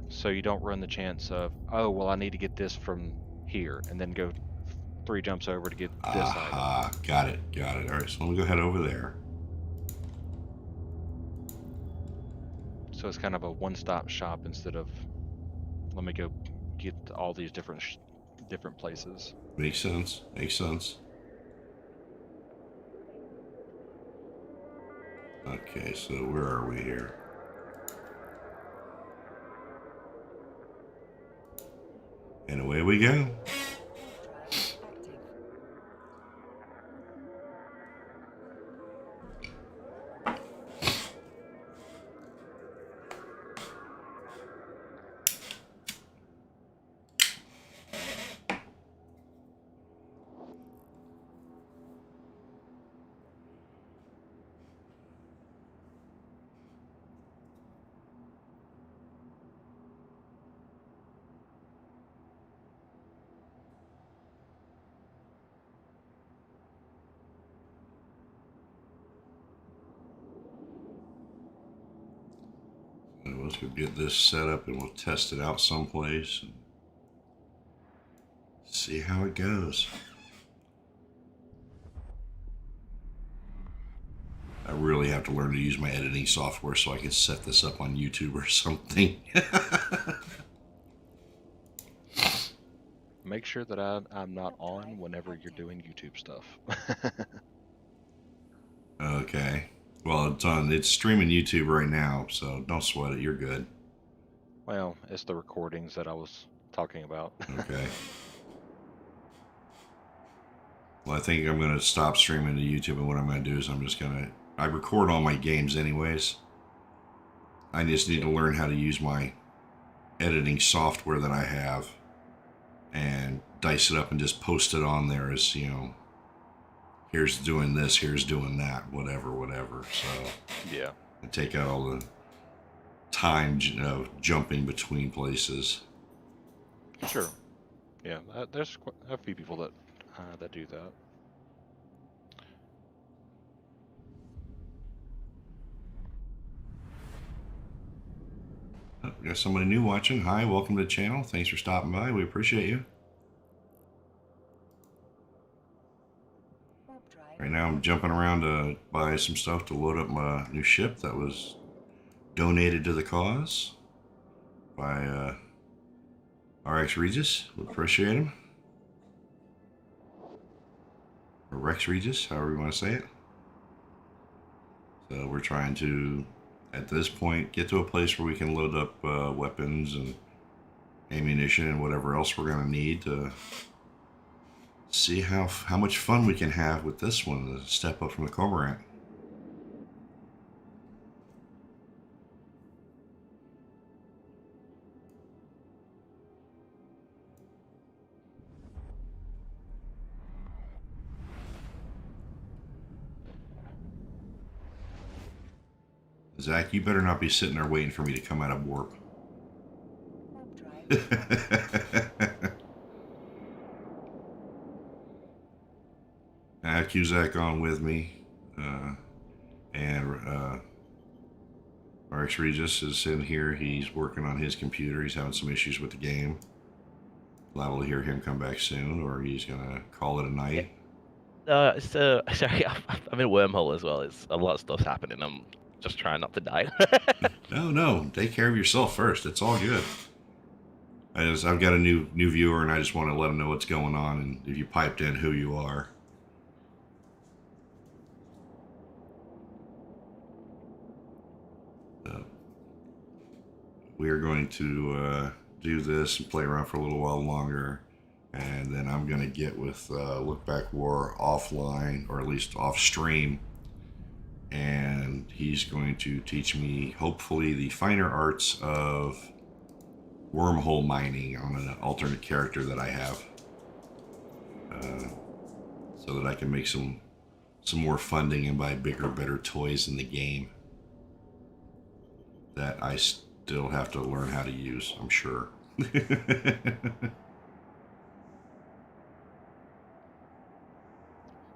So you don't run the chance of, oh, well, I need to get this from here, and then go 3 jumps over to get this item. Got it. All right, so let me go head over there. So it's kind of a one-stop shop instead of, let me go get all these different places. Makes sense. Okay, so where are we here? And away we go. Drive active. Let's go get this set up and we'll test it out someplace and see how it goes. I really have to learn to use my editing software so I can set this up on YouTube or something. Make sure that I'm not on whenever you're doing YouTube stuff. Okay. Well, it's streaming YouTube right now, so don't sweat it. You're good. Well, it's the recordings that I was talking about. Okay. Well, I think I'm going to stop streaming to YouTube, and what I'm going to do is I record all my games anyways. I just need to learn how to use my editing software that I have and dice it up and just post it on there as, here's doing this, here's doing that, whatever. So Yeah. and take out all the time of jumping between places. Sure. Yeah, there's a few people that do that. Oh, we got somebody new watching. Hi, welcome to the channel. Thanks for stopping by. We appreciate you. Warp drive Right now I'm jumping around to buy some stuff to load up my new ship that was donated to the cause by RX Regis. Would appreciate him. Or Rex Regis, however you want to say it. So we're trying to, at this point, get to a place where we can load up weapons and ammunition and whatever else we're going to need to see how much fun we can have with this one, to step up from the Cormorant. Zach, you better not be sitting there waiting for me to come out of warp. Warp drive. I have Cusack on with me, and RX Regis is in here. He's working on his computer. He's having some issues with the game. Liable to hear him come back soon, or he's gonna call it a night. So sorry, I'm in a wormhole as well. It's a lot of stuff's happening. I'm just trying not to die. No, take care of yourself first. It's all good. I've got a new viewer, and I just want to let them know what's going on, and if you piped in, who you are. We are going to do this and play around for a little while longer, and then I'm going to get with Look Back War offline, or at least off stream, and he's going to teach me, hopefully, the finer arts of wormhole mining on an alternate character that I have, so that I can make some more funding and buy bigger, better toys in the game that I still have to learn how to use, I'm sure.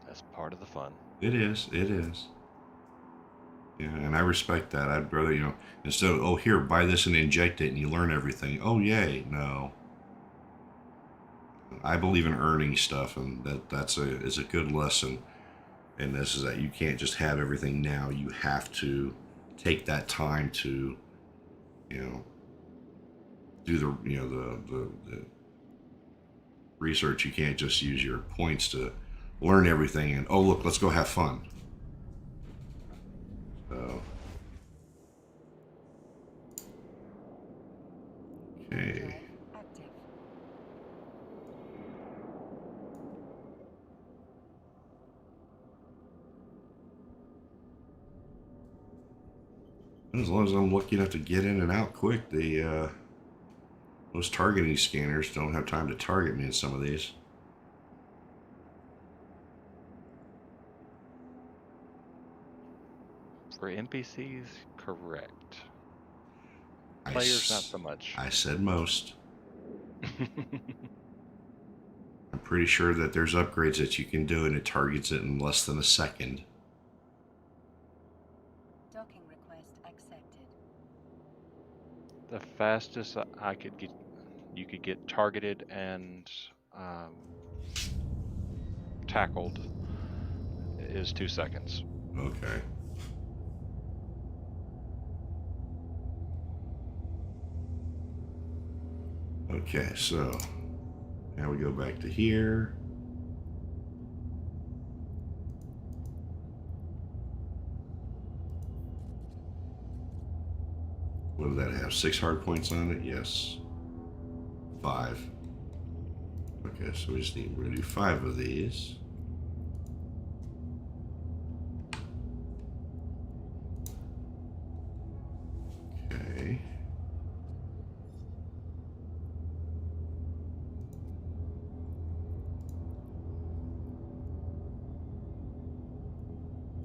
That's part of the fun. It is. Yeah, and I respect that. I'd rather, instead of, oh, here, buy this and inject it and you learn everything. Oh, yay. No. I believe in earning stuff, and that's a good lesson. And this is that you can't just have everything now. You have to take that time to, do the research. You can't just use your points to learn everything and, oh, look, let's go have fun. So, okay. Active. As long as I'm lucky enough to get in and out quick, those targeting scanners don't have time to target me in some of these. For NPCs, correct. Players, not so much. I said most. I'm pretty sure that there's upgrades that you can do and it targets it in less than a second. Docking request accepted. The fastest I could get, you could get targeted and tackled is 2 seconds. Okay. Okay, so now we go back to here. What did that have? 6 hard points on it? Yes. 5. Okay, so we're gonna do 5 of these. Okay.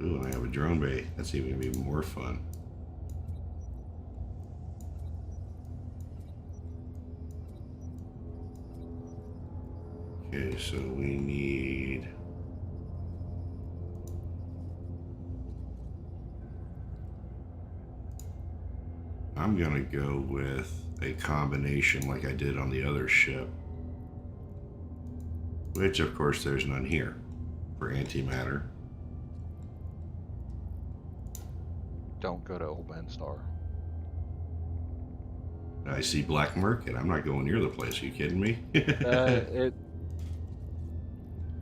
Ooh, and I have a drone bay. That's even gonna be more fun. Okay, so we need... I'm gonna go with a combination like I did on the other ship. Which, of course, there's none here for antimatter. Don't go to Old Man Star. I see Black Market. I'm not going near the place. Are you kidding me? It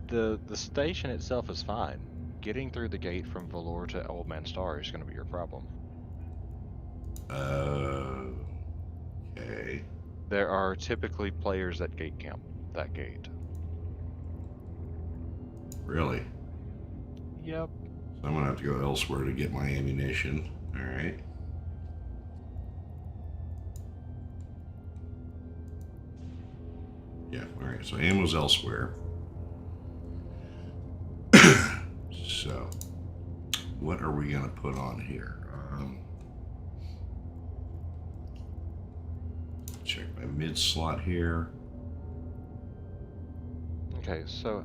the station itself is fine. Getting through the gate from Valor to Old Man Star is going to be your problem. Okay. There are typically players that gate camp that gate. Really? Yep. So I'm gonna have to go elsewhere to get my ammunition. All right. Yeah. All right. So ammo's elsewhere. So, what are we gonna put on here? Check my mid slot here. Okay, so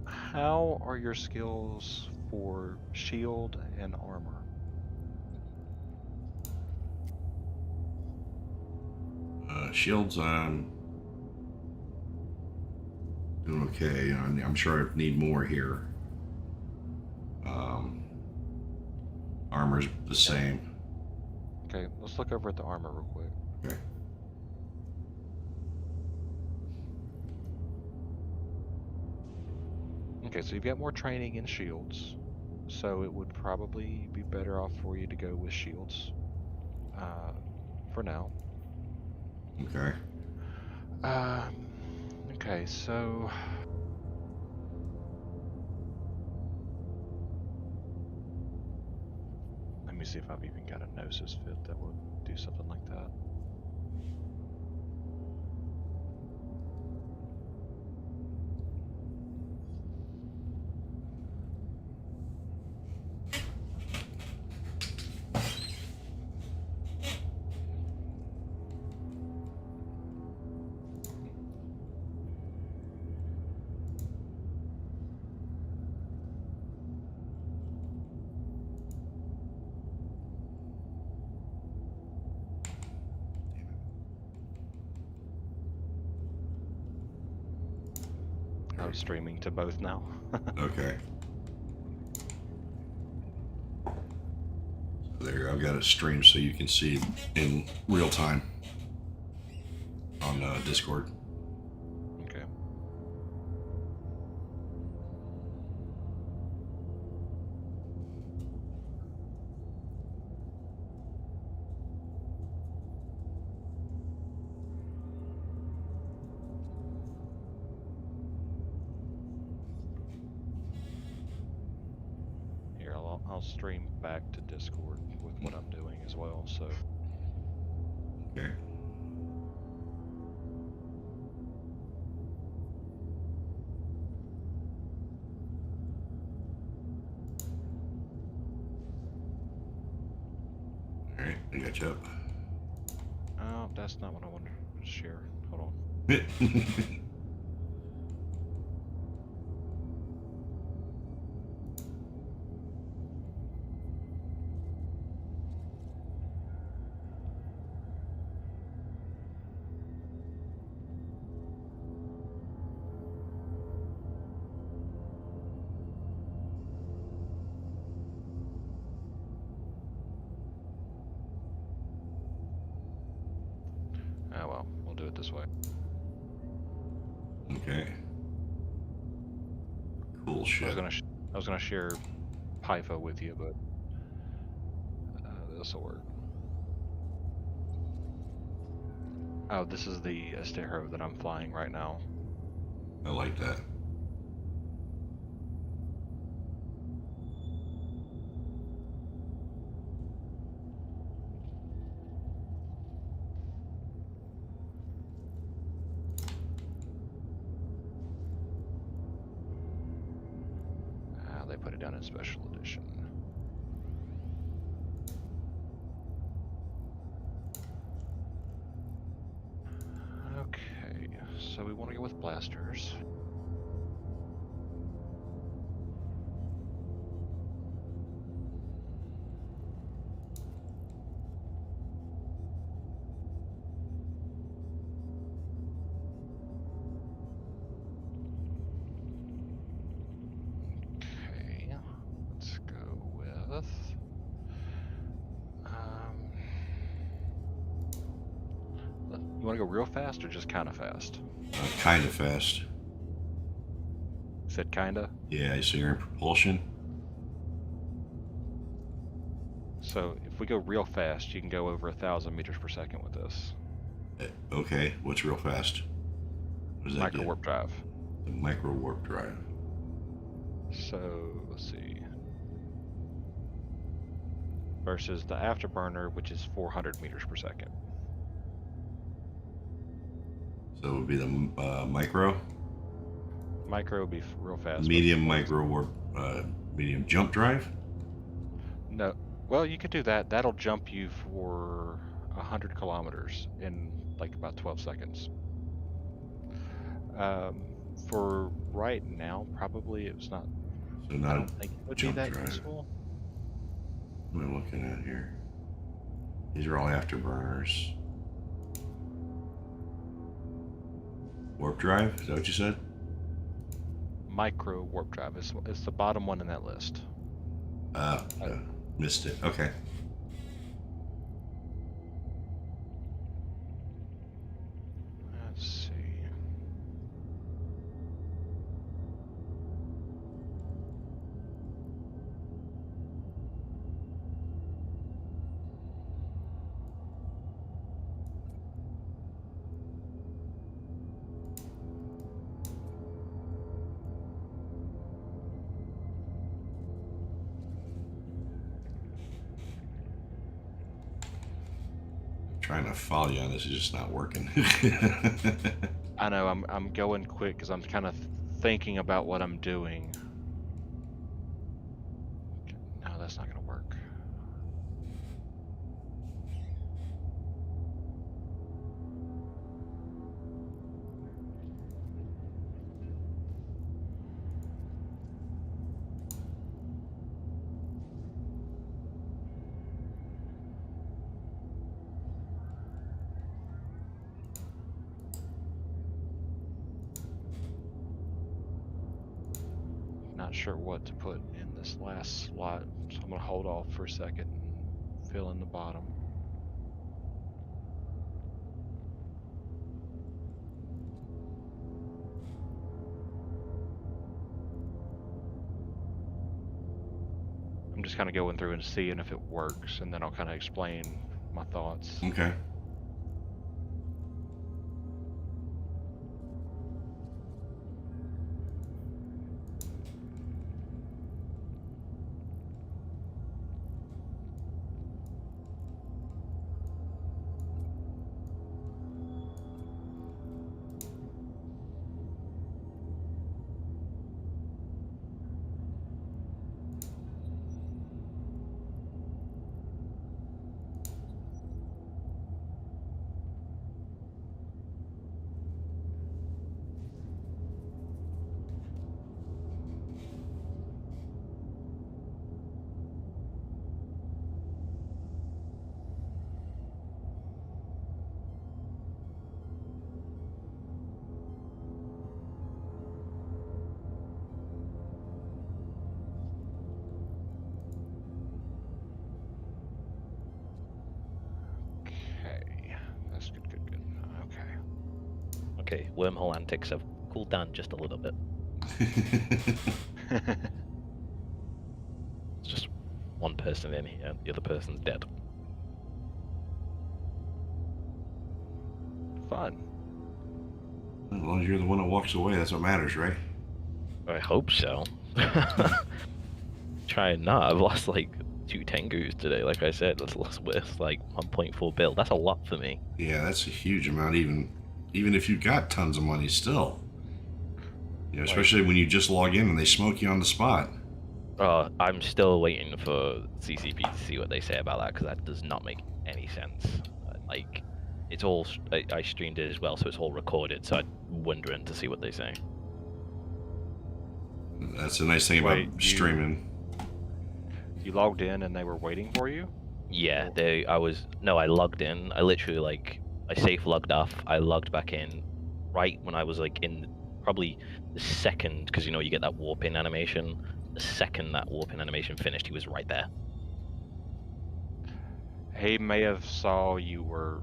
how are your skills for shield and armor? Shields. Doing okay. I'm sure I need more here. Armor's the same. Okay, let's look over at the armor real quick. Okay. Okay, so you've got more training in shields, so it would probably be better off for you to go with shields for now. Okay. Okay, so let me see if I've even got a Gnosis fit that would do something like that. I'm streaming to both now. Okay. So there, I've got it streamed so you can see in real time on Discord. Okay. Here, I'll stream back to Discord with what I'm doing as well. So Okay. All right, I got you up. oh, that's not what I wanted to share. Hold on. Oh well, we'll do it this way. Okay. Cool I shit. was gonna share Python with you, but this will work. Oh, this is the Estero that I'm flying right now. I like that. They put it down in special edition. Okay, so we want to go with blasters. Okay, let's go. want to go real fast or just kind of fast? Kind of fast. Said kinda. Yeah, so you're in propulsion. So if we go real fast, you can go over 1,000 meters per second with this. Okay, what's real fast? What does that Micro do? warp drive. The micro warp drive. So let's see. Versus the afterburner, which is 400 meters per second. So it would be the micro, Micro would be real fast. but medium for- micro warp, medium jump drive. No. Well, you could do that. That'll jump you for 100 kilometers in like about 12 seconds. For right now, probably it's not. So I not don't a think it would be jump that drive. useful. What am I looking at here? These are all afterburners. Warp drive? Is that what you said? Micro warp drive is the bottom one in that list. Missed it. Okay. Let's see. Trying to follow you on this is just not working. I know I'm going quick because I'm kind of thinking about what I'm doing. Okay, no, that's not going to work. Not sure what to put in this last slot, so I'm going to hold off for a second and fill in the bottom. I'm just kind of going through and seeing if it works, and then I'll kind of explain my thoughts. Okay. Okay, that's good. Okay. Okay, wormhole antics have cooled down just a little bit. It's just one person in here, the other person's dead. Fun. As long as you're the one that walks away, that's what matters, right? I hope so. Trying not. I've lost like 2 Tengus today, like I said. That's worth like 1.4 bill. That's a lot for me. Yeah, that's a huge amount. Even if you got tons of money, still. You know, especially when you just log in and they smoke you on the spot. I'm still waiting for CCP to see what they say about that, because that does not make any sense. Like, it's all I streamed it as well, so it's all recorded. So I'm wondering to see what they say. That's the nice thing about Wait, streaming. You logged in and they were waiting for you? Yeah, I logged in. I literally I safe logged off. I logged back in right when I was like in probably the second, because you get that warping animation. The second that warping animation finished, he was right there. He may have saw you were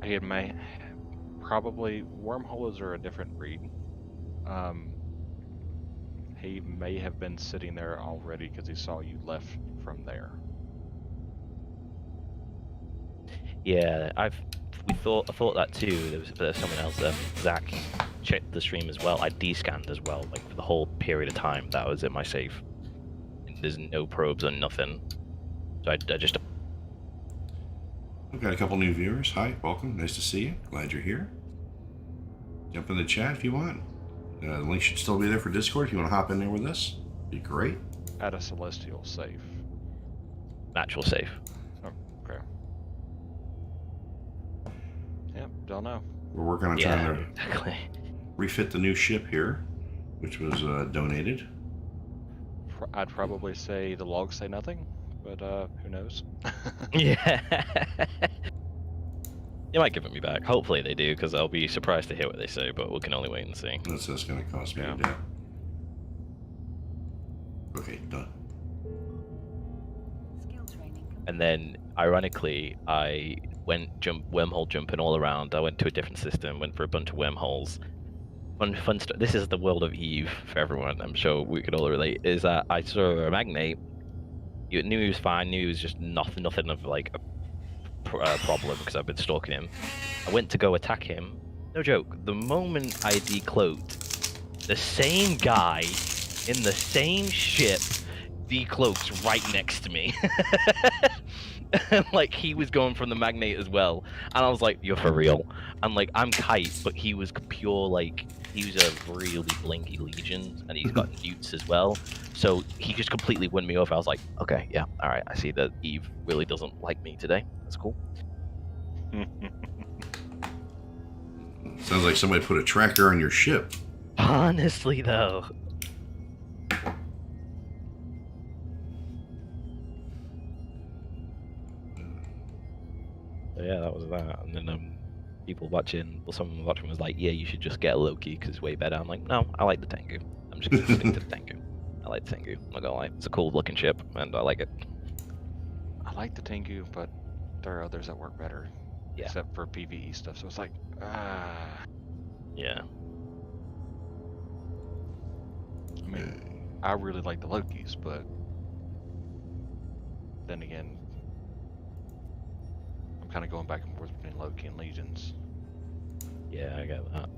He may probably wormholes are a different breed. He may have been sitting there already because he saw you left from there. Yeah, I thought that too. There's someone else. Zach checked the stream as well. I descanned as well, like for the whole period of time that I was in my safe. There's no probes or nothing. So I just. We've got a couple new viewers. Hi, welcome. Nice to see you. Glad you're here. Jump in the chat if you want. The link should still be there for Discord if you want to hop in there with us. Be great. At a celestial safe. Natural safe. Okay. Yep, don't know. We're working on Yeah, trying to exactly. refit the new ship here, which was donated. I'd probably say the logs say nothing, but who knows? Yeah. They might give it me back. Hopefully they do, because I'll be surprised to hear what they say, but we can only wait and see. That's going to cost me Yeah. a debt. Okay, done. Skill training complete. And then, ironically, I went wormhole jumping all around. I went to a different system, went for a bunch of wormholes. Fun stuff. This is the world of Eve for everyone. I'm sure we could all relate. Is that I saw a magnate. You knew he was fine. Knew he was just nothing of like a problem because I've been stalking him. I went to go attack him. No joke. The moment I decloaked, the same guy in the same ship decloaks right next to me. Like he was going from the magnate as well, and I was like, "You're for real." And like I'm Kite, but he was pure like he was a really blinky Legion, and he's got newts as well. So he just completely won me over. I was like, "Okay, yeah, all right. I see that Eve really doesn't like me today. That's cool." Sounds like somebody put a tracker on your ship. Honestly, though. So yeah, that was that. And then people watching, well, someone watching was like, "Yeah, you should just get a Loki because it's way better." I'm like, "No, I like the Tengu. I'm just gonna stick to the Tengu. I like the Tengu. I'm not gonna lie, it's a cool looking ship, and I like it." I like the Tengu, but there are others that work better. Yeah. Except for PvE stuff, so it's like, Yeah. I mean, I really like the Lokis, but then again, I'm kind of going back and forth between Loki and Legions. Yeah, I get that.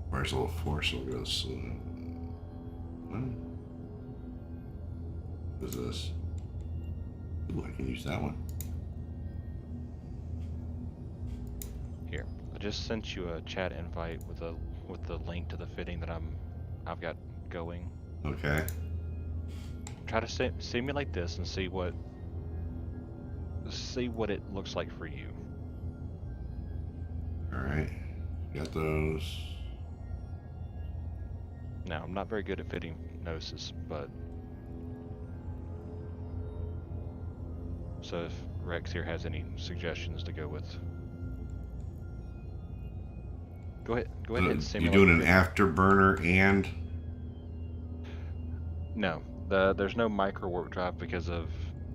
Where's a little force will go slow. What is this? Ooh, I can use that one. Here, I just sent you a chat invite with the link to the fitting that I've got going. Okay. Try to simulate this and see what it looks like for you. Alright. Got those. Now, I'm not very good at fitting Gnosis, but so if Rex here has any suggestions to go with, go ahead and You're simulate. doing an it. afterburner and No, there's no micro warp drive because of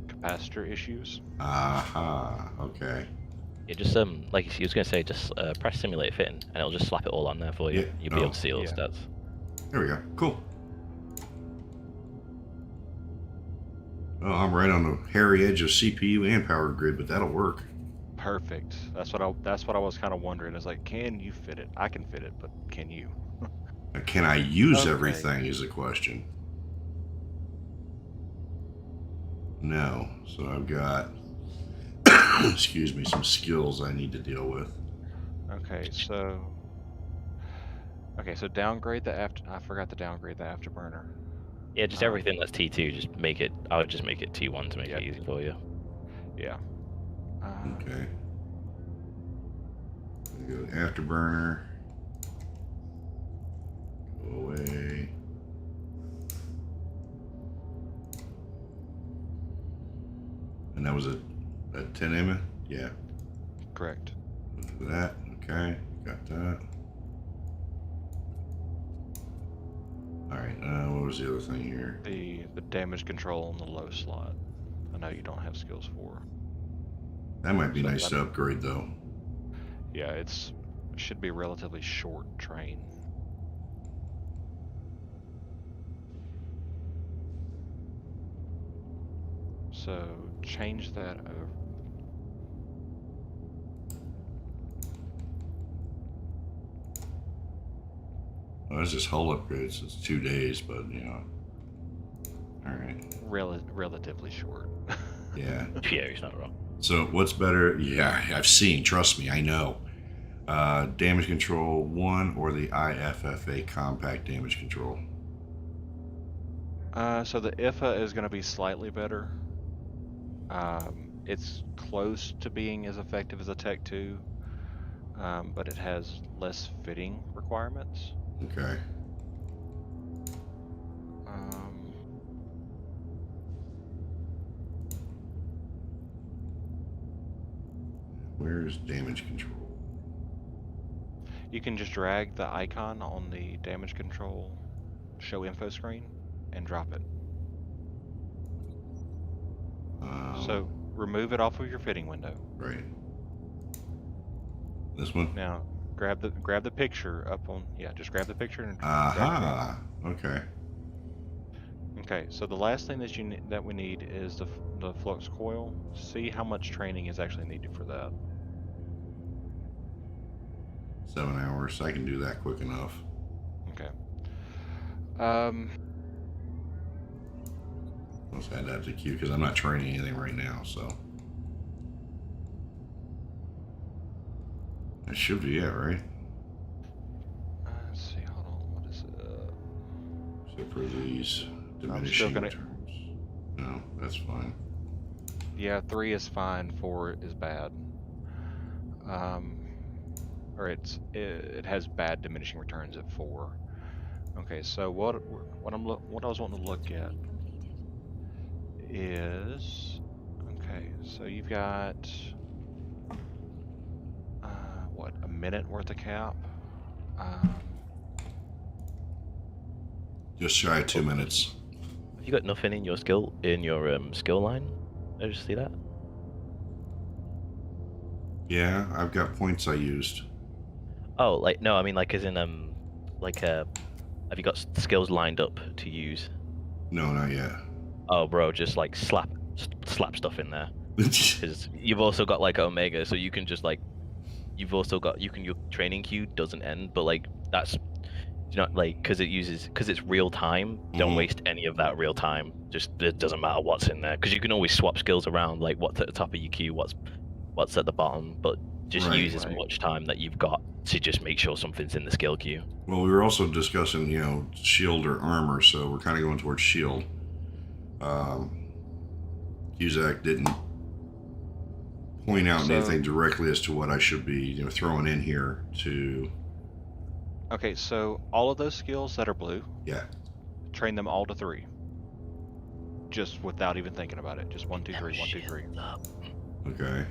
capacitor issues. aha. Okay. Yeah, just like you was gonna say, just press simulate fitting, and it'll just slap it all on there for you. Yeah. You'll be able to see all the Yeah. stats. There we go. Cool. Oh, I'm right on the hairy edge of CPU and power grid, but that'll work. Perfect. That's what I was kind of wondering. Is like, can you fit it? I can fit it, but can you? Can I use Okay. everything is the question. No. So I've got, excuse me, some skills I need to deal with. Okay, so downgrade the after. I forgot to downgrade the afterburner. Yeah, just everything that's T2, just make it. I would just make it T1 to make Yeah. it easy for you. Yeah. Okay. Go to afterburner. Go away. And that was a 10 mm? Yeah. Correct. That. Okay. Got that. All right. What was the other thing here? The damage control on the low slot. I know you don't have skills for. That might be So nice to upgrade though. Yeah, should be relatively short train. So change that over. Well, it's just hull upgrades. It's 2 days, but you know. All right. Relatively short. Yeah. Yeah, he's not wrong. So what's better? Yeah, I've seen. Trust me, I know. Damage control 1 or the IFFA compact damage control. So the IFA is going to be slightly better. It's close to being as effective as a Tech 2, but it has less fitting requirements. Okay. Where's damage control? You can just drag the icon on the damage control show info screen and drop it. So remove it off of your fitting window. Right. This one? Now grab the picture up on, yeah, just grab the picture and Aha. Okay. Okay, so the last thing that we need is the flux coil. See how much training is actually needed for that. 7 hours. I can do that quick enough. Okay. Let's add that to queue because I'm not training anything right now, so. That should be it, right? Let's see, hold on, what is it? Except for these still diminishing gonna- returns. No, that's fine. Yeah, 3 is fine, 4 is bad. Or it has bad diminishing returns at 4. Okay, so what I was wanting to look at is, okay, so you've got what, a minute worth of cap? Just shy of 2 minutes. Have you got nothing in your skill line? Did I just see that? Yeah, I've got points I used. Oh, like no, I mean like as in have you got skills lined up to use? No, not yet. Oh, bro, just like slap stuff in there. Because you've also got like Omega, so you can just like, you've also got your training queue doesn't end, but like that's not like because it's real time. Don't Mhm. waste any of that real time. Just it doesn't matter what's in there because you can always swap skills around, like what's at the top of your queue, what's at the bottom, but just Right, use as much time that you've got to just make sure something's in the skill queue. Well, we were also discussing, shield or armor, so we're kind of going towards shield. Cusack didn't point out anything directly as to what I should be, throwing in here to. Okay, so all of those skills that are blue, Yeah. train them all to 3. Just without even thinking about it. Just 1, 2, 3, 1, 2, 3. Okay.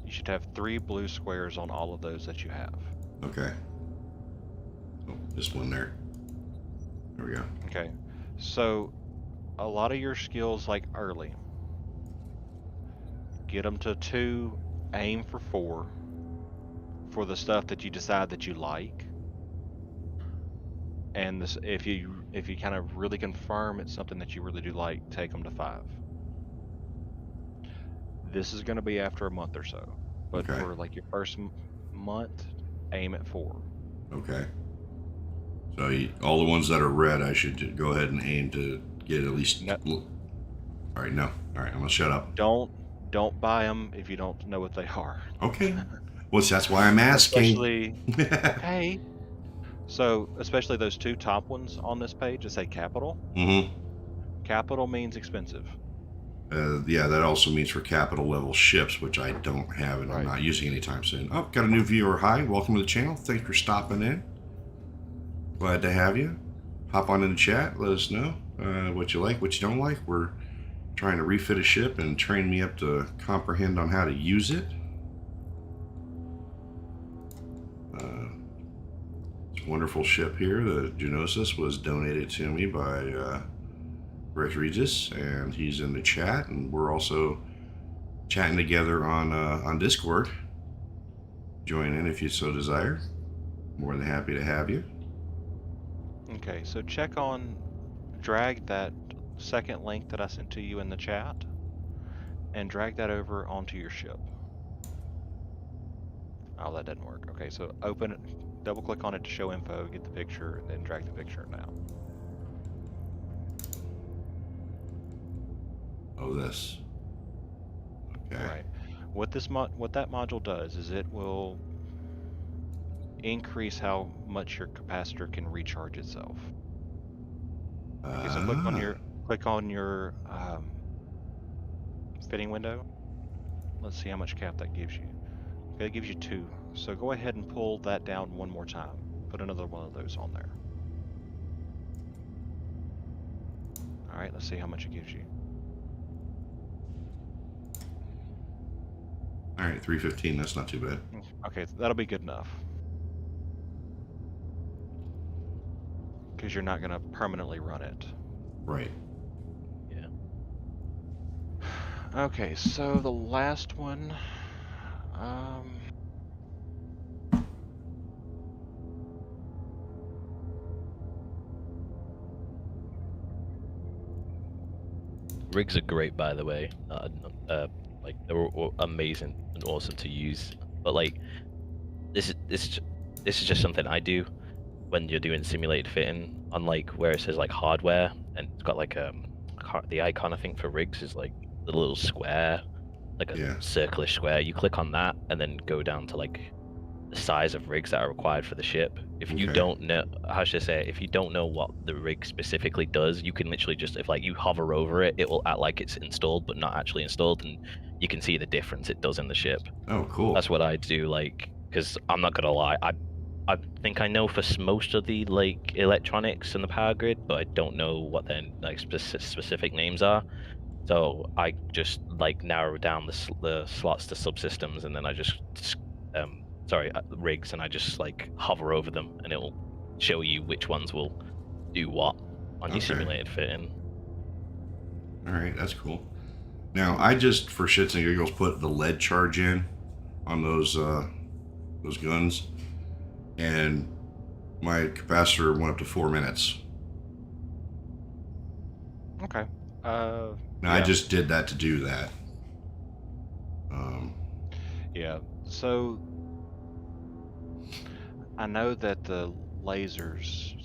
You should have 3 blue squares on all of those that you have. Okay. Oh, this one there. There we go. Okay, so a lot of your skills, like early, get them to 2, aim for 4 for the stuff that you decide that you like, and this, if you kind of really confirm it's something that you really do like, take them to 5. This is going to be after a month or so, but Okay. for like your first month, aim at 4. Okay. So all the ones that are red, I should go ahead and aim to get at least. No. All right, no. All right, I'm gonna shut up. Don't buy them if you don't know what they are. Okay. Well, that's why I'm asking. Especially, okay. So, especially those 2 top ones on this page that say capital. Mm-hmm. Capital means expensive. Yeah, that also means for capital level ships, which I don't have and I'm Right. not using anytime soon. Oh, got a new viewer. Hi, welcome to the channel. Thanks for stopping in. Glad to have you. Hop on in the chat. Let us know what you like, what you don't like. We're trying to refit a ship and train me up to comprehend on how to use it. wonderful ship here, the Genosis, was donated to me by Brett Regis, and he's in the chat, and we're also chatting together on Discord. Join in if you so desire. More than happy to have you. Okay, so drag that second link that I sent to you in the chat, and drag that over onto your ship. Oh, that didn't work. Okay, so open it, double click on it to show info, get the picture, and then drag the picture down. Oh, this. Okay. Right. What that module does is it will increase how much your capacitor can recharge itself. Okay, so click on your fitting window. Let's see how much cap that gives you. Okay, it gives you 2. So go ahead and pull that down one more time. Put another one of those on there. All right, let's see how much it gives you. All right, 315. That's not too bad. Okay, that'll be good enough. Because you're not going to permanently run it. Right. Yeah. Okay, so the last one. Rigs are great, by the way. Like they're amazing and awesome to use. But like, this is just something I do when you're doing simulated fitting. Unlike where it says like hardware, and it's got like the icon I think for rigs is like the little square, like a circlish square. You click on that and then go down to like the size of rigs that are required for the ship. If you don't know, how should I say it? If you don't know what the rig specifically does, you can literally just, if like you hover over it, it will act like it's installed but not actually installed, and you can see the difference it does in the ship. Oh, cool. That's what I do, like, because I'm not gonna lie, I think I know for most of the like electronics and the power grid, but I don't know what their like specific names are. So I just like narrow down the slots to subsystems, and then I just rigs, and I just like hover over them, and it'll show you which ones will do what on your simulated fitting. All right, that's cool. Now I just, for shits and giggles, put the lead charge in on those guns, and my capacitor went up to 4 minutes. Okay. Now I just did that to do that. Yeah. So I know that the lasers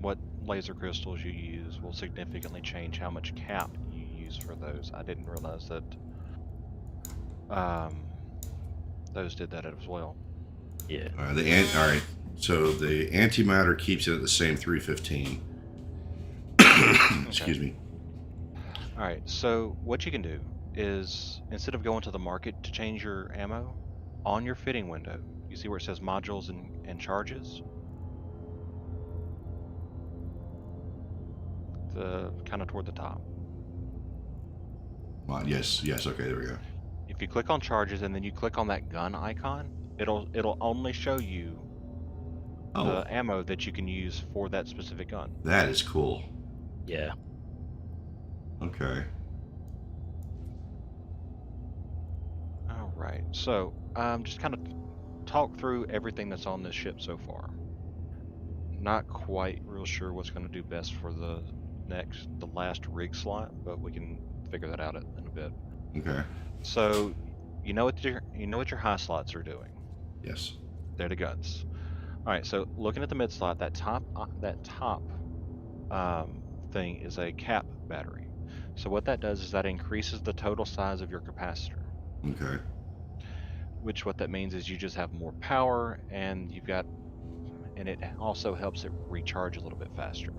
what laser crystals you use will significantly change how much cap you use for those. I didn't realize that those did that as well. Yeah. All right. So the antimatter keeps it at the same 315. Excuse me. All right. So what you can do is, instead of going to the market to change your ammo, on your fitting window, you see where it says modules and charges? The kind of toward the top. Yes. Okay, there we go. If you click on charges and then you click on that gun icon, it'll only show you the ammo that you can use for that specific gun. That is cool. Yeah. Okay. All right. So just kind of talk through everything that's on this ship so far. Not quite real sure what's going to do best for the last rig slot, but we can figure that out in a bit. Okay. So you know what your high slots are doing. Yes. They're the guns. All right. So looking at the mid slot, that top thing is a cap battery. So what that does is that increases the total size of your capacitor. Okay. Which what that means is you just have more power, and it also helps it recharge a little bit faster.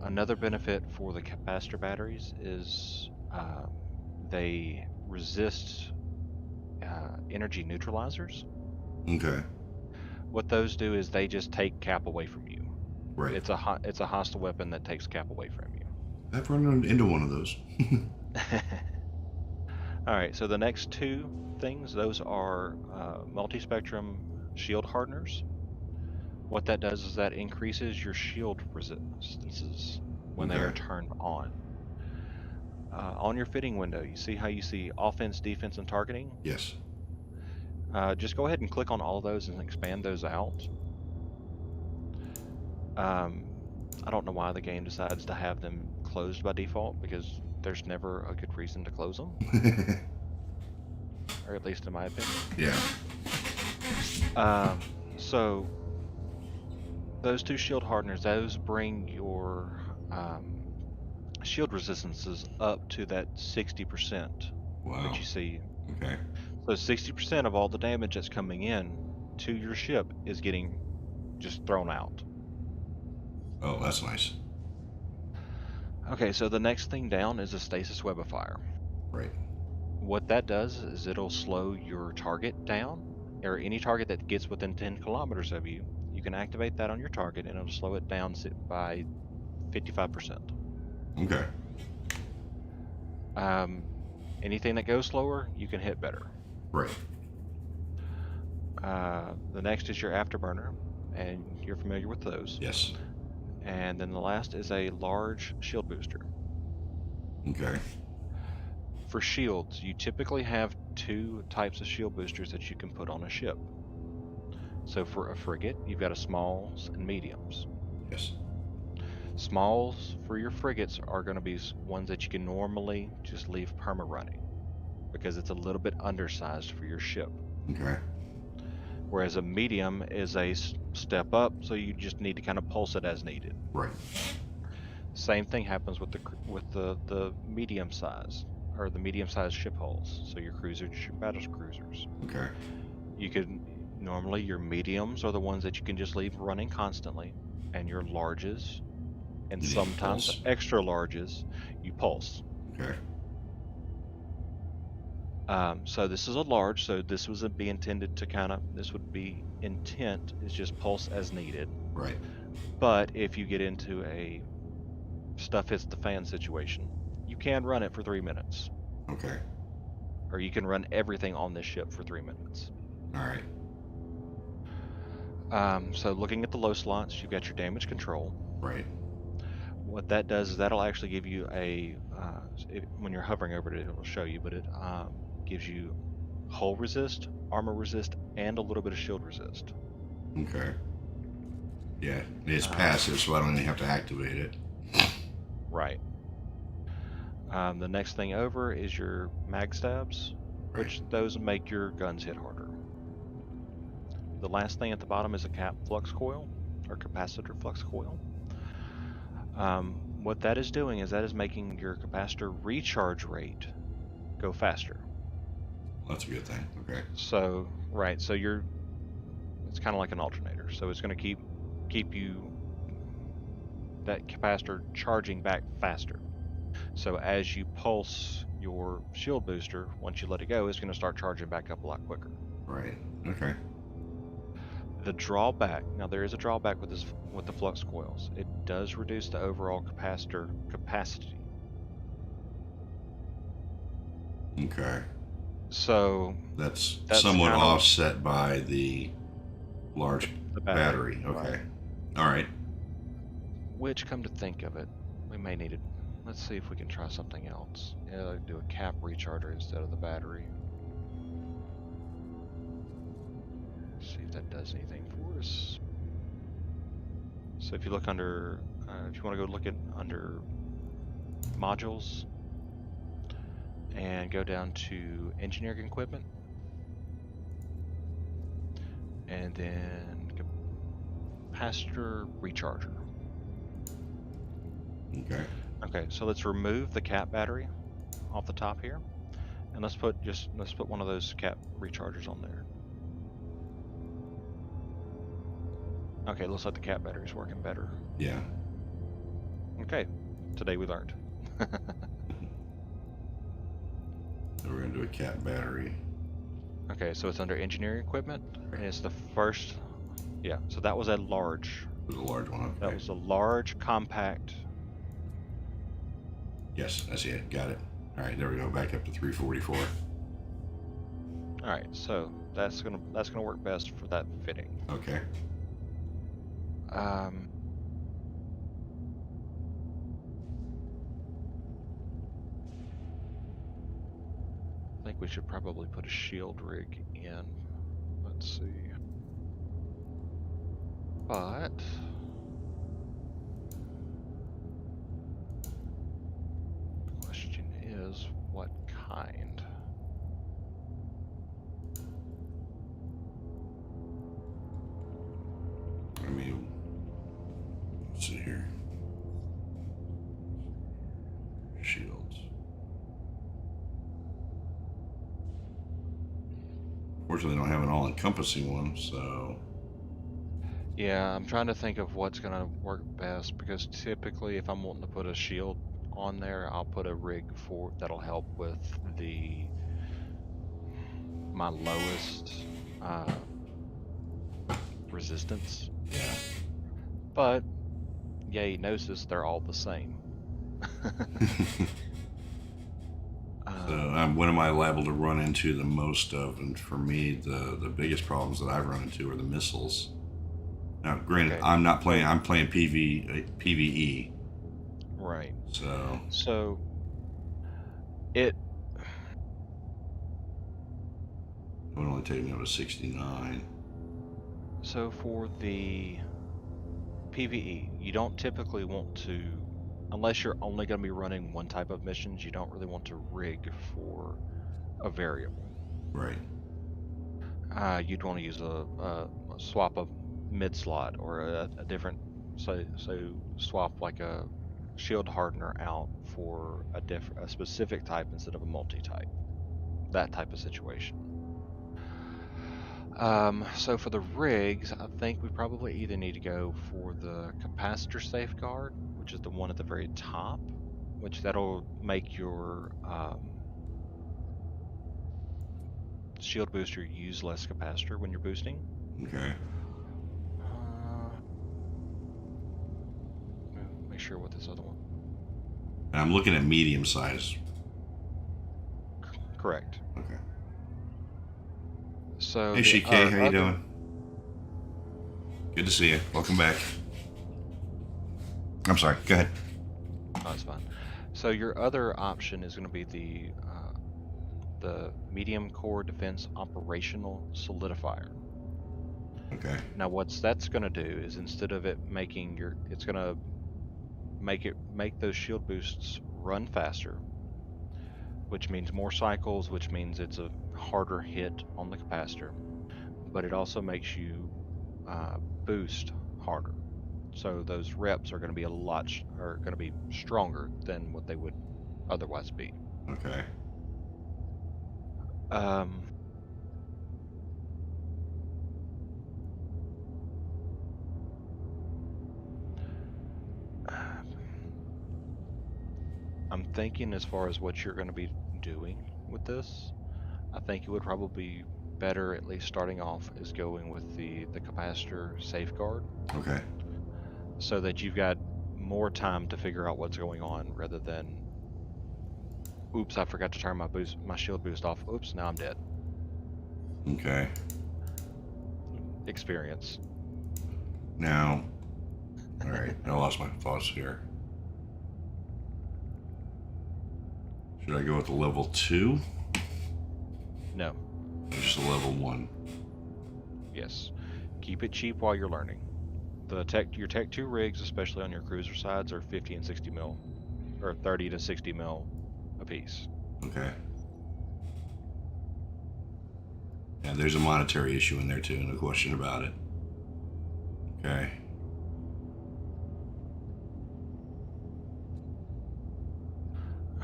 Another benefit for the capacitor batteries is they resist energy neutralizers. Okay. What those do is they just take cap away from you. Right. It's a hostile weapon that takes cap away from you. I've run into one of those. All right, so the next two things, those are multi-spectrum shield hardeners. What that does is that increases your shield resistances when they are Okay. turned on. On your fitting window, you see how you see offense, defense, and targeting? Yes. Just go ahead and click on all those and expand those out. I don't know why the game decides to have them closed by default, because there's never a good reason to close them, or at least in my opinion. Yeah. So those two shield hardeners, those bring your shield resistances up to that 60% Wow. that you see. Okay. So 60% of all the damage that's coming in to your ship is getting just thrown out. Oh, that's nice. Okay, so the next thing down is a stasis web of fire. Right. What that does is it'll slow your target down, or any target that gets within 10 kilometers of you. You can activate that on your target, and it'll slow it down by 55%. Okay. Anything that goes slower, you can hit better. Right. The next is your afterburner, and you're familiar with those. Yes. And then the last is a large shield booster. Okay. For shields, you typically have two types of shield boosters that you can put on a ship. So for a frigate, you've got a smalls and mediums. Yes. Smalls for your frigates are going to be ones that you can normally just leave perma running, because it's a little bit undersized for your ship. Okay. Whereas a medium is a step up, so you just need to kind of pulse it as needed. Right. Same thing happens with the medium size, or the medium sized ship hulls. So your cruisers, your battle cruisers. Okay. You can normally, your mediums are the ones that you can just leave running constantly, and your larges, and You need sometimes pulse. extra larges, you pulse. Okay. So this is a large, so this would be intended to this would be intent is just pulse as needed. Right. But if you get into a stuff hits the fan situation, you can run it for 3 minutes. Okay. Or you can run everything on this ship for 3 minutes. All right. So looking at the low slots, you've got your damage control. Right. What that does is that'll actually give you when you're hovering over it, it'll show you, but it gives you hull resist, armor resist, and a little bit of shield resist. Okay. Yeah, it's passive, so I don't even have to activate it. Right. The next thing over is your mag stabs, which those make your guns hit harder. The last thing at the bottom is a cap flux coil, or capacitor flux coil. What that is doing is that is making your capacitor recharge rate go faster. That's a good thing. Okay. So it's kind of like an alternator. So it's going to keep you that capacitor charging back faster. So as you pulse your shield booster, once you let it go, it's going to start charging back up a lot quicker. Right. Okay. The drawback, now there is a drawback with the flux coils. It does reduce the overall capacitor capacity. Okay. So That's That's somewhat kind of- offset by the large the battery. Okay. right. All right. Which, come to think of it, we may need it. Let's see if we can try something else. Yeah, do a cap recharger instead of the battery. See if that does anything for us. So if you look under, if you want to go look at under modules and go down to engineering equipment, and then capacitor recharger. Okay. Okay, so let's remove the cap battery off the top here, and let's put one of those cap rechargers on there. Okay, looks like the cap battery's working better. Yeah. Okay, today we learned. So we're gonna do a cat battery. Okay, so it's under engineering equipment, and it's the first. Yeah, so that was a large. It was a large one. Okay. That was a large, compact. Yes, I see it. Got it. All right, there we go. Back up to 344. All right, so That's gonna work best for that fitting. Okay. I think we should probably put a shield rig in. Let's see. But the question is, what kind? I mean, let's see here. Shields. Fortunately, I don't have an all-encompassing one, so Yeah, I'm trying to think of what's gonna work best, because typically if I'm wanting to put a shield on there, I'll put a rig for that'll help with my lowest resistance. yeah. But yay, Gnosis, they're all the same. So, what am I liable to run into the most of? And for me, the biggest problems that I've run into are the missiles. Now, granted, Okay. I'm not playing. I'm playing PVE. Right. So It would only take me up to 69. So for the PvE, you don't typically want to, unless you're only going to be running one type of missions, you don't really want to rig for a variable. Right. You'd want to use a swap a mid slot, or a different, so swap like a shield hardener out for a specific type instead of a multi-type. That type of situation. So for the rigs, I think we probably either need to go for the capacitor safeguard, which is the one at the very top, which that'll make your shield booster use less capacitor when you're boosting. Okay. Make sure what this other one. And I'm looking at medium size. Correct. Okay. So Hey, CK, how you doing? Good to see you. Welcome back. I'm sorry. Go ahead. Oh, that's fine. So your other option is going to be the medium core defense operational solidifier. Okay. Now that's going to do is, instead of it making it's going to make those shield boosts run faster, which means more cycles, which means it's a harder hit on the capacitor, but it also makes you boost harder. So those reps are going to be are going to be stronger than what they would otherwise be. Okay. I'm thinking, as far as what you're going to be doing with this, I think it would probably be better, at least starting off, is going with the capacitor safeguard. Okay. So that you've got more time to figure out what's going on, rather than, oops, I forgot to turn my shield boost off. Oops, now I'm dead. Okay. Experience. Now, all right. I lost my thoughts here. Should I go with the level 2? No. Or just a level 1? Yes. Keep it cheap while you're learning. Your Tech 2 rigs, especially on your cruiser sides, are 50 and 60 mil, or 30 to 60 mil a piece. Okay. Yeah, there's a monetary issue in there too, no question about it. Okay.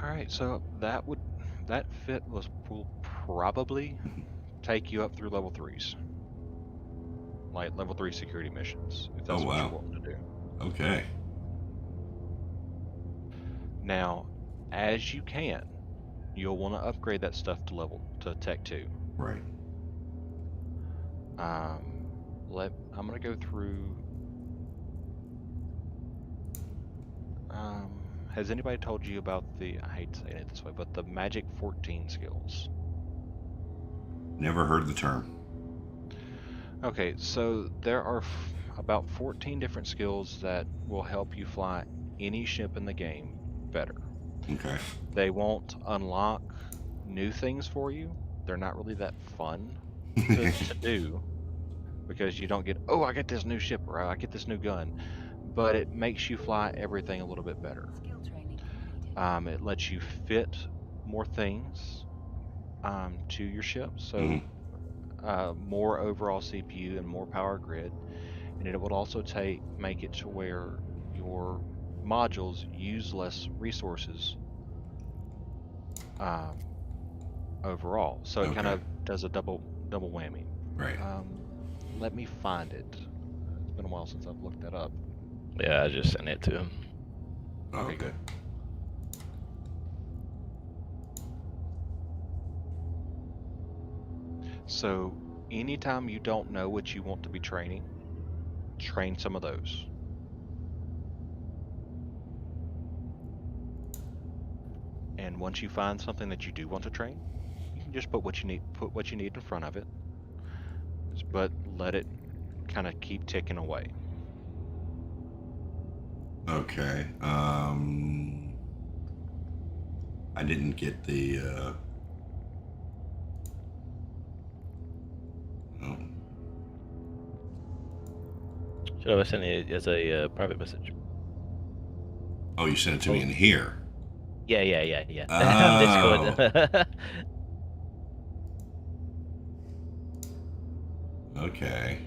All right, so that fit will probably take you up through level 3s, like level 3 security missions, if that's what you want to do. Okay. Now, as you can, you'll want to upgrade that stuff to Tech 2. Right. I'm gonna go through. Has anybody told you about I hate saying it this way, but the Magic 14 skills? Never heard the term. Okay, so there are about 14 different skills that will help you fly any ship in the game better. Okay. They won't unlock new things for you. They're not really that fun to do because you don't get, oh, I get this new ship or I get this new gun, but it makes you fly everything a little bit better. Skill training completed. It lets you fit more things to your ship, so more overall CPU and more power grid, and it will also make it to where your modules use less resources overall. So it kind Okay. of does a double whammy. Right. Let me find it. It's been a while since I've looked that up. Yeah, I just sent it to him. Okay, good. So anytime you don't know what you want to be training, train some of those. And once you find something that you do want to train, you can just put what you need in front of it, but let it kind of keep ticking away. Okay. I didn't get the. Oh. Should have sent it as a private message. Oh, you sent it to me in here. Yeah. Oh. Discord. Okay.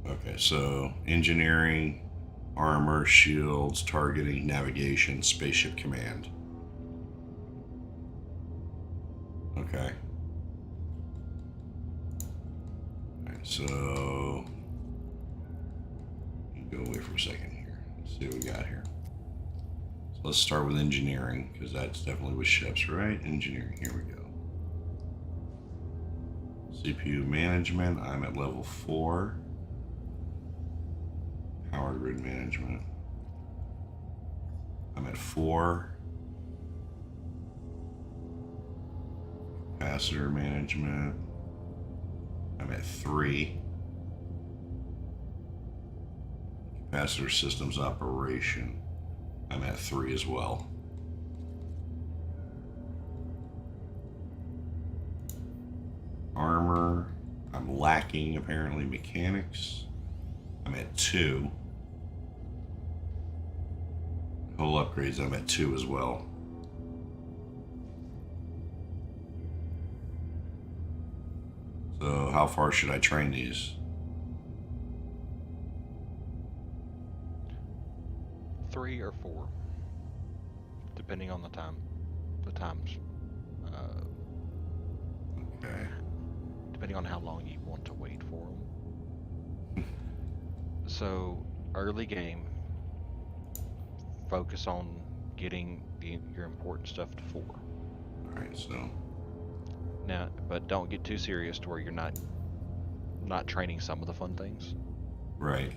Okay, so engineering, armor, shields, targeting, navigation, spaceship command. Okay. Alright, so go away for a second here. Let's see what we got here. So let's start with engineering, because that's definitely with ships, right? Engineering, here we go. CPU management, I'm at level 4. Power grid management, I'm at 4. Capacitor management, I'm at 3. Capacitor systems operation, I'm at 3 as well. Armor, I'm lacking apparently mechanics, I'm at 2. Hull upgrades, I'm at 2 as well. So how far should I train these? 3 or 4, depending on the times. Okay. Depending on how long you want to wait for them. So early game, focus on getting your important stuff to 4. All right, so Now, but don't get too serious to where you're not training some of the fun things. right.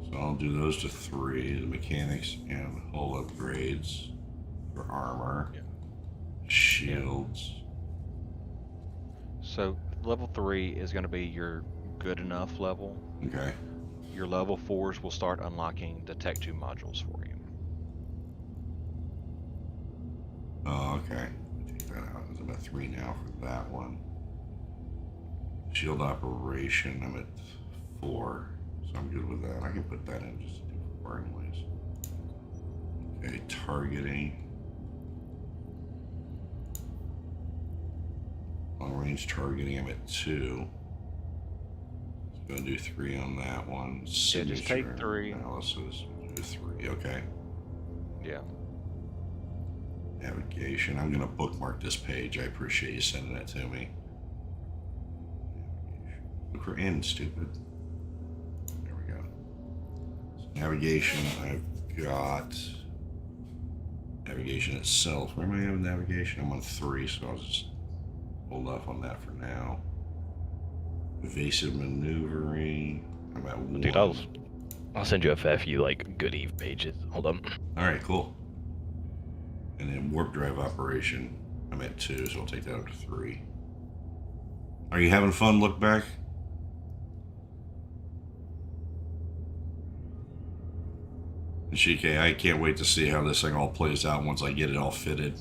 So I'll do those to 3, the mechanics and hull upgrades for armor, shields. So level 3 is going to be your good enough level. Okay. Your level 4s will start unlocking the Tech 2 modules for you. Oh, okay. Take that out. I'm at 3 now for that one. Shield operation, I'm at 4, so I'm good with that. I can put that in just to do 4 anyways. Okay, targeting. Long range targeting, I'm at 2. So gonna do 3 on that one. Yeah, just take Signature 3. Analysis, do 3, okay. Yeah. Navigation, I'm gonna bookmark this page. I appreciate you sending that to me. Look for N, stupid. There we go. So navigation, I've got navigation itself. Where am I having navigation? I'm on 3, so I'll just hold off on that for now. Evasive maneuvering, I'm at 1. $2. I'll send you a fair few like good Eve pages. Hold on. All right, cool. And then warp drive operation, I'm at 2, so I'll take that up to 3. Are you having fun? Look back. Shike, I can't wait to see how this thing all plays out once I get it all fitted.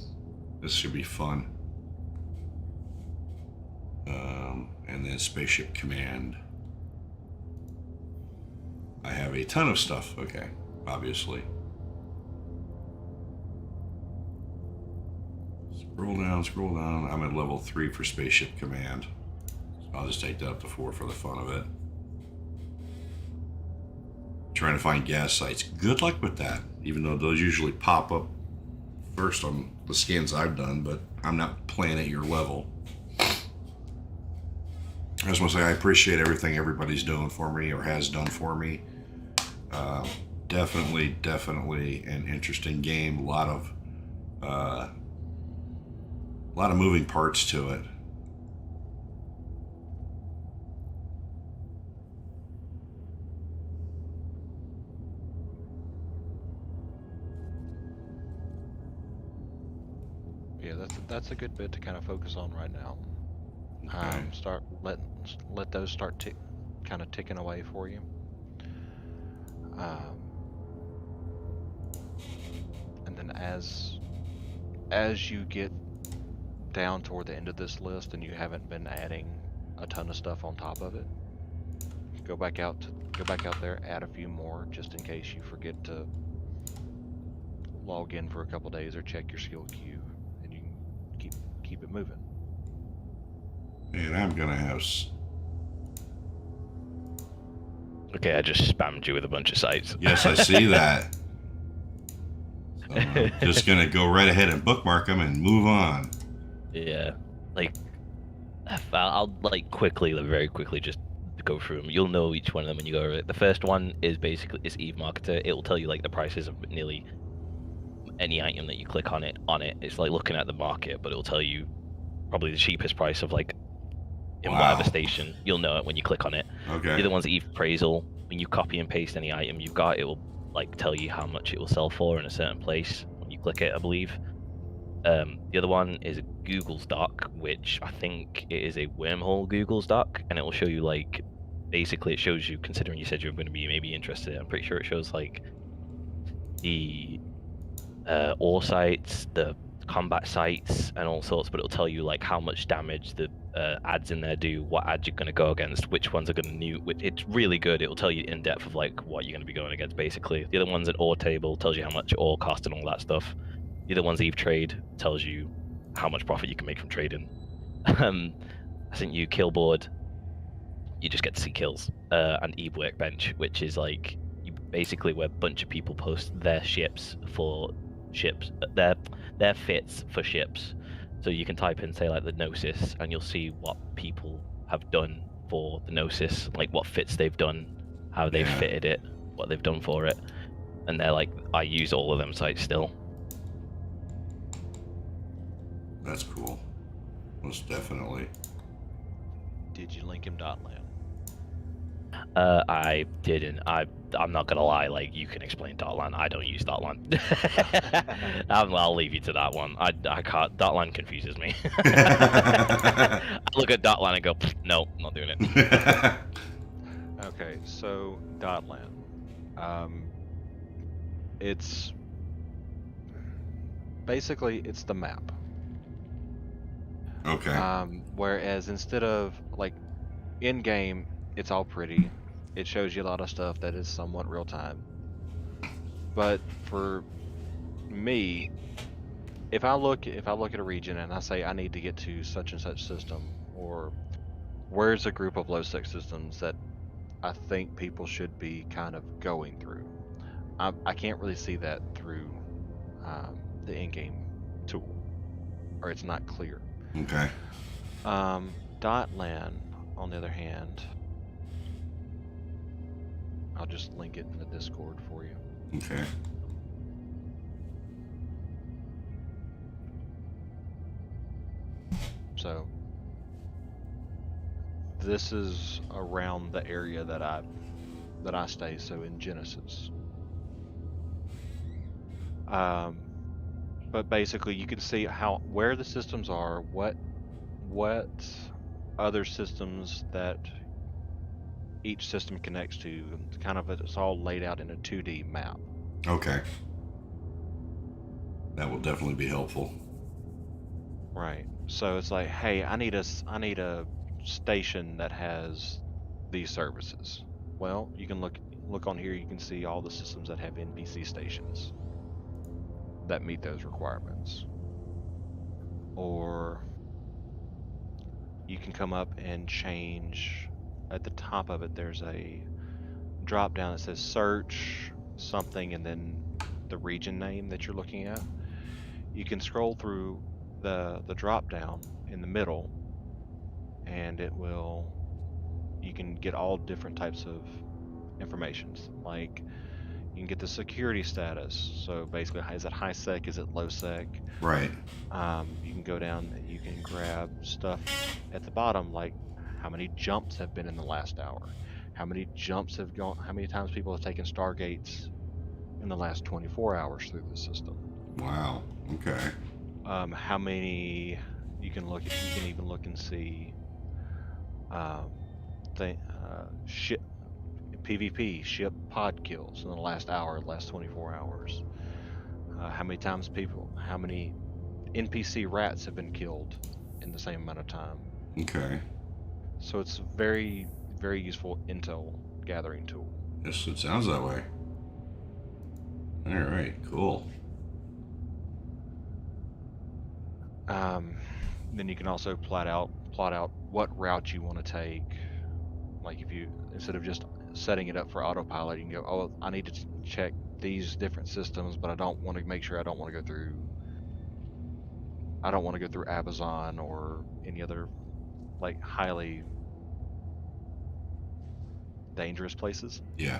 This should be fun. And then Spaceship Command. I have a ton of stuff, okay, obviously. Scroll down. I'm at level 3 for Spaceship Command. So I'll just take that up to 4 for the fun of it. Trying to find gas sites. Good luck with that, even though those usually pop up first on the scans I've done, but I'm not playing at your level. I just want to say I appreciate everything everybody's doing for me or has done for me. Definitely an interesting game. A lot of moving parts to it. Yeah, that's a good bit to kind of focus on right now. Okay. Start let those start kind of ticking away for you. And then as you get down toward the end of this list and you haven't been adding a ton of stuff on top of it, go back out there, add a few more just in case you forget to log in for a couple days or check your skill queue, and you can keep it moving. And I'm gonna have. Okay, I just spammed you with a bunch of sites. Yes, I see that. So I'm just gonna go right ahead and bookmark them and move on. Yeah, like I'll like very quickly just go through them. You'll know each one of them when you go over it. The first one is basically Eve Marketer. It will tell you like the prices of nearly any item that you click on it. It's like looking at the market, but it will tell you probably the cheapest price of like in whatever station. You'll know it when you click on it. Okay. The other one's Eve Appraisal. When you copy and paste any item you've got, it will like tell you how much it will sell for in a certain place when you click it, I believe. The other one is a Google's doc, which I think it is a wormhole Google's doc, and it will show you like basically it shows you, considering you said you were going to be maybe interested, I'm pretty sure it shows like the ore sites, the combat sites, and all sorts, but it'll tell you like how much damage the ads in there do, what ads you're going to go against, which ones are going to nuke. It's really good. It'll tell you in depth of like what you're going to be going against basically. The other one's an ore table, tells you how much ore cost and all that stuff. The other one's Eve Trade, tells you how much profit you can make from trading. I think you Killboard, you just get to see kills. And Eve Workbench, which is like basically where a bunch of people post their ships, their fits for ships. So you can type in, say, like the Gnosis, and you'll see what people have done for the Gnosis, like what fits they've done, how they've fitted it, what they've done for it. And they're like, I use all of them sites still. That's cool. Most definitely. Did you link him Dotland? I didn't. I'm not gonna lie. Like, you can explain Dotland. I don't use Dotland. I'll leave you to that one. I can't. Dotland confuses me. I look at Dotland and go, no, not doing it. Okay, so Dotland. It's basically it's the map. Okay. Whereas instead of like in game, it's all pretty. It shows you a lot of stuff that is somewhat real time. But for me, if I look at a region and I say I need to get to such and such system, or where's a group of low sec systems that I think people should be kind of going through, I can't really see that through the in-game tool, or it's not clear. Okay. Dotland, on the other hand, I'll just link it in the Discord for you. Okay. So this is around the area that I that I stay, so in Genesis. But basically, you can see where the systems are, what other systems that each system connects to. Kind of, it's all laid out in a 2D map. Okay. That will definitely be helpful. Right. So it's like, hey, I need a station that has these services. Well, you can look on here. You can see all the systems that have NPC stations that meet those requirements. Or you can come up and change. At the top of it, there's a drop down that says search something and then the region name that you're looking at. You can scroll through the drop down in the middle, and you can get all different types of informations. Like you can get the security status. So basically, is it high sec? Is it low sec? Right. You can go down and you can grab stuff at the bottom, like how many jumps have been in the last hour, how many jumps have gone, how many times people have taken Stargates in the last 24 hours through the system. Wow. Okay. How many you can even look and see ship PvP ship pod kills in the last hour, last 24 hours. How many NPC rats have been killed in the same amount of time. Okay. So it's very, very useful intel gathering tool. Yes, it sounds that way. All right. Cool. Then you can also plot out what route you want to take. Like if you, instead of just setting it up for autopilot, you can go, oh, I need to check these different systems, but I don't want to go through Amazon or any other like highly dangerous places. Yeah.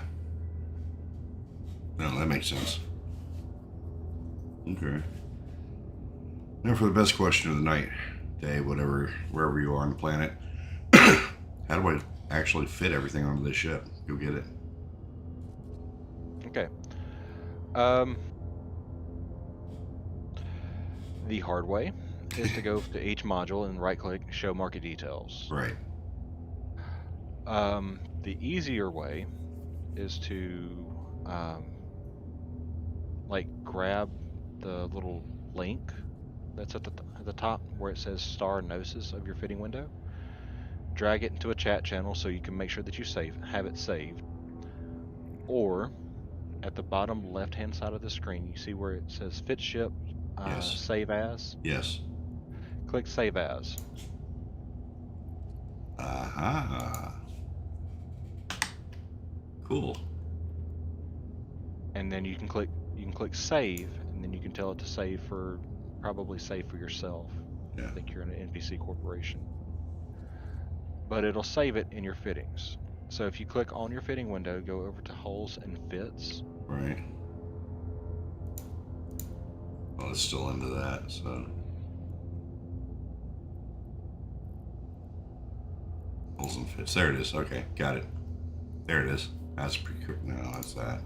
No, that makes sense. Okay. Now for the best question of the night, day, whatever, wherever you are on the planet. How do I actually fit everything onto this ship? Go get it. Okay. The hard way is to go to each module and right-click Show Market Details. Right. The easier way is to like grab the little link that's at the top where it says Star Gnosis of your fitting window. Drag it into a chat channel so you can make sure that you have it saved. Or at the bottom left-hand side of the screen, you see where it says Fit Ship, Yes. Save As. Yes. Click Save As. Aha. Cool. And then you can click Save, and then you can tell it to probably save for yourself. Yeah. I think you're in an NPC corporation. But it'll save it in your fittings. So if you click on your fitting window, go over to Holes and Fits. Right. Well, it's still into that, so. Holes and fits. There it is. Okay, got it. There it is. That's pretty quick. No, that's that.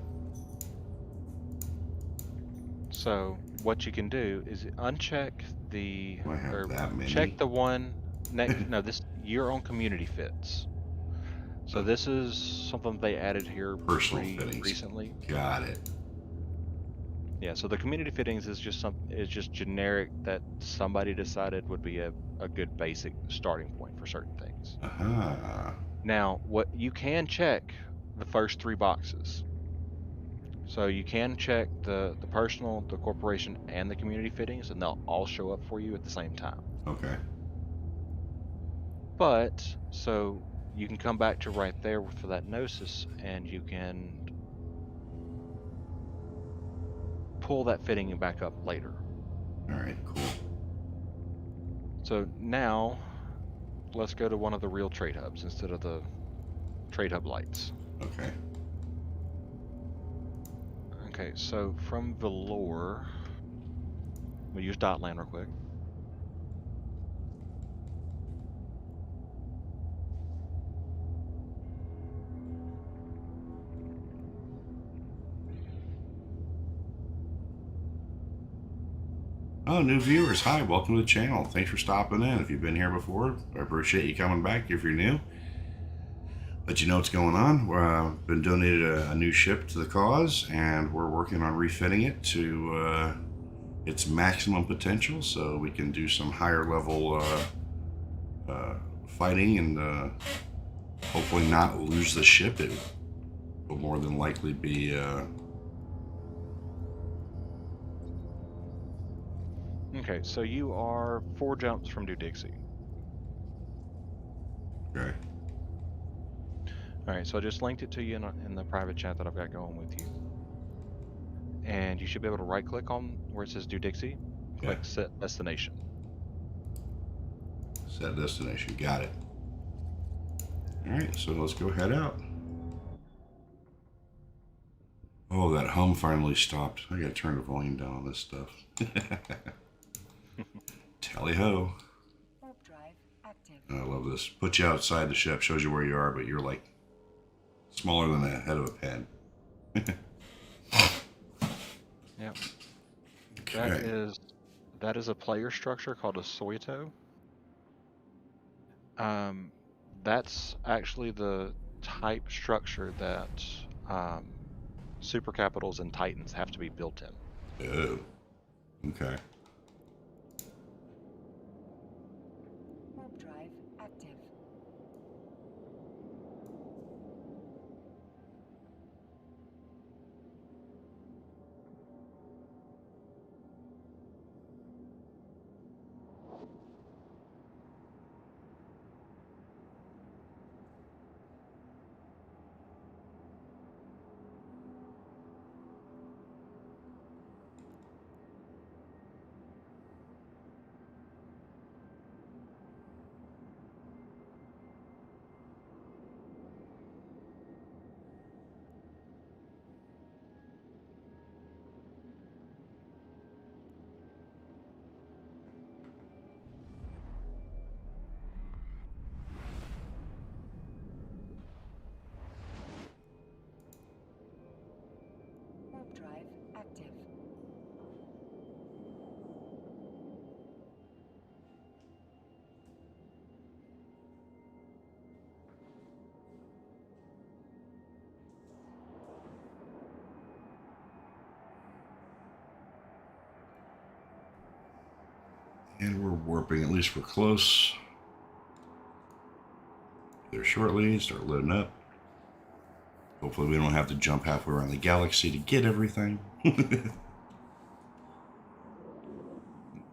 So what you can do is uncheck the Do I have or that many? check the one next. No, this you're on Community Fits. So this is something they added here Personal pretty fittings. recently. Got it. Yeah, so the community fittings is just generic that somebody decided would be a good basic starting point for certain things. Aha. Now, what you can check the first three boxes. So you can check the personal, the corporation, and the community fittings, and they'll all show up for you at the same time. Okay. But so you can come back to right there for that Gnosis, and you can pull that fitting back up later. All right, cool. So now let's go to one of the real trade hubs instead of the trade hub lights. Okay. Okay, so from Velour, we'll use Dotland real quick. Oh, new viewers, hi, welcome to the channel. Thanks for stopping in. If you've been here before, I appreciate you coming back. If you're new, let you know what's going on. We've been donated a new ship to the cause, and we're working on refitting it to its maximum potential so we can do some higher level fighting and hopefully not lose the ship. It will more than likely be Okay, so you are 4 jumps from New Dixie. okay. All right, so I just linked it to you in the private chat that I've got going with you. And you should be able to right click on where it says New Dixie, click Set Destination. Set destination, got it. All right, so let's go head out. Oh, that hum finally stopped. I gotta turn the volume down on this stuff. Tally ho. Warp drive active. I love this. Put you outside the ship, shows you where you are, but you're like smaller than the head of a pen. Yep. Okay. That is a player structure called a Soito. That's actually the type structure that super capitals and titans have to be built in. Oh. Okay. Warp drive active. Warp drive active. And we're warping, at least we're close. There shortly, start loading up. Hopefully we don't have to jump halfway around the galaxy to get everything.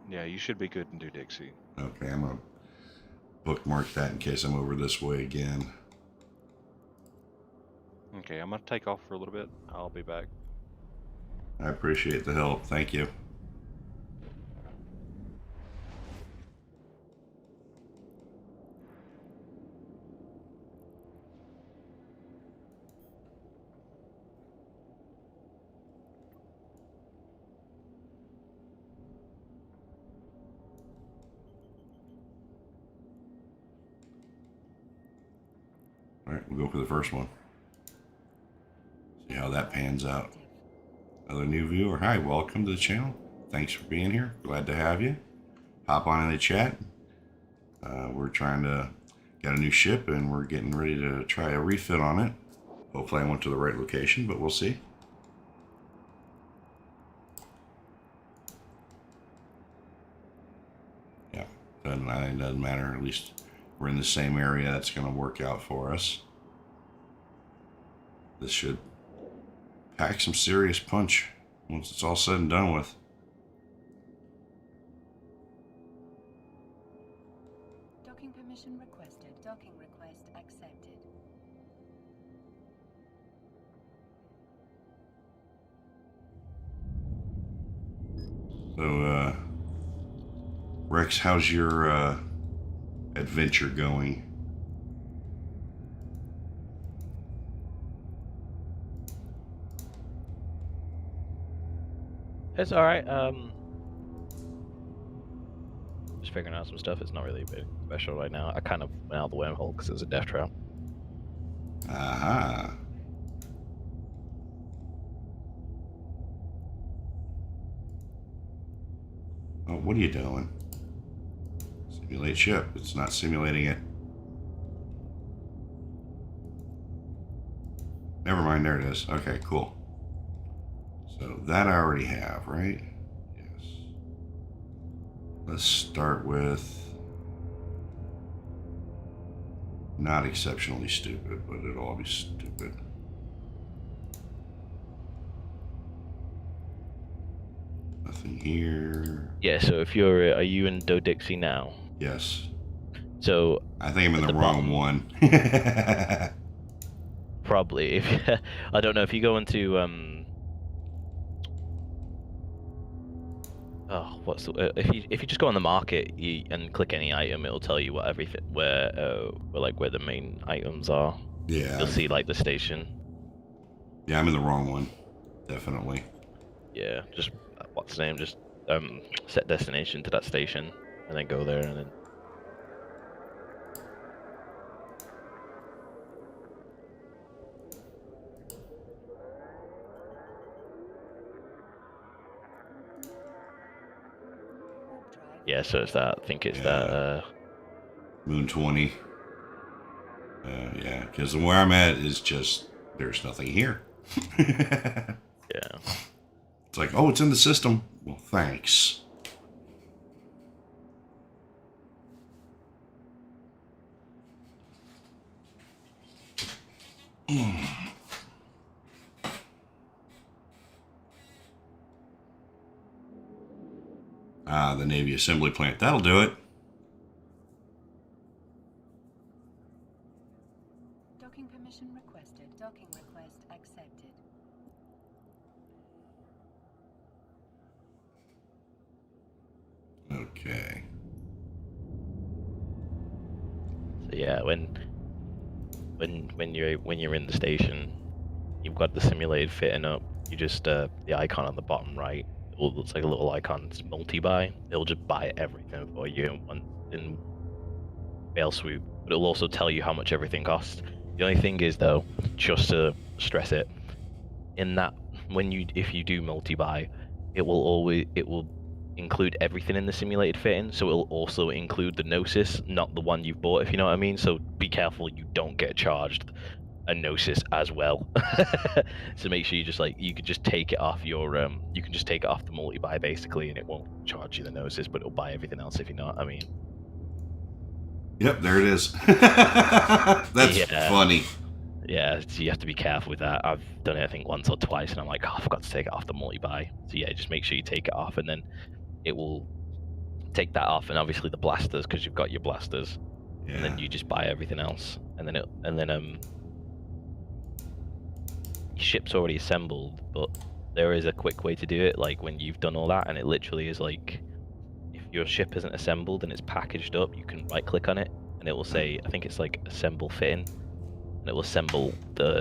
Yeah, you should be good in New Dixie. Okay, I'm gonna bookmark that in case I'm over this way again. Okay, I'm gonna take off for a little bit. I'll be back. I appreciate the help. Thank you. All right, we'll go for the first one. See how that pans out. Active. Another new viewer. Hi, welcome to the channel. Thanks for being here. Glad to have you. Hop on in the chat. We're trying to get a new ship and we're getting ready to try a refit on it. Hopefully I went to the right location, but we'll see. Yeah, doesn't matter. At least we're in the same area. That's going to work out for us. This should pack some serious punch once it's all said and done with. Docking permission requested. Docking request accepted. So, Rex, how's your adventure going? It's all right. Just figuring out some stuff. It's not really big special right now. I kind of went out the wormhole because it was a death trail. Aha. Oh, what are you doing? Simulate ship. It's not simulating it. Never mind, there it is. Okay, cool. So that I already have, right? Yes. Let's start with not exceptionally stupid, but it'll all be stupid. Nothing here. Yeah. So if you're, are you in Dodixie now? Yes. So I think I'm in at the the wrong bottom. one. Probably. If I don't know if you go into oh, if you just go on the market and click any item, it'll tell you what everything where the main items are. Yeah. You'll see like the station. Yeah, I'm in the wrong one. Definitely. Yeah, just what's the name? Just set destination to that station and then go there and then. Warp drive. Yeah, so it's that. I think it's Yeah. that. Moon 20. Yeah, because where I'm at is just, there's nothing here. Yeah. It's like, oh, it's in the system. Well, thanks. Ah, the Navy assembly plant. That'll do it. Docking permission requested. Docking request accepted. Okay. So yeah, when you're in the station, you've got the simulated fitting up. You just the icon on the bottom right. It looks like a little icon. It's multi-buy. It'll just buy everything for you in fail swoop, but it'll also tell you how much everything costs. The only thing is though, just to stress it, in that if you do multi-buy, it will include everything in the simulated fitting, so it'll also include the Gnosis, not the one you've bought, if you know what I mean. So be careful you don't get charged a Gnosis as well. So make sure you could just take it off your you can just take it off the multi-buy basically, and it won't charge you the Gnosis, but it'll buy everything else, if you know what I mean. Yep, there it is. That's Yeah. funny. Yeah, so you have to be careful with that. I've done it I think once or twice, and I'm like, oh, I forgot to take it off the multi-buy. So yeah, just make sure you take it off, and then it will take that off, and obviously the blasters, because you've got your blasters, Yeah. and then you just buy everything else, and then your ship's already assembled, but there is a quick way to do it, like when you've done all that, and it literally is like, if your ship isn't assembled and it's packaged up, you can right click on it, and it will say, I think it's like assemble fitting, and it will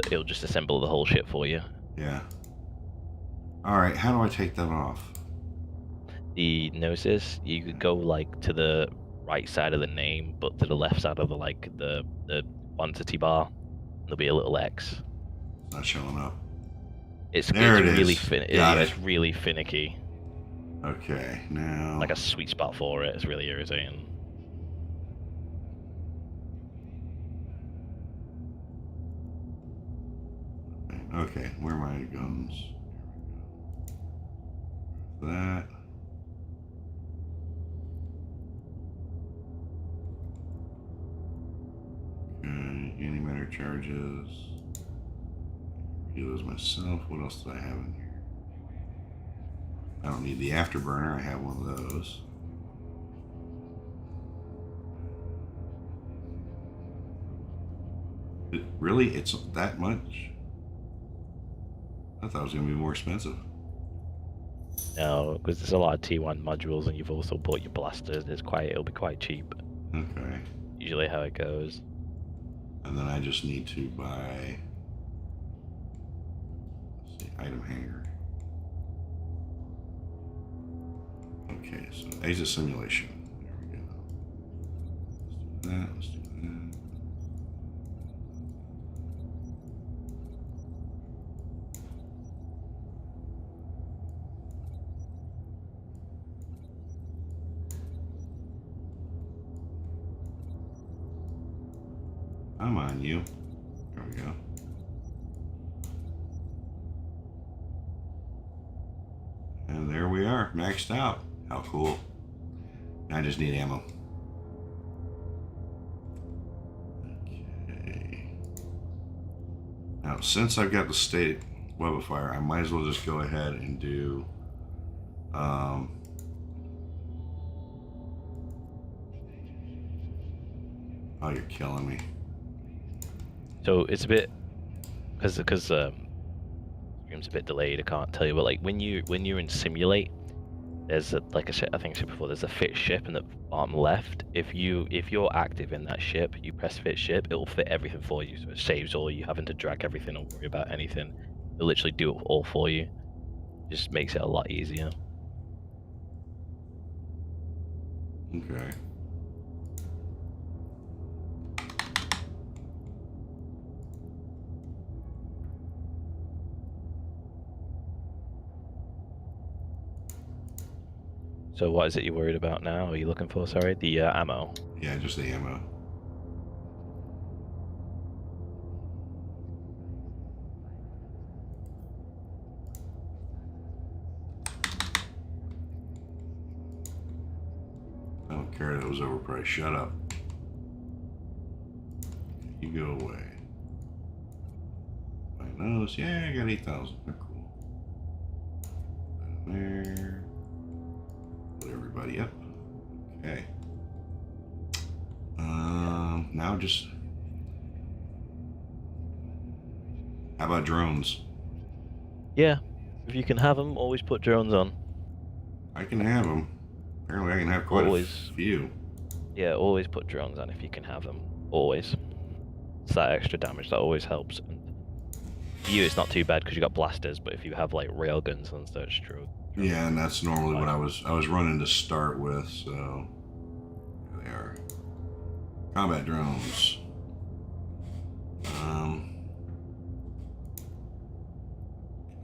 it'll just assemble the whole ship for you. Yeah. All right, how do I take that off? The Gnosis, you could go like to the right side of the name, but to the left side of the quantity bar, there'll be a little X. It's not showing up. It's There it really is. Got it. It's really finicky. Okay, now. Like a sweet spot for it. It's really irritating. Okay, where are my guns? That. Okay, antimatter charges. Do those myself. What else do I have in here? I don't need the afterburner. I have one of those. Really? It's that much? I thought it was going to be more expensive. No, because there's a lot of T1 modules, and you've also bought your blasters. It'll be quite cheap. Okay. Usually how it goes. And then I just need to buy, let's see, item hanger. Okay, so exit simulation. There we go. Let's do that. Let's do that. Come on, you. There we go. And there we are, maxed out. How cool. Now I just need ammo. Okay. Now, since I've got the state web of fire, I might as well just go ahead and do oh, you're killing me. So it's a bit because stream's a bit delayed. I can't tell you, but like when you're in simulate, there's a, like I think I said before, there's a fit ship in the bottom left. If you're active in that ship, you press fit ship, it will fit everything for you. So it saves all you having to drag everything or worry about anything. It'll literally do it all for you. Just makes it a lot easier. Okay. So what is it you're worried about now? Are you looking for, sorry, the ammo? Yeah, just the ammo. I don't care that it was overpriced. Shut up. You go away. My nose. Yeah, I got 8,000. They're cool. Put it there. Put everybody up. Okay. Now just. How about drones? Yeah, if you can have them, always put drones on. I can have them. Apparently, I can have quite Always. a few. Yeah, always put drones on if you can have them. Always. It's that extra damage that always helps. And for you, it's not too bad because you got blasters, but if you have like railguns and such, true. Yeah, and that's normally what I was running to start with. So here they are. Combat drones. Can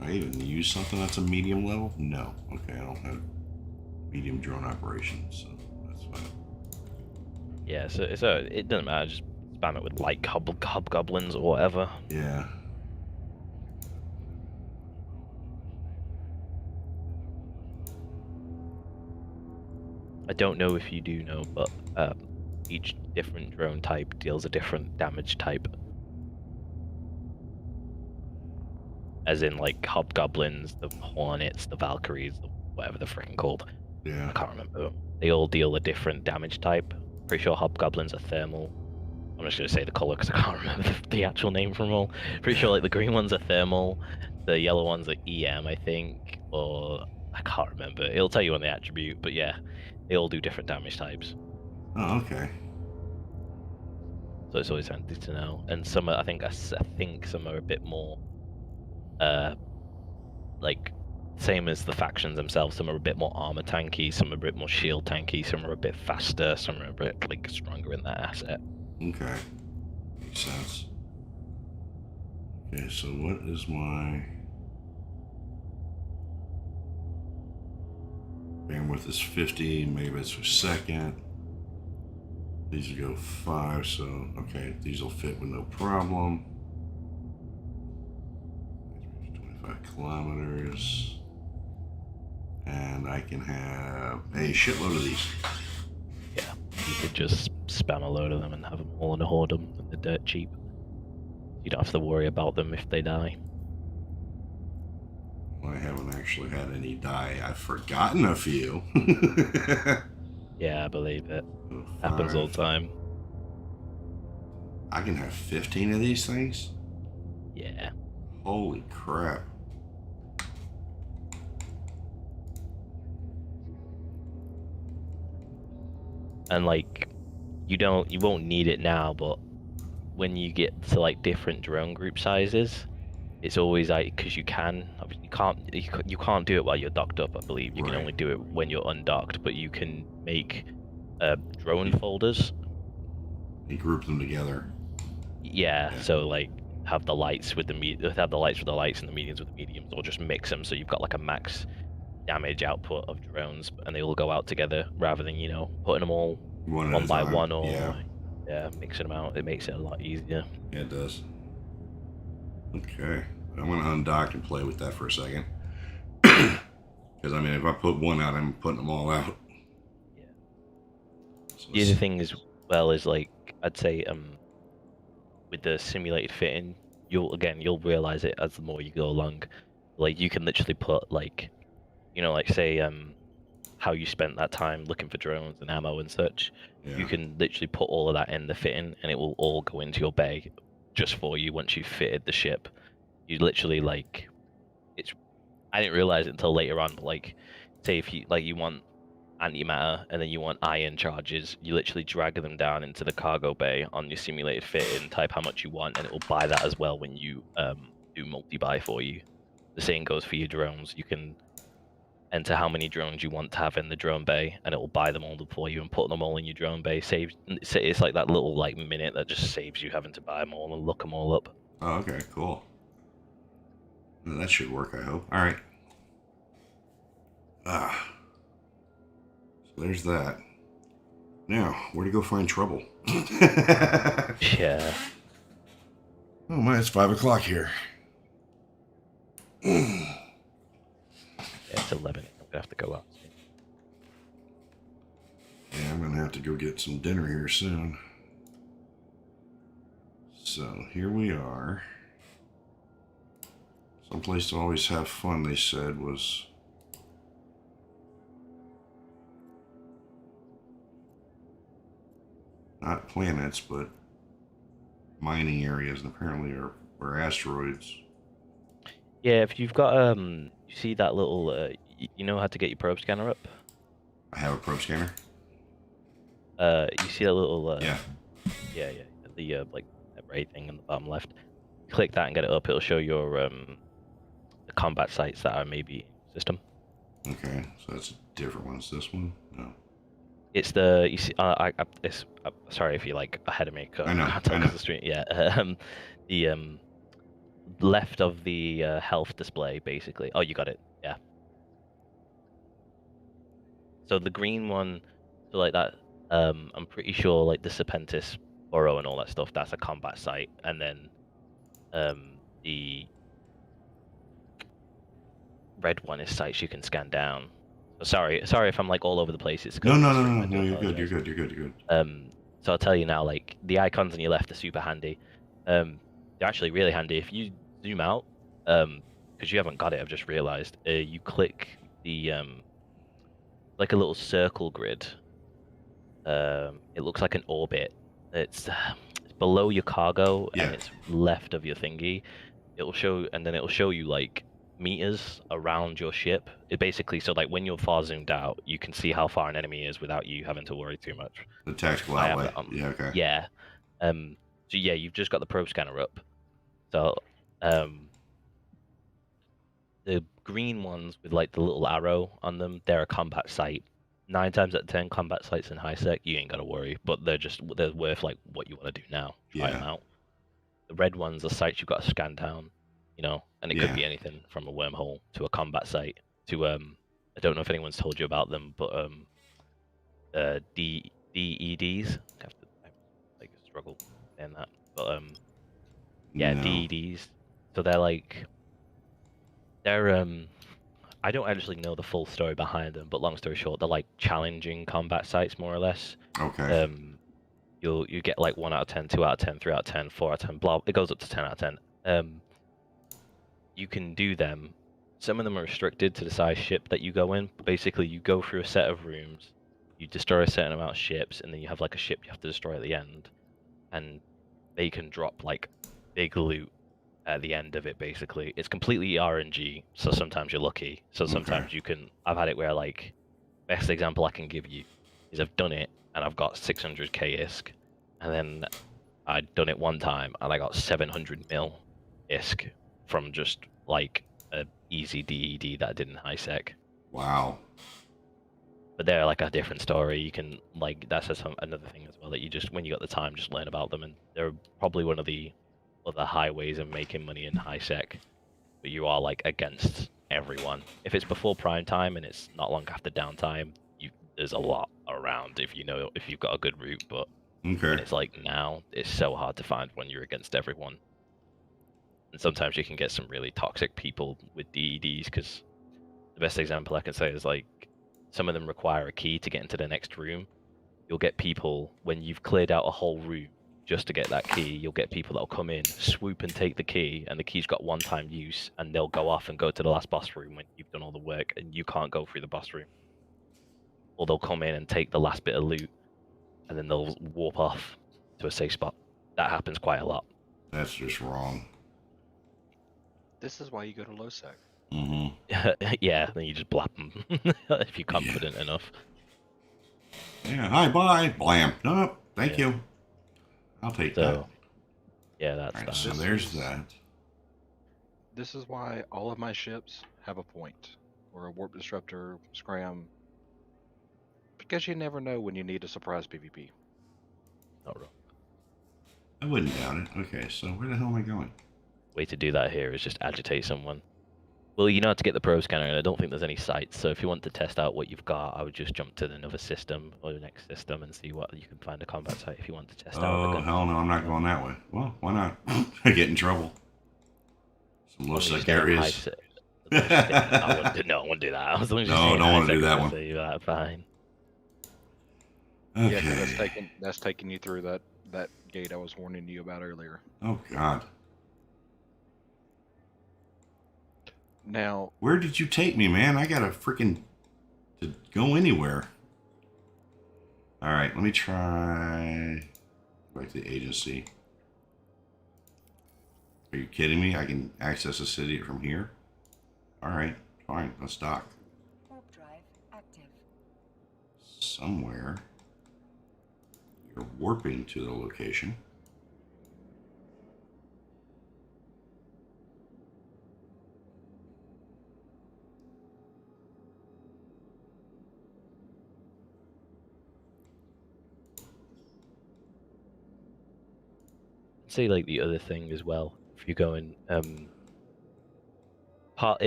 I even use something that's a medium level? No. Okay, I don't have medium drone operations, so that's fine. Yeah, so it doesn't matter. Just spam it with like hobgoblins or whatever. Yeah. I don't know if you do know, but each different drone type deals a different damage type. As in, like, hobgoblins, the hornets, the valkyries, whatever they're freaking called. Yeah. I can't remember. They all deal a different damage type. Pretty sure hobgoblins are thermal. I'm just gonna say the color because I can't remember the actual name from all. Pretty sure like the green ones are thermal, the yellow ones are EM, I think, or I can't remember. It'll tell you on the attribute, but yeah, they all do different damage types. Oh, okay. So it's always handy to know. And some are, I think some are a bit more, like, same as the factions themselves. Some are a bit more armor tanky, some are a bit more shield tanky, some are a bit faster, some are a bit like stronger in that asset. Okay. Makes sense. Okay, so what is my bandwidth is 50 megabits per second. These will go 5, so okay, these will fit with no problem. 25 kilometers. And I can have a shitload of these. Yeah, you could just spam a load of them and have them all in a hoardum, and they're dirt cheap. You don't have to worry about them if they die. Well, I haven't actually had any die. I've forgotten a few. Yeah, I believe it. So Happens all the 5. time. I can have 15 of these things? Yeah. Holy crap. And like, you won't need it now, but when you get to like different drone group sizes, it's always like, because you can't do it while you're docked up, I believe. You can Right. only do it when you're undocked, but you can make drone folders. They group them together. Yeah, Yeah. so like have the lights with the have the lights with the lights and the mediums with the mediums, or just mix them so you've got like a max damage output of drones, and they all go out together rather than putting them all One at one a by time. one or Yeah. Yeah, mixing them out, it makes it a lot easier. Yeah, it does. Okay. I'm going to undock and play with that for a second. Because, I mean, if I put one out, I'm putting them all out. Yeah. So The other thing as well is like I'd say with the simulated fitting, you'll realize it as the more you go along. Like you can literally put like, like say how you spent that time looking for drones and ammo and such. yeah. You can literally put all of that in the fitting, and it will all go into your bay just for you once you've fitted the ship. You literally like it's. I didn't realize it until later on, but like, say if you want antimatter and then you want iron charges, you literally drag them down into the cargo bay on your simulated fit and type how much you want, and it will buy that as well when you do multi-buy for you. The same goes for your drones. You can enter how many drones you want to have in the drone bay, and it will buy them all for you and put them all in your drone bay. It's like that little like minute that just saves you having to buy them all and look them all up. Oh, okay, cool. Well, that should work, I hope. All right. So there's that. Now, where to go find trouble? Yeah. Oh my, it's 5 o'clock here. Yeah, it's 11. I'm gonna have to go out. Yeah, I'm gonna have to go get some dinner here soon. So here we are. Someplace to always have fun, they said, was not planets, but mining areas, and apparently are asteroids. Yeah, if you've got you see that little you know how to get your probe scanner up? I have a probe scanner. You see that little Yeah. yeah, the like that ray thing on the bottom left. Click that and get it up. It'll show your the combat sites that are maybe system. Okay, so that's a different one. Is this one? No. It's the you see. Sorry if you're like ahead of me. 'Cause I know, can't tell I 'cause know. the stream. Yeah. The left of the health display, basically. Oh, you got it. Yeah. So the green one, so like that. I'm pretty sure like the Serpentis Burrow and all that stuff. That's a combat site, and then the red one is sites you can scan down. Sorry if I'm like all over the place. It's 'cause No, of no, the no, stream, no, I do no. You're good. You're apologize. good. You're good. You're good. So I'll tell you now, like the icons on your left are super handy. They're actually really handy. If you zoom out, because you haven't got it, I've just realized. You click the like a little circle grid. It looks like an orbit. It's below your cargo Yeah. and it's left of your thingy. It'll show, and then it'll show you like meters around your ship. It basically, so like when you're far zoomed out, you can see how far an enemy is without you having to worry too much. The tactical I have outlay. it on. Yeah. Okay. Yeah. So yeah, you've just got the probe scanner up. So the green ones with like the little arrow on them, they're a combat site. 9 times out of 10 combat sites in high sec, you ain't gotta worry, but they're worth like what you want to do now. Try them Yeah. out. The red ones are sites you've got to scan down, and it Yeah. could be anything from a wormhole to a combat site to I don't know if anyone's told you about them, but DEDs. I like struggle saying that, but yeah, No. DEDs. So they're I don't actually know the full story behind them, but long story short, they're like challenging combat sites more or less. Okay. You get like 1 out of 10, 2 out of 10, 3 out of 10, 4 out of 10, blah. It goes up to 10 out of 10. You can do them. Some of them are restricted to the size ship that you go in. Basically, you go through a set of rooms, you destroy a certain amount of ships, and then you have like a ship you have to destroy at the end, and they can drop like big loot at the end of it. Basically, it's completely RNG. So sometimes you're lucky. So sometimes you can. I've had it where like best example I can give you is I've done it and I've got 600k ISK, and then I'd done it one time and I got 700 mil ISK from just like a easy DED that I did in high sec. Wow. But they're like a different story. You can like that's another thing as well that you just when you got the time just learn about them, and they're probably one of the other highways of making money in high sec. But you are like against everyone. If it's before prime time and it's not long after downtime, there's a lot around if you've got a good route. But Okay. And it's like now it's so hard to find when you're against everyone. And sometimes you can get some really toxic people with DEDs, because the best example I can say is like some of them require a key to get into the next room. You'll get people, when you've cleared out a whole room just to get that key, you'll get people that'll come in, swoop and take the key, and the key's got one-time use, and they'll go off and go to the last boss room when you've done all the work and you can't go through the boss room. Or they'll come in and take the last bit of loot, and then they'll warp off to a safe spot. That happens quite a lot. That's just wrong. This is why you go to LoSec. Mm-hmm. Yeah, then you just blap them if you're confident enough. Yeah, hi, bye. Blam. Nope, thank Yeah. you. I'll take So, that. yeah, that's All right, that. so there's that. This is why all of my ships have a point, or a warp disruptor, scram. Because you never know when you need a surprise PvP. Not wrong. I wouldn't doubt it. Okay, so where the hell am I going? Way to do that here is just agitate someone. Well, you know how to get the probe scanner, and I don't think there's any sites. So if you want to test out what you've got, I would just jump to another system or the next system and see what you can find a combat site if you want to test out. Oh, the gun. hell no, I'm not going that way. Well, why not? I get in trouble. Some As long as you low-sec stay in high areas. se- as long as you stay- I wouldn't do that. As long as you No, stay in don't high wanna do that security, one. you're like, fine. Yeah, 'cause Okay. that's taking you through that gate I was warning you about earlier. Oh, God. Now, Where did you take me, man? I gotta freaking to go anywhere. All right, let me try. Go back to the agency. Are you kidding me? I can access the city from here? All right, fine. Let's dock. Warp drive active. Somewhere. You're warping to the location. Say like the other thing as well. If you go in, it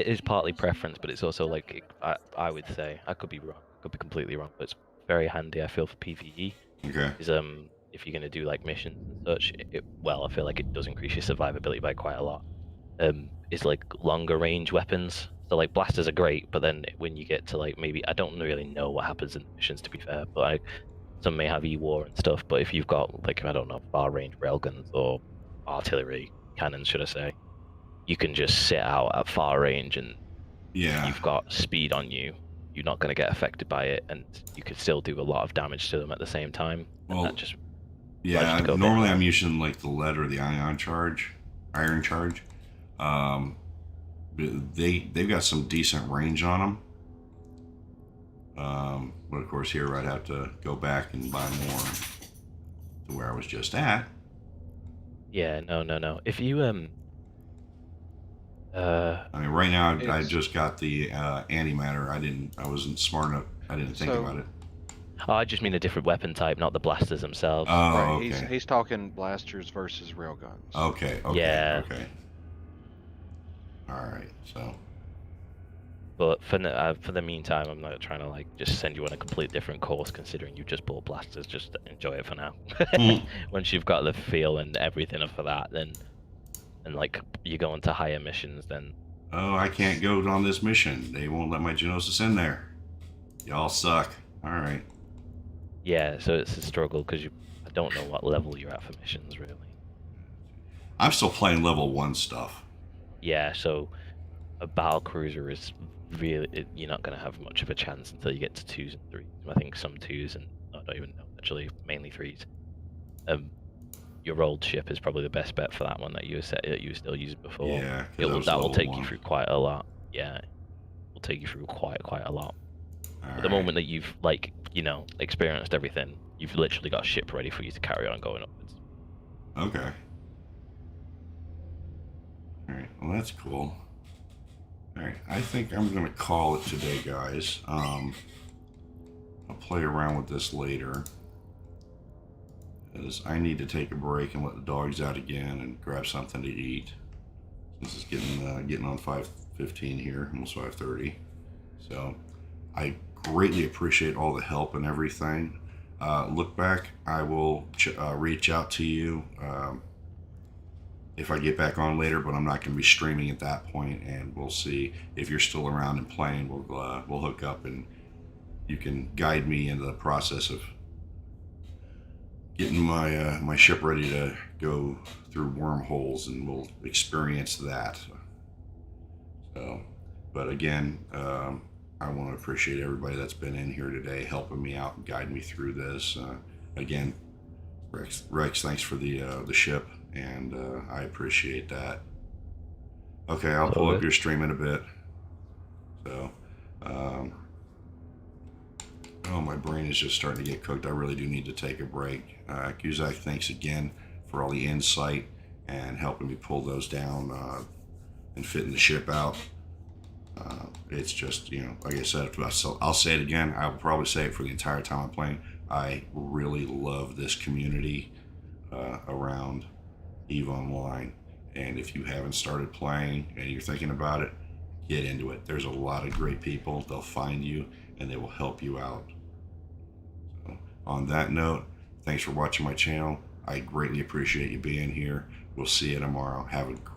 is partly preference, but it's also like I would say I could be wrong, could be completely wrong, but it's very handy. I feel for PvE Okay. is if you're gonna do like missions and such, well, I feel like it does increase your survivability by quite a lot. Is like longer range weapons. So like blasters are great, but then when you get to like maybe I don't really know what happens in the missions to be fair, but some may have E-war and stuff. But if you've got like I don't know far range railguns or artillery cannons, should I say, you can just sit out at far range and Yeah. you've got speed on you. You're not going to get affected by it, and you can still do a lot of damage to them at the same time. And Well, that just Yeah, Let's go normally there. I'm using like the lead or the iron charge. But they've got some decent range on them. But of course here I'd have to go back and buy more to where I was just at. yeah, no. If you I mean, right now I It's- just got the antimatter. I wasn't smart enough. I didn't think So- about it. oh, I just mean a different weapon type, not the blasters themselves. Oh, right, okay. he's talking blasters versus railguns. Okay. Yeah. Okay. All right. So. But for the meantime, I'm not trying to like just send you on a completely different course. Considering you just bought blasters, just enjoy it for now. Mm. Once you've got the feel and everything for that, then and like you go into higher missions, then Oh, I can't go on this mission. They won't let my Genosis in there. Y'all suck. All right. yeah, so it's a struggle because I don't know what level you're at for missions really. I'm still playing level 1 stuff. Yeah, so a battle cruiser is really you're not going to have much of a chance until you get to 2s and 3s. I think some 2s and I don't even know actually, mainly 3s. Your old ship is probably the best bet for that one that you were still using before. Yeah, 'cause I was That will level take 1. you through quite a lot. Yeah, it will take you through quite a lot. All At the right. moment that you've like experienced everything, you've literally got a ship ready for you to carry on going upwards. Okay. All right. Well, that's cool. All right. I think I'm going to call it today, guys. I'll play around with this later. Because I need to take a break and let the dogs out again and grab something to eat. Since it's getting on 5:15 here, almost 5:30. So I greatly appreciate all the help and everything. look back, I will reach out to you if I get back on later, but I'm not going to be streaming at that point, and we'll see if you're still around and playing. We'll hook up, and you can guide me into the process of getting my ship ready to go through wormholes, and we'll experience that. So, but again, I want to appreciate everybody that's been in here today, helping me out and guiding me through this. Again, Rex, thanks for the ship, and I appreciate that. Okay, I'll pull up your stream in a bit. So, oh, my brain is just starting to get cooked. I really do need to take a break. Cusack, thanks again for all the insight and helping me pull those down and fitting the ship out. It's just, like I said, I'll say it again. I'll probably say it for the entire time I'm playing. I really love this community around EVE Online. And if you haven't started playing and you're thinking about it, get into it. There's a lot of great people. They'll find you and they will help you out. So, on that note, thanks for watching my channel. I greatly appreciate you being here. We'll see you tomorrow. Have a great